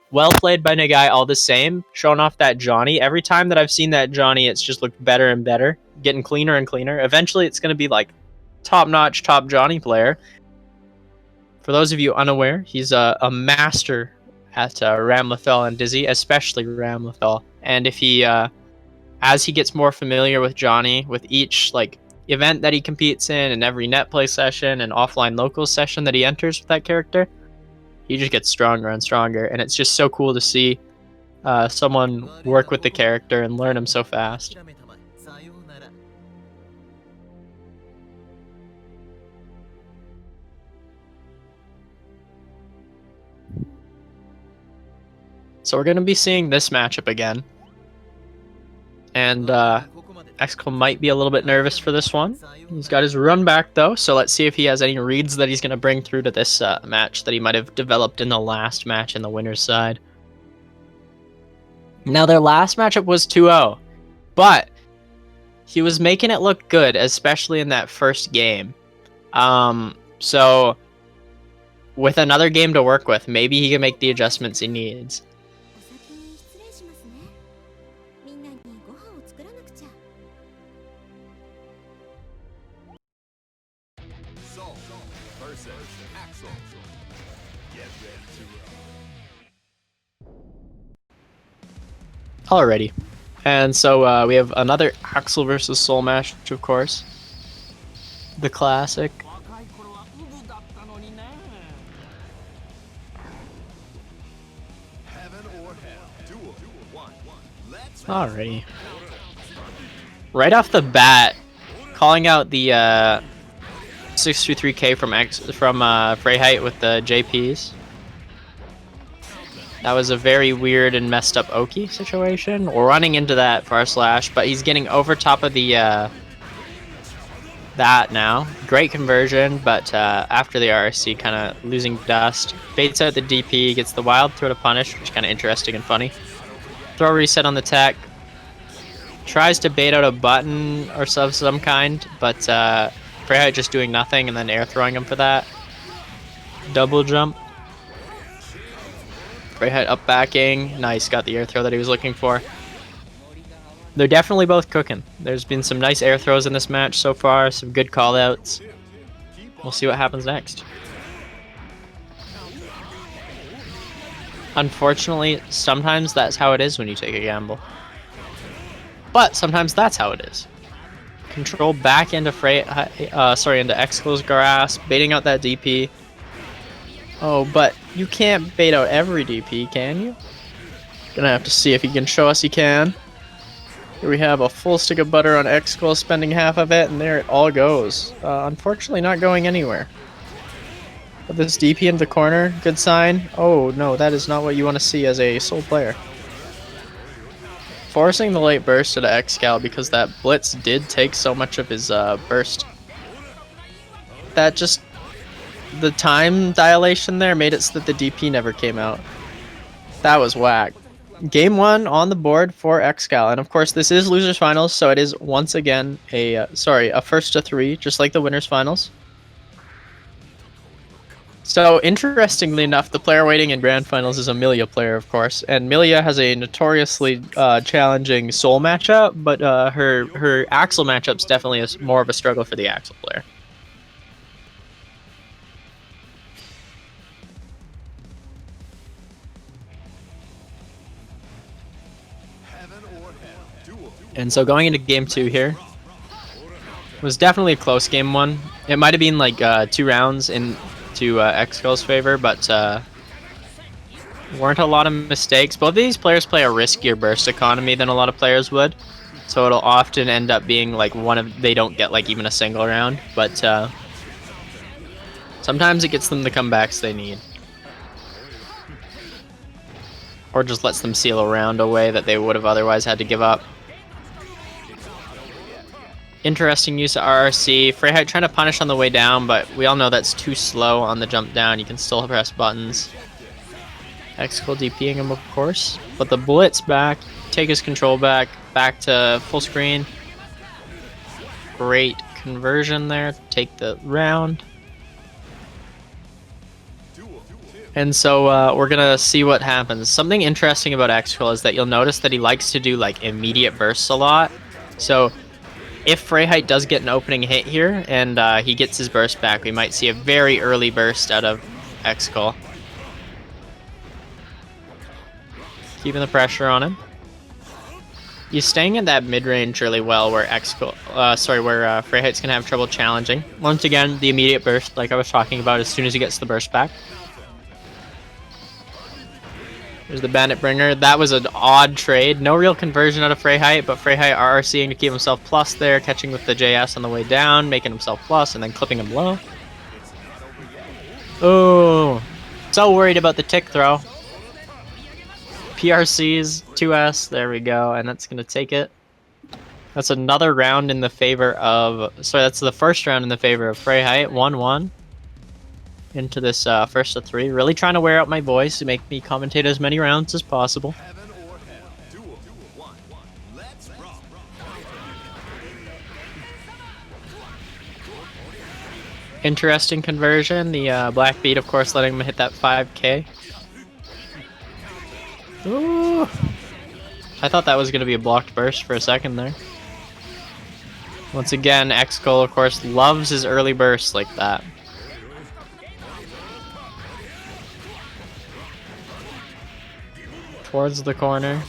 Well played by Nagai all the same, showing off that Johnny. Every time that I've seen that Johnny, it's just looked better and better, getting cleaner and cleaner. Eventually, it's going to be like top-notch, top Johnny player. For those of you unaware, he's a master at Ramlethal and Dizzy, especially Ramlethal. And if he, as he gets more familiar with Johnny, with each like event that he competes in, and every net play session and offline local session that he enters with that character, he just gets stronger and stronger, and it's just so cool to see someone work with the character and learn him so fast. So we're going to be seeing this matchup again. And Exkul might be a little bit nervous for this one. He's got his run back though, so let's see if he has any reads that he's going to bring through to this match that he might have developed in the last match in the winner's side. Now their last matchup was 2-0, but he was making it look good, especially in that first game. So with another game to work with, maybe he can make the adjustments he needs. Alrighty, and so we have another Axel versus Soul match, of course. The classic. Alrighty. Right off the bat, calling out the 623K from Freyheit with the JPs. That was a very weird and messed up Oki situation. We're running into that far slash, but he's getting over top of the that now. Great conversion, but after the RSC kind of losing dust. Baits out the DP, gets the wild throw to punish, which is kind of interesting and funny. Throw reset on the tech. Tries to bait out a button or some kind, but Freyheit just doing nothing and then air throwing him for that. Double jump. Freyheit up backing. Nice, got the air throw that he was looking for. They're definitely both cooking. There's been some nice air throws in this match so far, some good callouts. We'll see what happens next. Unfortunately, sometimes that's how it is when you take a gamble. But sometimes that's how it is. Control back into into Exkul's grasp, baiting out that DP. Oh, but You can't bait out every DP, can you? Gonna have to see if he can show us he can. Here we have a full stick of butter on X-Skull, spending half of it, and there it all goes. Unfortunately not going anywhere. But this DP into the corner, good sign. Oh no, that is not what you want to see as a sole player. Forcing the late burst to the X-Scal because that Blitz did take so much of his burst. That just... the time dilation there made it so that the DP never came out. That was whack. Game 1 on the board for X-Scal, and of course this is losers finals, so it is once again a first to 3, just like the winners finals. So interestingly enough, the player waiting in grand finals is a Milia player, of course, and Milia has a notoriously challenging Soul matchup, but her Axel matchup's definitely more of a struggle for the Axel player. And so going into game 2 here was definitely a close game 1. It might have been like 2 rounds into X-Skull's favor, but weren't a lot of mistakes. Both of these players play a riskier burst economy than a lot of players would, so it'll often end up being like they don't get like even a single round, but sometimes it gets them the comebacks they need. Or just lets them seal a round away that they would have otherwise had to give up. Interesting use of RRC. Freyheit trying to punish on the way down, but we all know that's too slow on the jump down. You can still press buttons. X-Skull DPing him, of course. But the Blitz back, take his control back to full screen. Great conversion there. Take the round. And so we're gonna see what happens. Something interesting about X-Skull is that you'll notice that he likes to do like immediate bursts a lot. So if Freyheit does get an opening hit here and he gets his burst back, we might see a very early burst out of X-Skull. Keeping the pressure on him. He's staying at that mid-range really well where Freyheit's gonna have trouble challenging. Once again, the immediate burst, like I was talking about, as soon as he gets the burst back. There's the Bandit Bringer. That was an odd trade. No real conversion out of Freyheit, but Freyheit RRCing to keep himself plus there, catching with the JS on the way down, making himself plus, and then clipping him low. Oh, so worried about the tick throw. PRCs, 2S, there we go, and that's going to take it. That's another round in the favor of... Sorry, that's the first round in the favor of Freyheit, 1-1. Into this first to 3. Really trying to wear out my voice to make me commentate as many rounds as possible. Interesting conversion. The Black Beat, of course, letting him hit that 5k. Ooh. I thought that was going to be a blocked burst for a second there. Once again, X-Skull, of course, loves his early bursts like that. Towards the corner.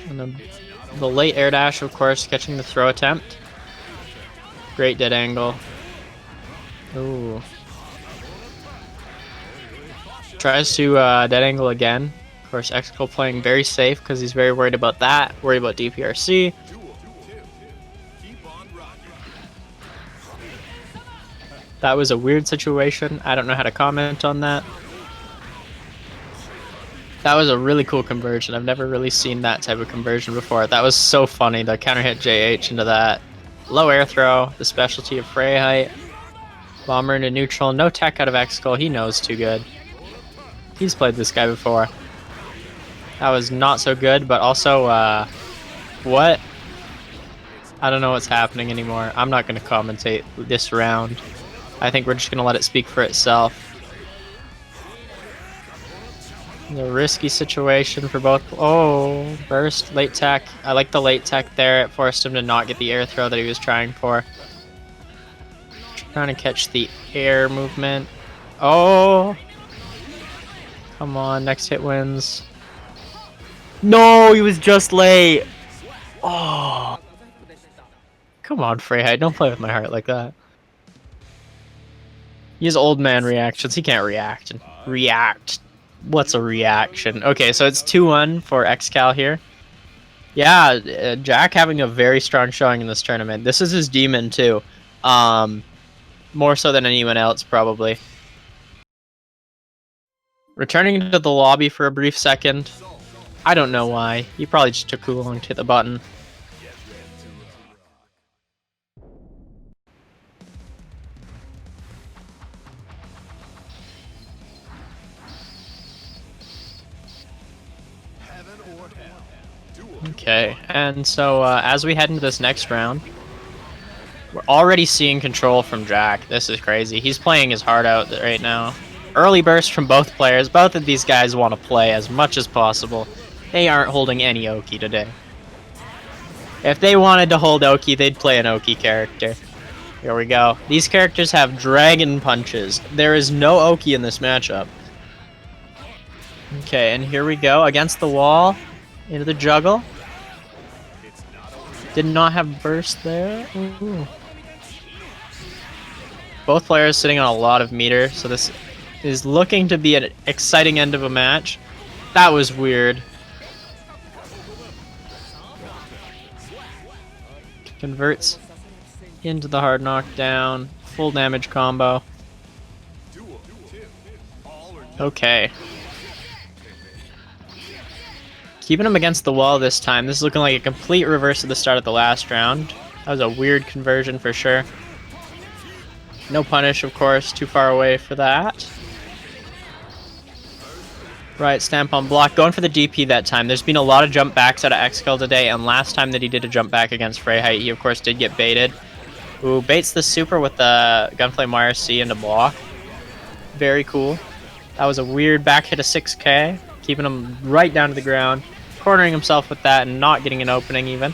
And the late air dash, of course, catching the throw attempt. Great dead angle. Ooh. Tries to dead angle again. Of course, X-Skull playing very safe because he's very worried about that. Worried about DPRC. That was a weird situation. I don't know how to comment on that. That was a really cool conversion. I've never really seen that type of conversion before. That was so funny to counter hit JH into that. Low air throw, the specialty of Freyheit. Bomber into neutral. No tech out of X-Skull. He knows too good. He's played this guy before. That was not so good, but also, what? I don't know what's happening anymore. I'm not going to commentate this round. I think we're just going to let it speak for itself. The risky situation for both. Oh, burst, late tech. I like the late tech there. It forced him to not get the air throw that he was trying for. Trying to catch the air movement. Oh! Come on, next hit wins. No, he was just late. Oh. Come on, Freyheit. Don't play with my heart like that. He has old man reactions. He can't react. react. What's a reaction? Okay, so it's 2-1 for XCal here. Yeah, Jack having a very strong showing in this tournament. This is his demon too. More so than anyone else, probably. Returning to the lobby for a brief second. I don't know why. He probably just took too long to hit the button. Okay, and so as we head into this next round, we're already seeing control from Jack. This is crazy. He's playing his heart out right now. Early burst from both players. Both of these guys want to play as much as possible. They aren't holding any Oki today. If they wanted to hold Oki, they'd play an Oki character. Here we go. These characters have dragon punches. There is no Oki in this matchup. Okay, and here we go. Against the wall. Into the juggle. Did not have burst there. Ooh. Both players sitting on a lot of meter, so this is looking to be an exciting end of a match. That was weird. Converts into the hard knockdown. Full damage combo. Okay. Keeping him against the wall this time. This is looking like a complete reverse of the start of the last round. That was a weird conversion for sure. No punish, of course. Too far away for that. Right, stamp on block. Going for the DP that time. There's been a lot of jump backs out of XCal today, and last time that he did a jump back against Freyheit, he of course did get baited. Ooh, baits the super with the Gunflame YRC into block. Very cool. That was a weird back hit of 6k. Keeping him right down to the ground. Cornering himself with that and not getting an opening even.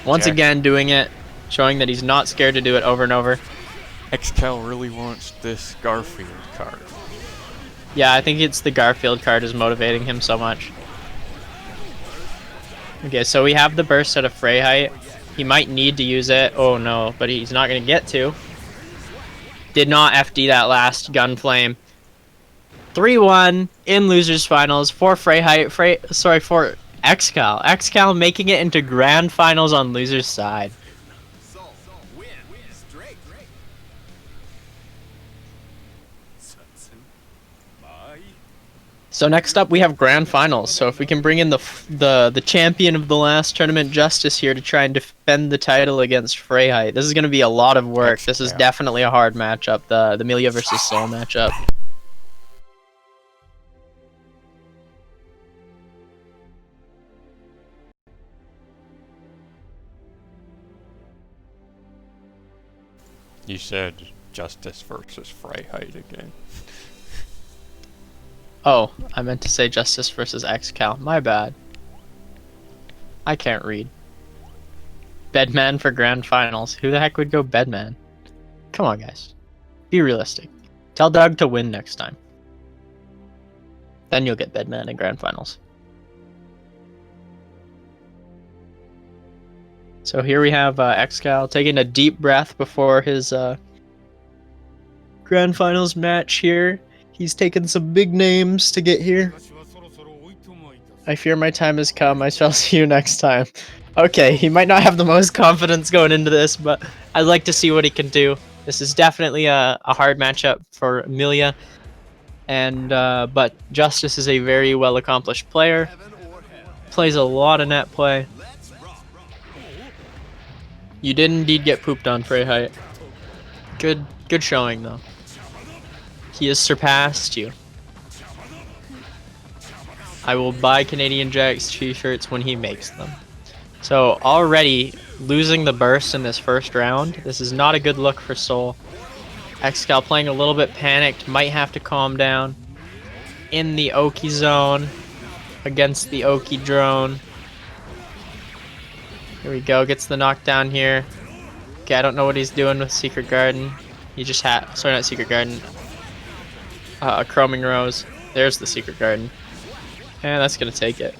Once again doing it, showing that he's not scared to do it over and over. XCal really wants this Garfield card. Yeah, I think it's the Garfield card is motivating him so much. Okay, so we have the burst out of Freyheit. He might need to use it. Oh no, but he's not going to get to. Did not FD that last Gunflame. 3-1 in losers finals for Freyheit. For XCal. XCal making it into grand finals on losers side. So next up we have grand finals. So if we can bring in the champion of the last tournament, Justice, here to try and defend the title against Freyheit. This is going to be a lot of work. This is definitely a hard matchup. The Milia versus Soul matchup. You said Justice versus Freyheit again. Oh, I meant to say Justice versus XCal. My bad. I can't read. Bedman for grand finals. Who the heck would go Bedman? Come on, guys. Be realistic. Tell Doug to win next time. Then you'll get Bedman in grand finals. So here we have XCal taking a deep breath before his grand finals match here. He's taken some big names to get here. I fear my time has come. I shall see you next time. Okay, he might not have the most confidence going into this, but I'd like to see what he can do. This is definitely a hard matchup for Milia. And but Justice is a very well accomplished player. Plays a lot of net play. You did indeed get pooped on, Freyheit. Good showing though. He has surpassed you. I will buy Canadian Jack's t-shirts when he makes them. So already losing the burst in this first round. This is not a good look for Soul. XCal playing a little bit panicked, might have to calm down. In the Oki zone against the Oki drone. Here we go, gets the knockdown here. Okay, I don't know what he's doing with Secret Garden. He just had, sorry, not Secret Garden. Chroming Rose. There's the Secret Garden. And that's gonna take it.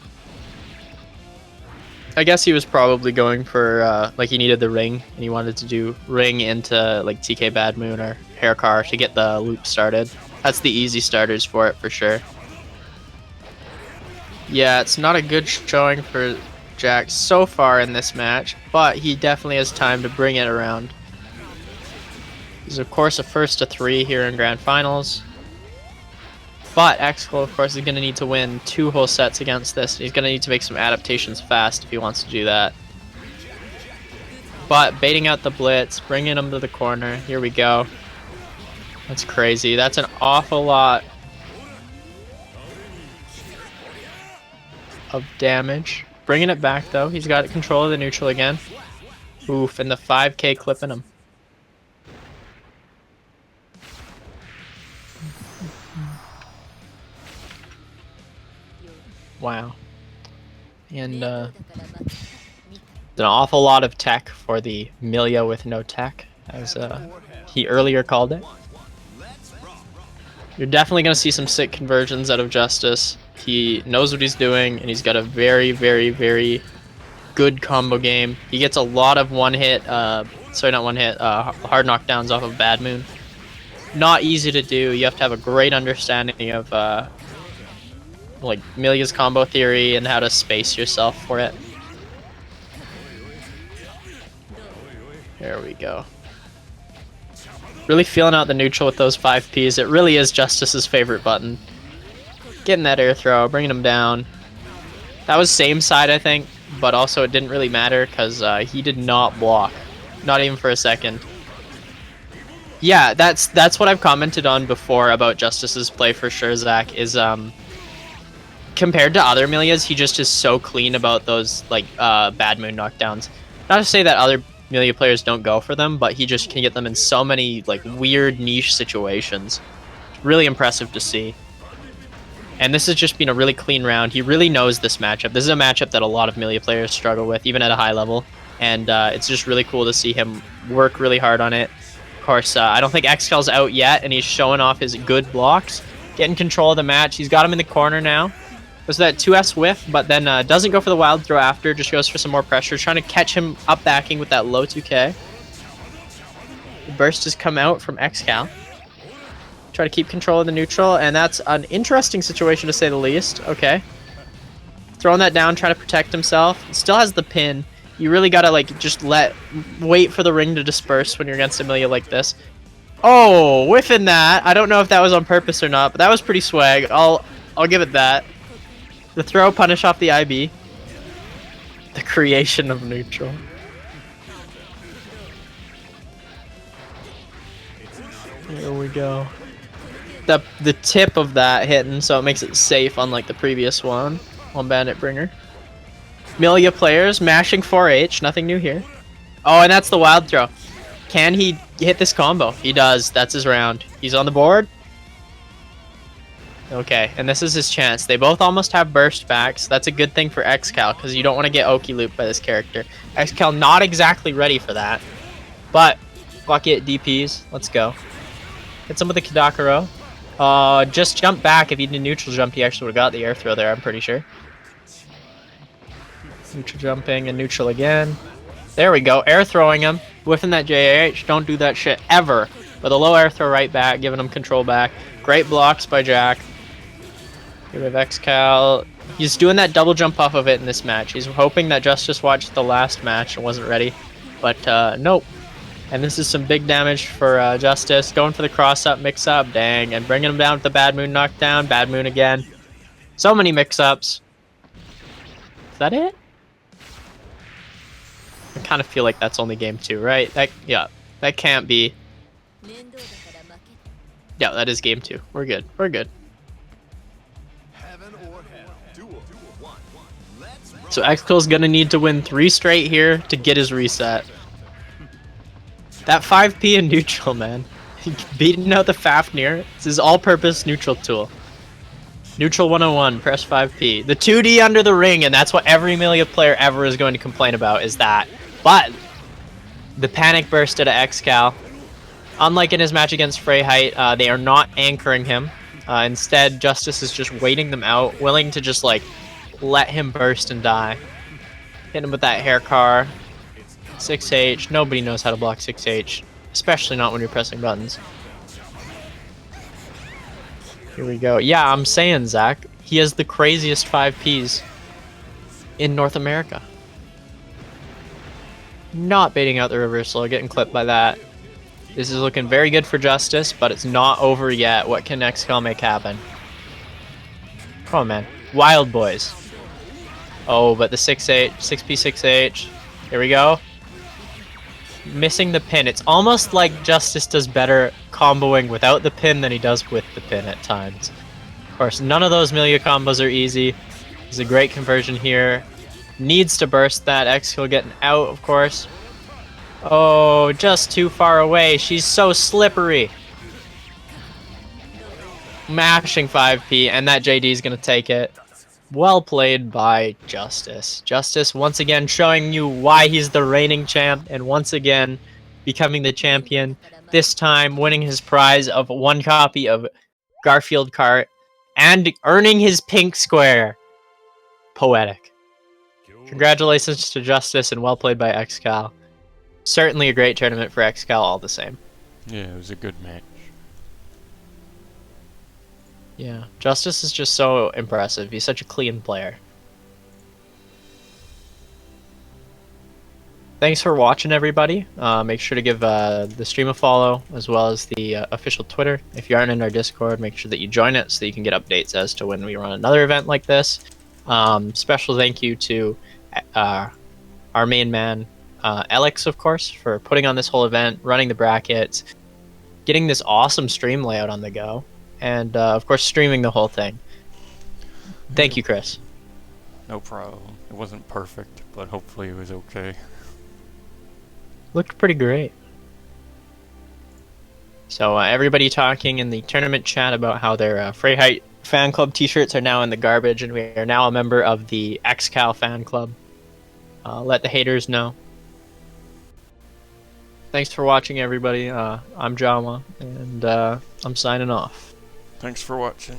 I guess he was probably going for, like, he needed the ring, and he wanted to do ring into, like, TK Bad Moon or Hair Car to get the loop started. That's the easy starters for it, for sure. Yeah, it's not a good showing for Jack so far in this match, but he definitely has time to bring it around. He's, of course, a first to 3 here in Grand Finals. But Excal, of course, is going to need to win 2 whole sets against this. He's going to need to make some adaptations fast if he wants to do that. But baiting out the blitz, bringing him to the corner. Here we go. That's crazy. That's an awful lot of damage. Bringing it back, though. He's got control of the neutral again. Oof, and the 5k clipping him. Wow. And an awful lot of tech for the Milia with no tech, as he earlier called it. You're definitely going to see some sick conversions out of Justice. He knows what he's doing, and he's got a very, very, very good combo game. He gets a lot of hard knockdowns off of Bad Moon. Not easy to do. You have to have a great understanding of like Milia's combo theory and how to space yourself for it. There we go. Really feeling out the neutral with those 5Ps. It really is Justice's favorite button. Getting that air throw, bringing him down. That was same side, I think, but also it didn't really matter because he did not block. Not even for a second. Yeah, that's what I've commented on before about Justice's play for sure, Zach, is compared to other Milias, he just is so clean about those like Bad Moon knockdowns. Not to say that other Milia players don't go for them, but he just can get them in so many like weird niche situations. It's really impressive to see. And this has just been a really clean round. He really knows this matchup. This is a matchup that a lot of Milia players struggle with, even at a high level. And it's just really cool to see him work really hard on it. Of course, I don't think Excal's out yet, and he's showing off his good blocks. Getting control of the match. He's got him in the corner now. Was that 2S whiff, but then doesn't go for the wild throw after, just goes for some more pressure, trying to catch him up backing with that low 2K. The burst has come out from Excal. Try to keep control of the neutral, and that's an interesting situation to say the least. Okay. Throwing that down, trying to protect himself. Still has the pin. You really gotta like just wait for the ring to disperse when you're against Emilia like this. Oh, whiffing that. I don't know if that was on purpose or not, but that was pretty swag. I'll give it that. The throw, punish off the IB. The creation of neutral. Here we go. The tip of that hitting, so it makes it safe unlike the previous one on Bandit Bringer. Milia players mashing 4H, nothing new here. Oh, and that's the wild throw. Can he hit this combo? He does. That's his round. He's on the board. Okay, and this is his chance. They both almost have burst backs. That's a good thing for Excal, because you don't want to get Oki looped by this character. Excal not exactly ready for that. But, fuck it, DPs. Let's go. Hit some with the Kidakaro. Just jump back. If he did neutral jump, he actually would have got the air throw there, I'm pretty sure. Neutral jumping and neutral again. There we go, air throwing him. Whiffing that JH. Don't do that shit ever. But a low air throw right back, giving him control back. Great blocks by Jack. Here we have Excal. He's doing that double jump off of it in this match. He's hoping that Justice watched the last match and wasn't ready. But nope. And this is some big damage for Justice. Going for the cross-up, mix-up, dang. And bringing him down with the Bad Moon knockdown. Bad Moon again. So many mix-ups. Is that it? I kind of feel like that's only game 2, right? Yeah, that can't be. Yeah, that is game 2. We're good. We're good. So Excal's gonna need to win 3 straight here to get his reset. That 5P in neutral, man. Beating out the Fafnir. This is all-purpose neutral tool. Neutral 101, press 5P. The 2D under the ring, and that's what every Milia player ever is going to complain about, is that. But the panic burst at Excal. Unlike in his match against Freyheit, they are not anchoring him. Instead, Justice is just waiting them out, willing to just like let him burst and die. Hit him with that hair car. 6H. Nobody knows how to block 6H. Especially not when you're pressing buttons. Here we go. Yeah, I'm saying, Zach. He has the craziest 5Ps in North America. Not baiting out the reversal. Getting clipped by that. This is looking very good for Justice, but it's not over yet. What can XCal make happen? Come on, man. Wild boys. Oh, but the 6H, 6P6H. Here we go. Missing the pin. It's almost like Justice does better comboing without the pin than he does with the pin at times. Of course, none of those Milia combos are easy. It's a great conversion here. Needs to burst that. XCal getting out, of course. Oh, just too far away. She's so slippery. Mashing 5P, and that JD is going to take it. Well played by Justice. Justice once again showing you why he's the reigning champ, and once again becoming the champion. This time winning his prize of 1 copy of Garfield Kart and earning his pink square. Poetic. Congratulations to Justice, and well played by XCal. Certainly a great tournament for XCal all the same. Yeah, it was a good match. Yeah, Justice is just so impressive. He's such a clean player. Thanks for watching, everybody. Make sure to give the stream a follow, as well as the official Twitter. If you aren't in our Discord, make sure that you join it so that you can get updates as to when we run another event like this. Special thank you to our main man, Alex, of course, for putting on this whole event, running the brackets, getting this awesome stream layout on the go, and of course streaming the whole thing. Thank you, Chris. No problem. It wasn't perfect, but hopefully it was okay. Looked pretty great. So everybody talking in the tournament chat about how their Freiheit fan club t-shirts are now in the garbage, and we are now a member of the XCal fan club. Let the haters know. Thanks for watching, everybody. I'm Jama, and I'm signing off. Thanks for watching.